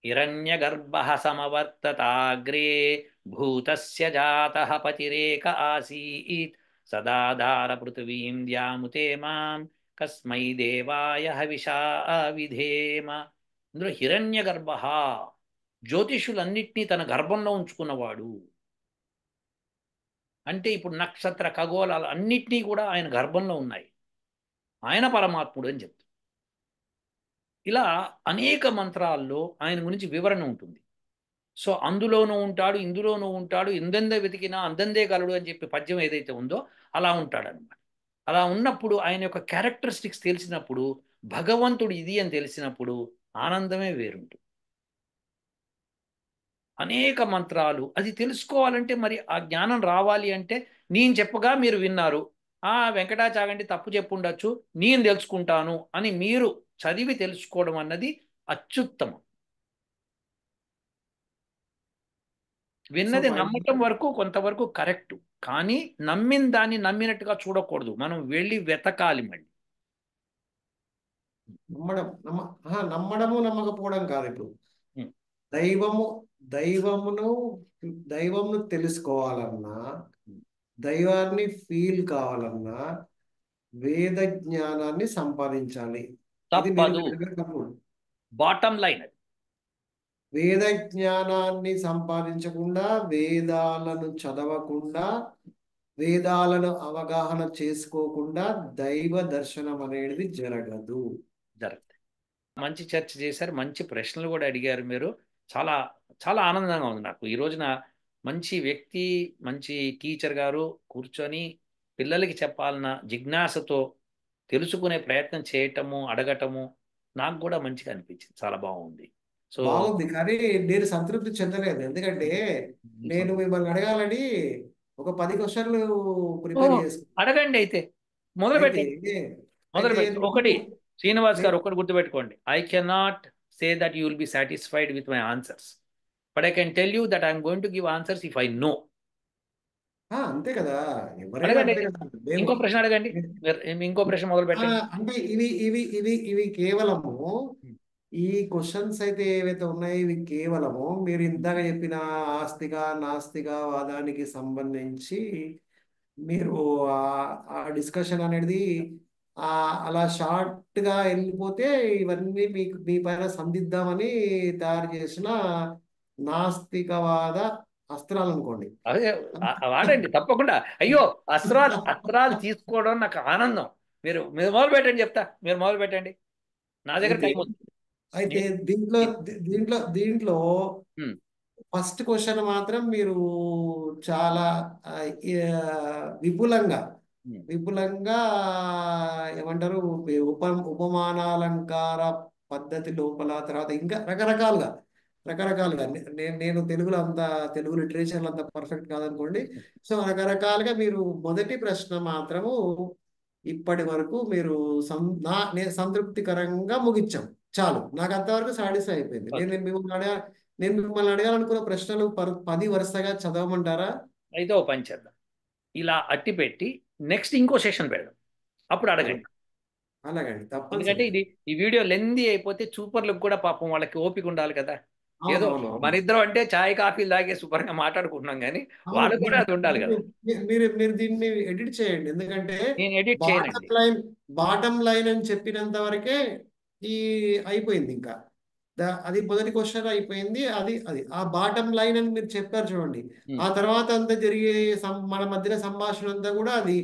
హిరణ్యగర్భ సమవర్తతాగ్రే భూతస్య జాతః పతిరేక ఆసీత్ సదాధార పృథివీం ద్యాముతే మాం కస్మై దేవాయ హవిషా విధేమ. ఇందులో హిరణ్యగర్భ, జ్యోతిషులన్నిటినీ తన గర్భంలో ఉంచుకున్నవాడు. అంటే ఇప్పుడు నక్షత్ర ఖగోళాలు అన్నిటినీ కూడా ఆయన గర్భంలో ఉన్నాయి. ఆయన పరమాత్ముడు అని చెప్తారు. ఇలా అనేక మంత్రాల్లో ఆయన గురించి వివరణ ఉంటుంది. సో అందులోనూ ఉంటాడు, ఇందులోనూ ఉంటాడు, ఎందెందే వెతికినా అందందే గలడు అని చెప్పి పద్యం ఏదైతే ఉందో అలా ఉంటాడనమాట. అలా ఉన్నప్పుడు ఆయన యొక్క క్యారెక్టరిస్టిక్స్ తెలిసినప్పుడు, భగవంతుడు ఇది అని తెలిసినప్పుడు ఆనందమే వేరుంటుంది. అనేక మంత్రాలు అది తెలుసుకోవాలంటే మరి ఆ జ్ఞానం రావాలి అంటే, నేను చెప్పగా మీరు విన్నారు, వెంకటాచాగంటి తప్పు చెప్పుండొచ్చు, నేను తెలుసుకుంటాను అని మీరు చదివి తెలుసుకోవడం అన్నది అత్యుత్తమం. సో విన్నది మై నమ్మటం వరకు కొంతవరకు కరెక్ట్, కానీ నమ్మిన దాన్ని నమ్మినట్టుగా చూడకూడదు, మనం వెళ్ళి వెతకాలి మళ్ళీ. నమ్మడం నమ్మడము నమ్మకపోవడం కాదు ఇప్పుడు. ఉం. దైవము దైవమును దైవమును తెలుసుకోవాలన్నా, దైవాన్ని ఫీల్ కావాలన్నా వేద జ్ఞానాన్ని సంపాదించాలి. ఇది నేను తప్పదు, చెప్పిన తప్పుడు. బాటమ్ లైన్ అది. వేద జ్ఞానాన్ని సంపాదించకుండా, వేదాలను చదవకుండా, వేదాలను అవగాహన చేసుకోకుండా దైవ దర్శనం అనేది జరగదు. జరుగుతుంది. మంచి చర్చ చేశారు, మంచి ప్రశ్నలు కూడా అడిగారు మీరు. చాలా చాలా ఆనందంగా ఉంది నాకు ఈ రోజున. మంచి వ్యక్తి, మంచి టీచర్ గారు కూర్చొని పిల్లలకి చెప్పాలన్న జిజ్ఞాసతో తెలుసుకునే ప్రయత్నం చేయటము, అడగటము నాకు కూడా మంచిగా అనిపించింది. చాలా బాగుంది. సో బాగుంది, కానీ నేను సంతృప్తి చెందలేదు. ఎందుకంటే నేను మిమ్మల్ని అడగాలని ఒక 10 క్వశ్చన్లు ఓ, ప్రిపేర్ చేసుకున్నాను. అడగండి అయితే, మొదలు అయితే పెట్టండి. అయితే మొదలు పెట్టి ఎందుకు ఒకటి, శ్రీనివాస్ గారు నే- ఒకటి గుర్తుపెట్టుకోండి, I cannot say that you will be satisfied with my answers, but I can tell you that I'm going to give answers if I know. అంతే కదా, ఎవరైనా అడగండి అంతే అయితే, కదా. మేము ఇంకో ప్రశ్న అడగండి. ఇంకో ప్రశ్న మొదలు పెట్టండి. అంటే ఇవి కేవలము ఈ క్వశ్చన్స్ అయితే ఏవైతే ఉన్నాయో ఇవి కేవలము మీరు ఇందాక చెప్పిన ఆస్తిక నాస్తిక వాదానికి సంబంధించి మీరు ఆ డిస్కషన్ అనేది ఆ అలా షార్ట్ గా వెళ్ళిపోతే ఇవన్నీ మీకు మీ పైన సందిద్దామని తయారు చేసిన నాస్తికవాద అస్త్రాలు అనుకోండి. అదే, వాడండి తప్పకుండా. అయ్యో, అస్త్రాలు అస్త్రాలు తీసుకోవడం నాకు ఆనందం. మీరు మీరు మొదలు పెట్టండి, చెప్తా, మీరు మొదలు పెట్టండి. నా దగ్గర అయితే టైం ఉంది. అయితే నే- దీంట్లో నే- దీంట్లో దీంట్లో ఉమ్, ఫస్ట్ క్వశ్చన్ మాత్రం మీరు చాలా ఆ, ఈ, విపులంగా ఉమ్. విపులంగా ఏమంటారు, ఉప ఉపమానాలంకార పద్ధతి లోపల, తర్వాత ఇంకా రకరకాలుగా నేను తెలుగులో అంత తెలుగు లిటరేచర్లో అంత పర్ఫెక్ట్ కాదనుకోండి. సో రకరకాలుగా మీరు మొదటి ప్రశ్న మాత్రము ఇప్పటి వరకు మీరు నేను సంతృప్తికరంగా ముగించాం. చాలు, నాకు అంతవరకు సాటిస్ఫై అయిపోయింది. ఓకే, నేను మిమ్మల్ని అడగాలనుకున్న ప్రశ్నలు 10 వరుసగా చదవమంటారా? అయితే ఓ పని చేద్దాం, ఇలా అట్టి పెట్టి నెక్స్ట్ ఇంకో సెషన్ పెడదాం, అప్పుడు అడగండి. అలాగండి, ఎందుకంటే తప్పనిసరిగా. ఈ వీడియో లెందీ అయిపోతే చూపర్లకు కూడా పాపం వాళ్ళకి ఓపిక ఉండాలి కదా. ఏదో అవునవును. మనిద్దరం అంటే చాయ్ కాఫీలు తాగే శుభ్రంగా మాట్లాడుకుంటున్నాం, కానీ అవును, వాళ్ళకు కూడా అది ఉండాలి కదా. మీరు దీన్ని ఎడిట్ చేయండి. ఎందుకంటే నేను ఎడిట్ బాటం చేయనండి. లైన్ బాటం లైన్ అని చెప్పినంత వరకే ఈ అయిపోయింది. ఇంకా అది మొదటి క్వశ్చన్ అయిపోయింది. అది అది ఆ బాటం లైన్ అని మీరు చెప్పారు చూడండి. ఆ తర్వాత అంతా జరిగే మన మధ్యన సంభాషణ అంతా కూడా అది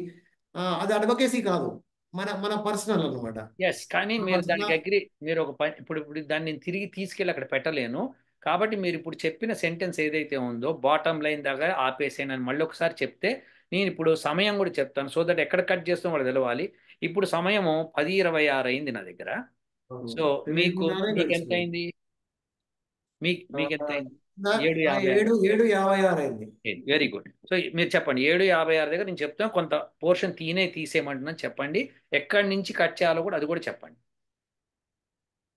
అడ్వకేసీ కాదు, మన మన పర్సనల్ అన్నమాట. ఎస్, కానీ మీరు దానికి పర్సనల్. అగ్రి, మీరు ఒక పని, ఇప్పుడు దాన్ని నేను తిరిగి తీసుకెళ్ళి అక్కడ పెట్టలేను. కాబట్టి మీరు ఇప్పుడు చెప్పిన సెంటెన్స్ ఏదైతే ఉందో బాటమ్ లైన్ దాకా ఆపేసేయను అని మళ్ళీ ఒకసారి చెప్తే, నేను ఇప్పుడు సమయం కూడా చెప్తాను, సో దట్ ఎక్కడ కట్ చేస్తాం కూడా తెలవాలి. ఇప్పుడు సమయము 10:26 అయింది నా దగ్గర. సో మీకు తెలియకుండానే మీకు ఎంత గడిచిపోయింది. అయింది? మీకు ఎంత అయింది? ఏడు ఆ యాభై ఆరు 7:56 అయింది. Very good. సో మీరు చెప్పండి, 7:56 దగ్గర నేను చెప్తాను, కొంత పోర్షన్ తీసేయమంటున్నాను చెప్పండి. ఎక్కడి నుంచి కట్ చేయాలో కూడా అది కూడా చెప్పండి.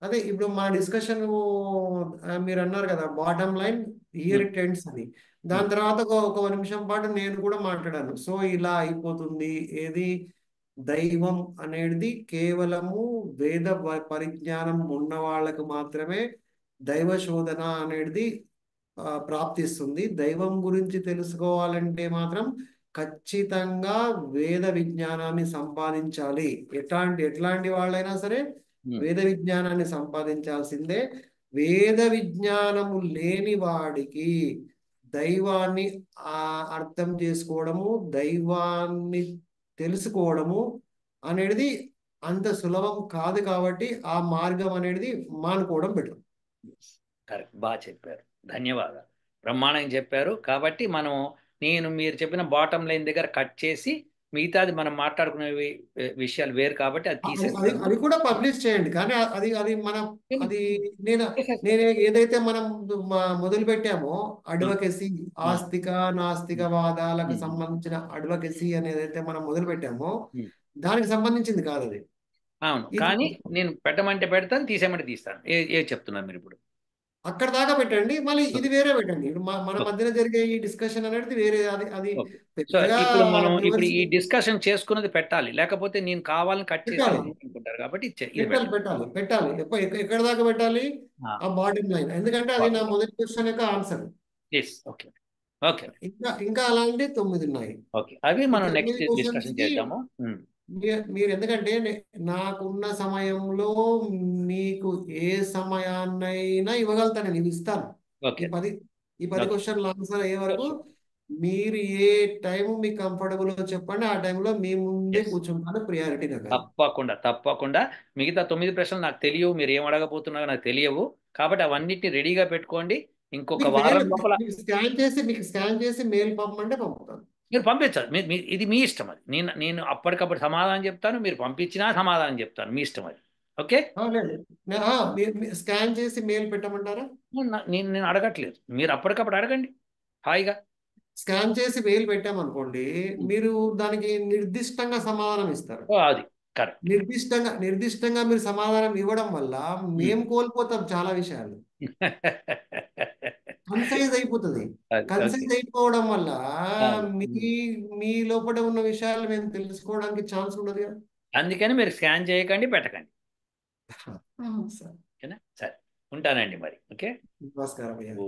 అదే ఇప్పుడు మా డిస్కషన్ మీరు అన్నారు కదా bottom line here um, it ends అని. ఉమ్, దాని తర్వాత ఒక నిమిషం పాటు నేను కూడా మాట్లాడాను. సో ఇలా అయిపోతుంది. ఏది దైవం అనేది కేవలము వేద పరిజ్ఞానం ఉన్న వాళ్ళకు మాత్రమే దైవ శోధన అనేది ప్రాప్తిస్తుంది. దైవం గురించి తెలుసుకోవాలంటే మాత్రం ఖచ్చితంగా వేద విజ్ఞానాన్ని సంపాదించాలి. ఎట్లాంటి వాళ్ళైనా సరే ఉమ్, వేద విజ్ఞానాన్ని సంపాదించాల్సిందే. వేద విజ్ఞానము లేని వాడికి దైవాన్ని అర్థం చేసుకోవడము, దైవాన్ని తెలుసుకోవడము అనేది అంత సులభం కాదు. కాబట్టి ఆ మార్గం అనేది మానుకోవడం బెటర్. కరెక్ట్, బాగా చెప్పారు. ధన్యవాదాలు. బ్రహ్మాండంగా చెప్పారు. కాబట్టి మనం, నేను మీరు చెప్పిన బాటమ్ లైన్ దగ్గర కట్ చేసి మిగతాది మనం మాట్లాడుకునే విషయాలు వేరు కాబట్టి అది అది అది తీసేస్తాను. అది కూడా పబ్లిష్ చేయండి. కానీ అది అది మనం అది నేను నేను ఏదైతే మనం మొదలు పెట్టామో ఉమ్, అడ్వకెసీ, ఉమ్, ఆస్తిక నాస్తిక ఉమ్, వాదాలకు ఉమ్, సంబంధించిన అడ్వకెసీ అనేదైతే మనం మొదలు పెట్టామో ఉమ్. దానికి సంబంధించింది కాదు అది. అవును, ఇది కానీ నేను పెట్టమంటే పెడతాను, తీసేయమంటే తీస్తాను. ఏది చెప్తున్నారు మీరు ఇప్పుడు? అక్కడ దాకా పెట్టండి. మళ్ళీ ఇది ఓకే, వేరే పెట్టండి. ఇప్పుడు మన ఓకే, మధ్యన జరిగే ఈ డిస్కషన్ అనేది వేరే. అది అది ఓకే. సో పెద్దగా ఇప్పుడు మనం ఇప్పుడు వివరిస్తూ ఈ డిస్కషన్ చేసుకున్నది పెట్టాలి, లేకపోతే నేను కావాలని కట్ చేశాను పెట్టాలి. అనుకుంటారు. కాబట్టి ఇది పెట్టాలి పెట్టాలి. పెట్టాలి పెట్టాలి ఎక్కడ దాకా పెట్టాలి? ఆ బాటమ్ లైన్. ఎందుకంటే అది నా మొదటి క్వశ్చన్ యొక్క ఆన్సర్. ఎస్, ఓకే, ఓకే, ఇంకా అలాంటి 9 ఉన్నాయి. ఓకే. అవి ఈ మనం 9 నెక్స్ట్ క్వశ్చన్స్ డిస్కషన్ కి చేద్దాము. మీరు ఎందుకంటే నాకున్న సమయంలో మీకు ఏ సమయాన్నైనా ఇవ్వగలుగుతాను. నేను ఇస్తాను. ఈ ఓకే, 10 ఈ 10 ఓకే. క్వశ్చన్లు ఆన్సర్ అయ్యే షూర్, వరకు షూర్. మీరు ఏ టైం మీకు కంఫర్టబుల్ చెప్పండి. ఆ టైంలో మీ ముందే ఎస్, కూర్చుంటాను. ప్రియారిటీ నాకు అది. తప్పకుండా, తప్పకుండా. మిగతా 9 ప్రశ్నలు నాకు తెలియవు, మీరు ఏం అడగబోతున్నారో నాకు తెలియవు. కాబట్టి అవన్నిటిని రెడీగా పెట్టుకోండి. ఇంకొక వారం లోపల మీకు స్కాన్ చేసి మెయిల్ పంపమంటే పంపుతాను. మీరు పంపించాలి. ఇది మీ ఇష్టం. అది నేను అప్పటికప్పుడు సమాధానం చెప్తాను, మీరు పంపించినా సమాధానం చెప్తాను, మీ ఇష్టం అది. ఓకే. లేదు, స్కాన్ చేసి మెయిల్ పెట్టమంటారా? నేను నేను అడగట్లేదు, మీరు అప్పటికప్పుడు అడగండి హాయిగా. స్కాన్ చేసి మెయిల్ పెట్టామనుకోండి, ఉమ్. మీరు దానికి నిర్దిష్టంగా సమాధానం ఇస్తారు. ఓ, అది కరెక్ట్. నిర్దిష్టంగా మీరు సమాధానం ఇవ్వడం వల్ల మేము కోల్పోతాం చాలా విషయాలు. కన్సైజ్ అయిపోతుంది. అది ఓకే. కన్సైజ్ అయిపోవడం వల్ల అవును. మీ మీ లోపల ఉన్న విషయాలు మేము తెలుసుకోవడానికి ఛాన్స్ ఉండదు కదా. అందుకని మీరు స్కాన్ చేయకండి, పెట్టకండి. సరే. ఓకేనా? సరే, ఉంటానండి మరి. ఓకే. నమస్కారం అయ్యా. ఓ